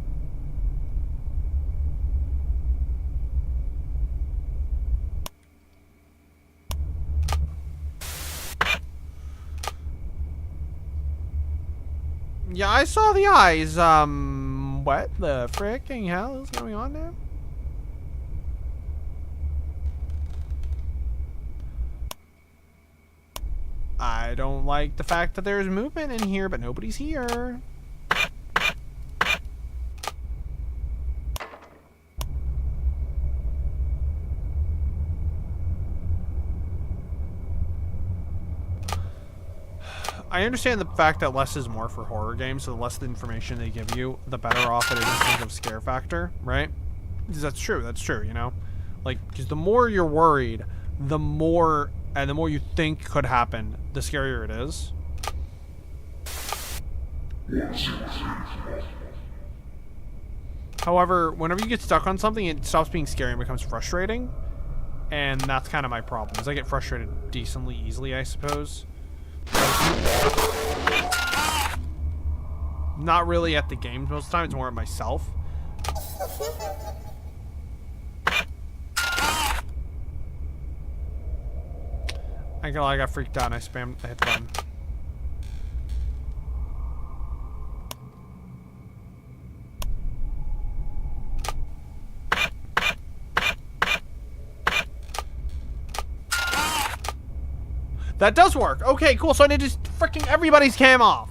Yeah, I saw the eyes. What the freaking hell is going on there? I don't like the fact that there's movement in here, but nobody's here. I understand the fact that less is more for horror games, so the less the information they give you, the better off it is in terms of scare factor, right? That's true, you know? Like, because the more you're worried, the more you think could happen, the scarier it is. However, whenever you get stuck on something, it stops being scary and becomes frustrating. And that's kind of my problem, is I get frustrated decently easily, I suppose. Not really at the games most of the time, it's more at myself. I got freaked out and I spammed the hit button. That does work. Okay, cool. So I need to just freaking everybody's cam off.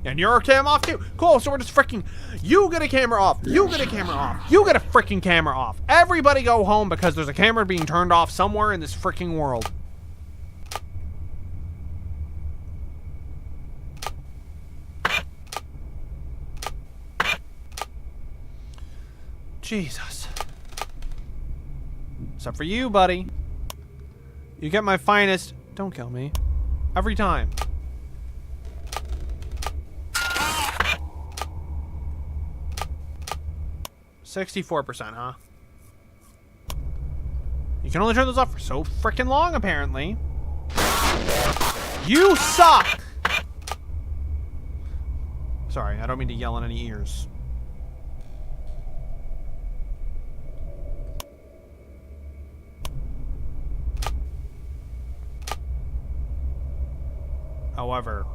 And your cam off too. Cool. So we're just freaking. You get a camera off. You get a camera off. You get a freaking camera off. Everybody go home because there's a camera being turned off somewhere in this freaking world. Jesus. Except for you, buddy. You get my finest. Don't kill me. Every time. $64%, huh? You can only turn those off for so freaking long, apparently. You suck! Sorry, I don't mean to yell in any ears. However,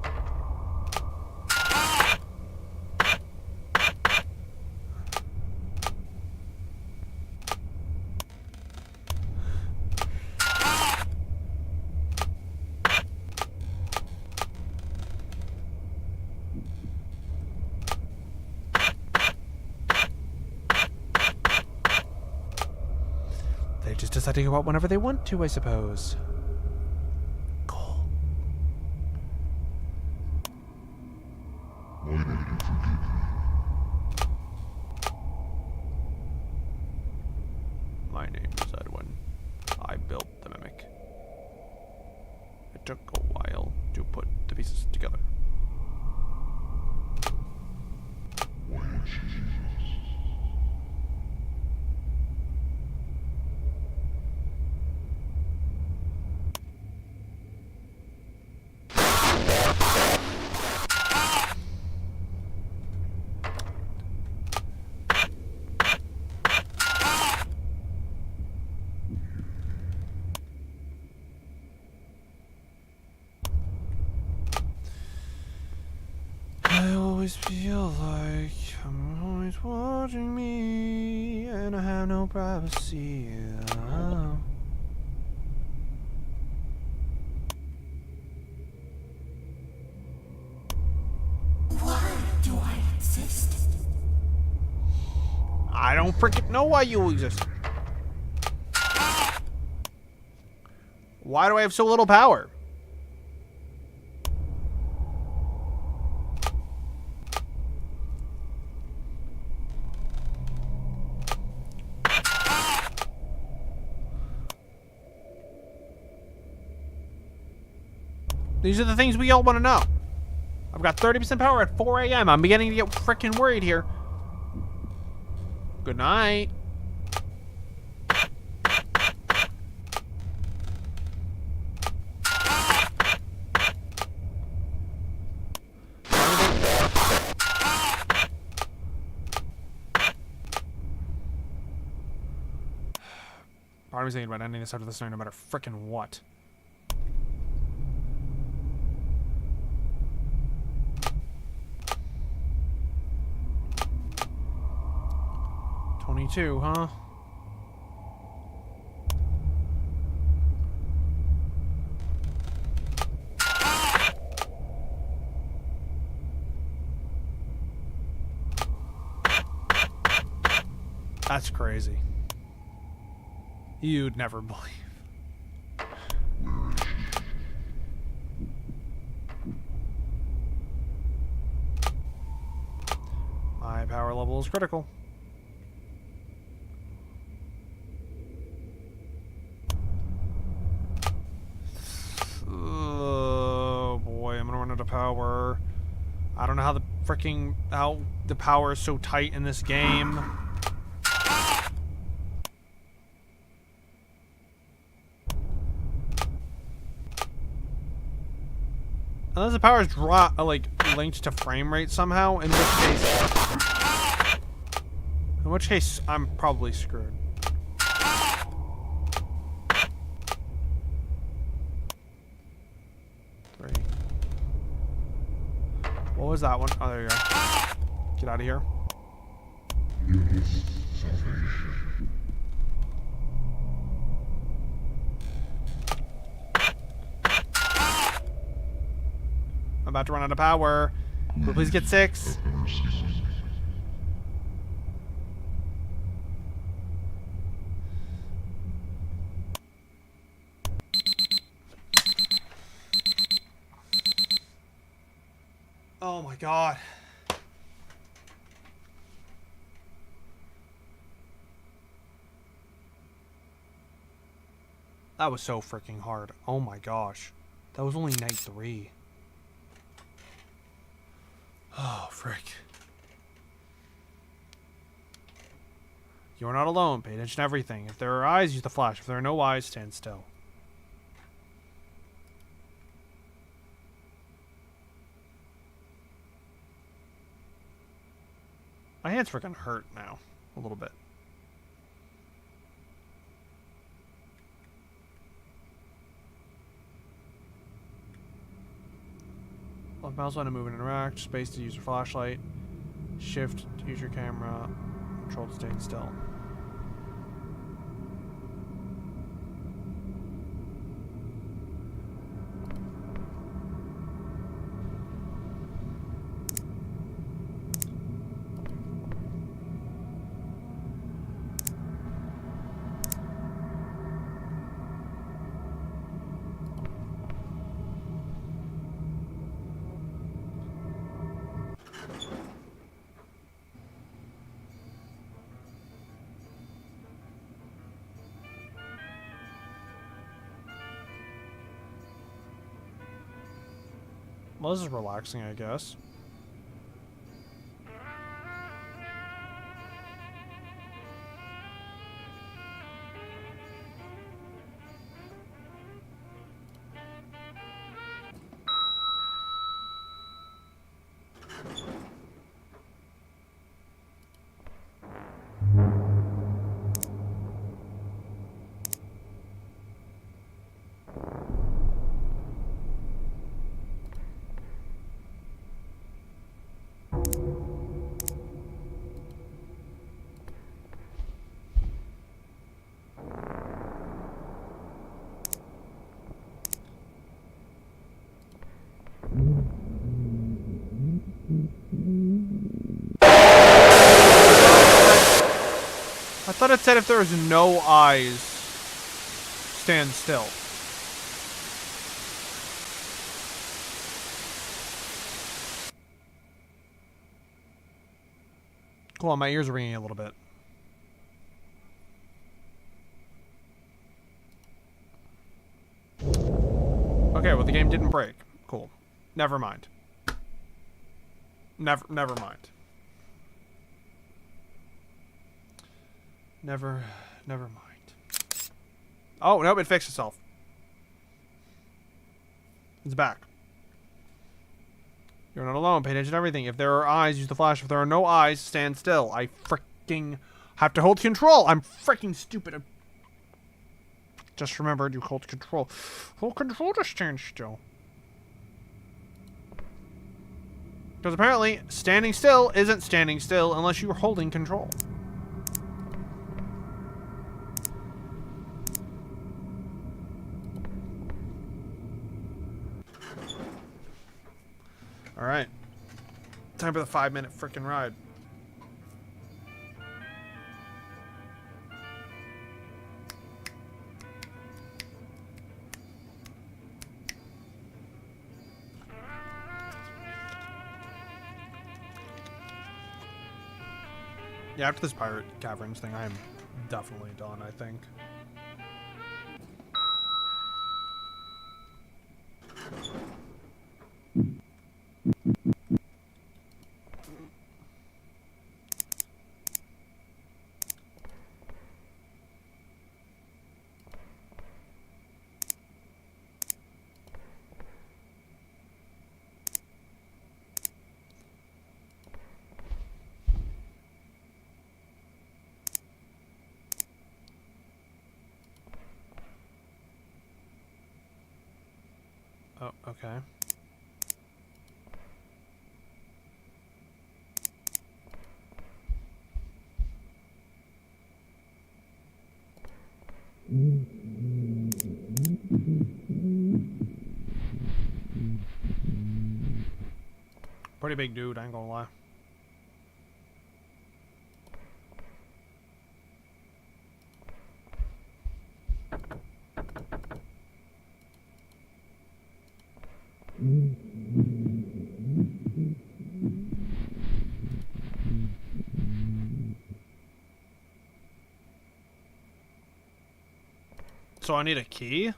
they just decide to go out whenever they want to, I suppose. Cool. My name is Edwin. I built the mimic. It took a while to put the pieces together. I always feel like I'm always watching me, and I have no privacy. freaking know why you exist. Why do I have so little power? These are the things we all want to know. I've got 30% power at 4 a.m. I'm beginning to get freaking worried here. Good night. Part of me's thinking about ending this after this night no matter frickin' what. $22, huh? That's crazy. You'd never believe. My power level is critical. Oh boy, I'm gonna run out of power. I don't know how the power is so tight in this game. Unless the power is like linked to frame rate somehow, in which case I'm probably screwed. What was that one? Oh, there you go. Get out of here. I'm about to run out of power. Will we please get 6? Oh my god. That was so freaking hard. Oh my gosh. That was only night 3. Oh, frick. You're not alone. Pay attention to everything. If there are eyes, use the flash. If there are no eyes, stand still. My hand's freaking hurt now. A little bit. Left mouse on to move and interact. Space to use your flashlight. Shift to use your camera. Control to stay still. Well, this is relaxing, I guess. thought it said if there was no eyes, stand still. Cool, my ears are ringing a little bit. Okay, well the game didn't break. Cool. Never mind. Never mind. Never mind. Oh, nope, it fixed itself. It's back. You're not alone. Pay attention to everything. If there are eyes, use the flash. If there are no eyes, stand still. I freaking have to hold control. I'm freaking stupid. Just remembered you hold control. Hold control to stand still. Because apparently, standing still isn't standing still unless you're holding control. Alright. Time for the 5-minute frickin' ride. Yeah, after this Pirate Caverns thing, I am definitely done, I think. Oh, okay. Pretty big dude, I ain't gonna lie. So I need a key?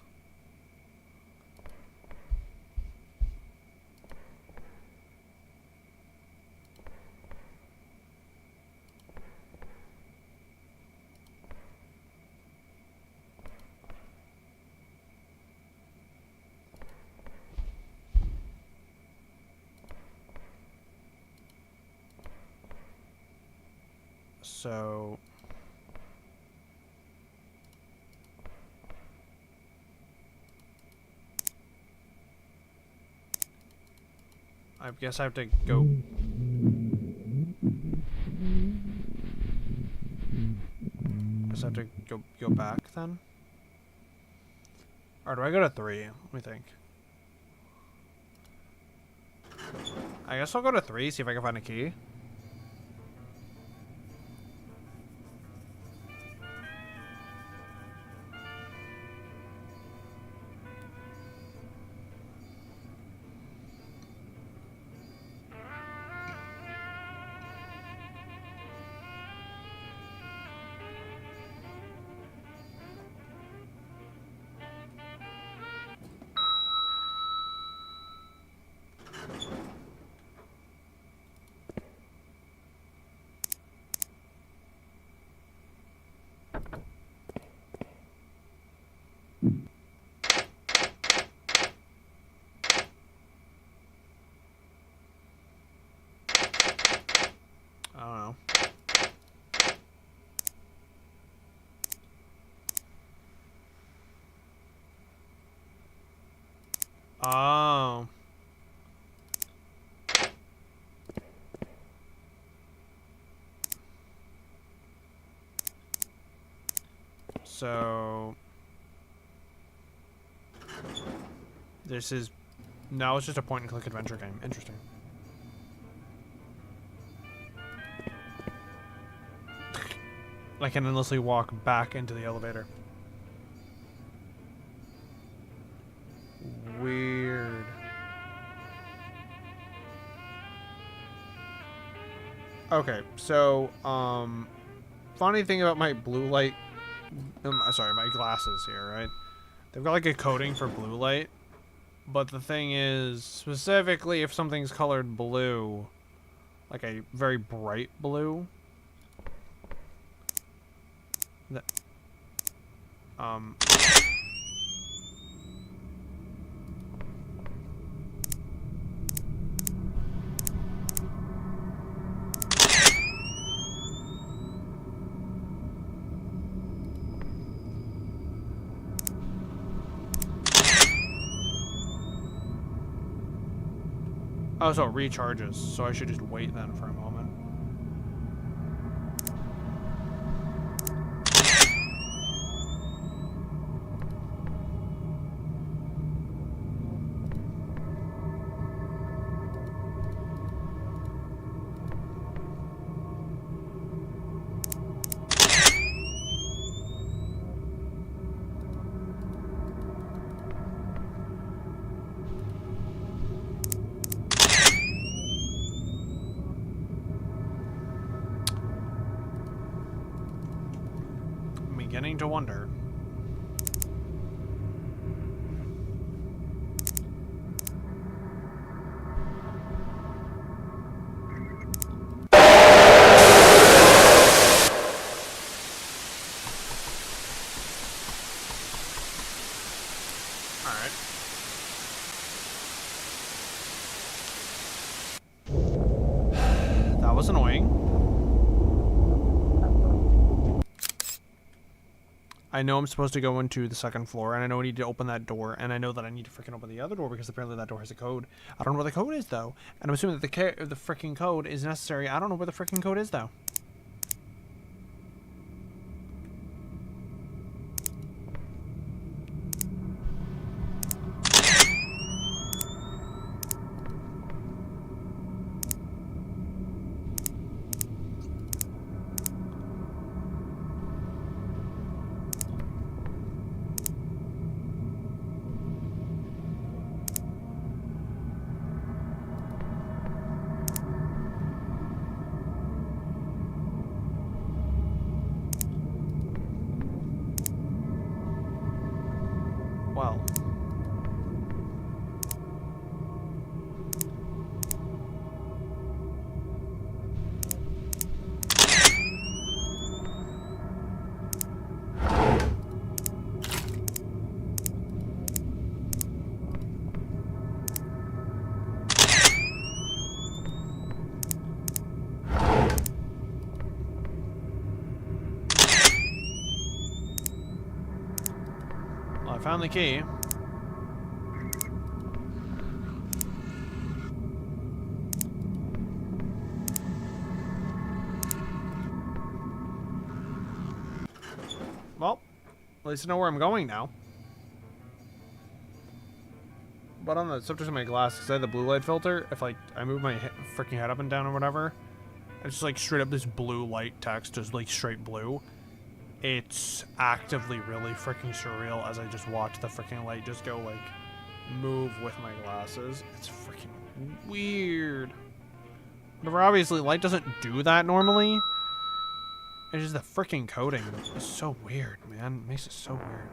So I guess I have to go. Guess I have to go back then. Or do I go to 3? Let me think. I guess I'll go to 3, see if I can find a key. I don't know. Oh. So this is no, it's just a point and click adventure game. Interesting. I can endlessly walk back into the elevator. Weird. Okay, so, funny thing about my blue light, sorry, my glasses here, right? They've got like a coating for blue light, but the thing is, specifically if something's colored blue, like a very bright blue, that, oh, so it recharges, so I should just wait then for a moment. I'm beginning to wonder. Alright. That was annoying. I know I'm supposed to go into the second floor, and I know I need to open that door, and I know that I need to freaking open the other door because apparently that door has a code. I don't know where the code is though, and I'm assuming that the freaking code is necessary. I don't know where the freaking code is though. Well. Well, I found the key. Well, at least I know where I'm going now. But on the subject of my glasses, because I had the blue light filter, if like I move my freaking head up and down or whatever, it's just like straight up this blue light text, just like straight blue. It's actively really freaking surreal as I just watch the freaking light just go like move with my glasses. It's freaking weird. But obviously light doesn't do that normally. It's just the freaking coating. It's so weird, man. It makes it so weird.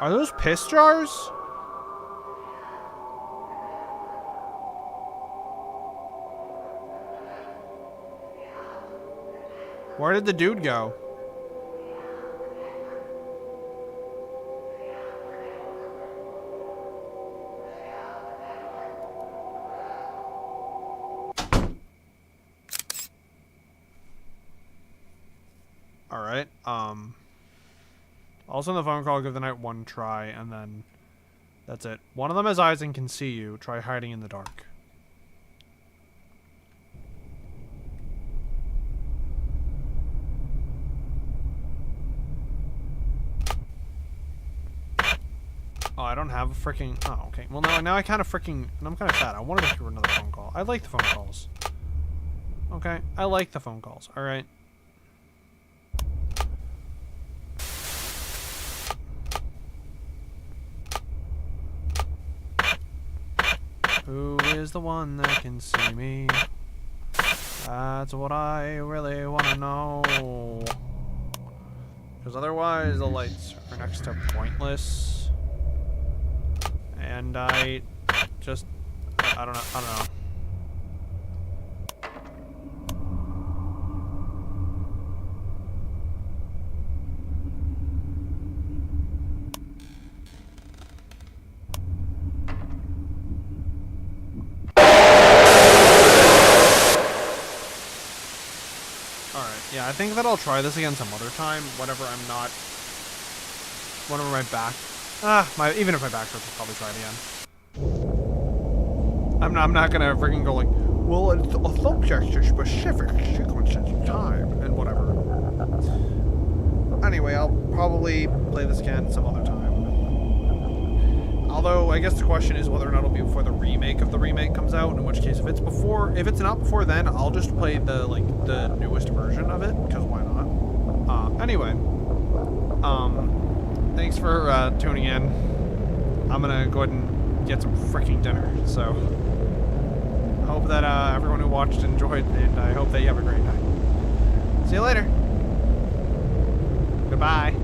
Are those piss jars? Where did the dude go? Alright, I'll send the phone call, give the night one try, and then that's it. One of them has eyes and can see you. Try hiding in the dark. Oh, I don't have a freaking... Oh, okay. Well, now I kind of freaking... I'm kind of sad. I wanted to do another phone call. I like the phone calls. Okay, I like the phone calls. Alright. Who is the one that can see me? That's what I really want to know. Because otherwise the lights are next to pointless. And I don't know. Yeah, I think that I'll try this again some other time, whenever I'm not... Whenever my back... even if my back hurts, I'll probably try it again. I'm not gonna freaking go like, well, it's a subject to specific sequences of time, and whatever. Anyway, I'll probably play this again some other time. Although, I guess the question is whether or not it'll be before the remake of the remake comes out, in which case, if it's not before then, I'll just play the newest version of it, because why not? Anyway, thanks for, tuning in. I'm gonna go ahead and get some freaking dinner, so, I hope that, everyone who watched enjoyed, and I hope that you have a great night. See you later. Goodbye.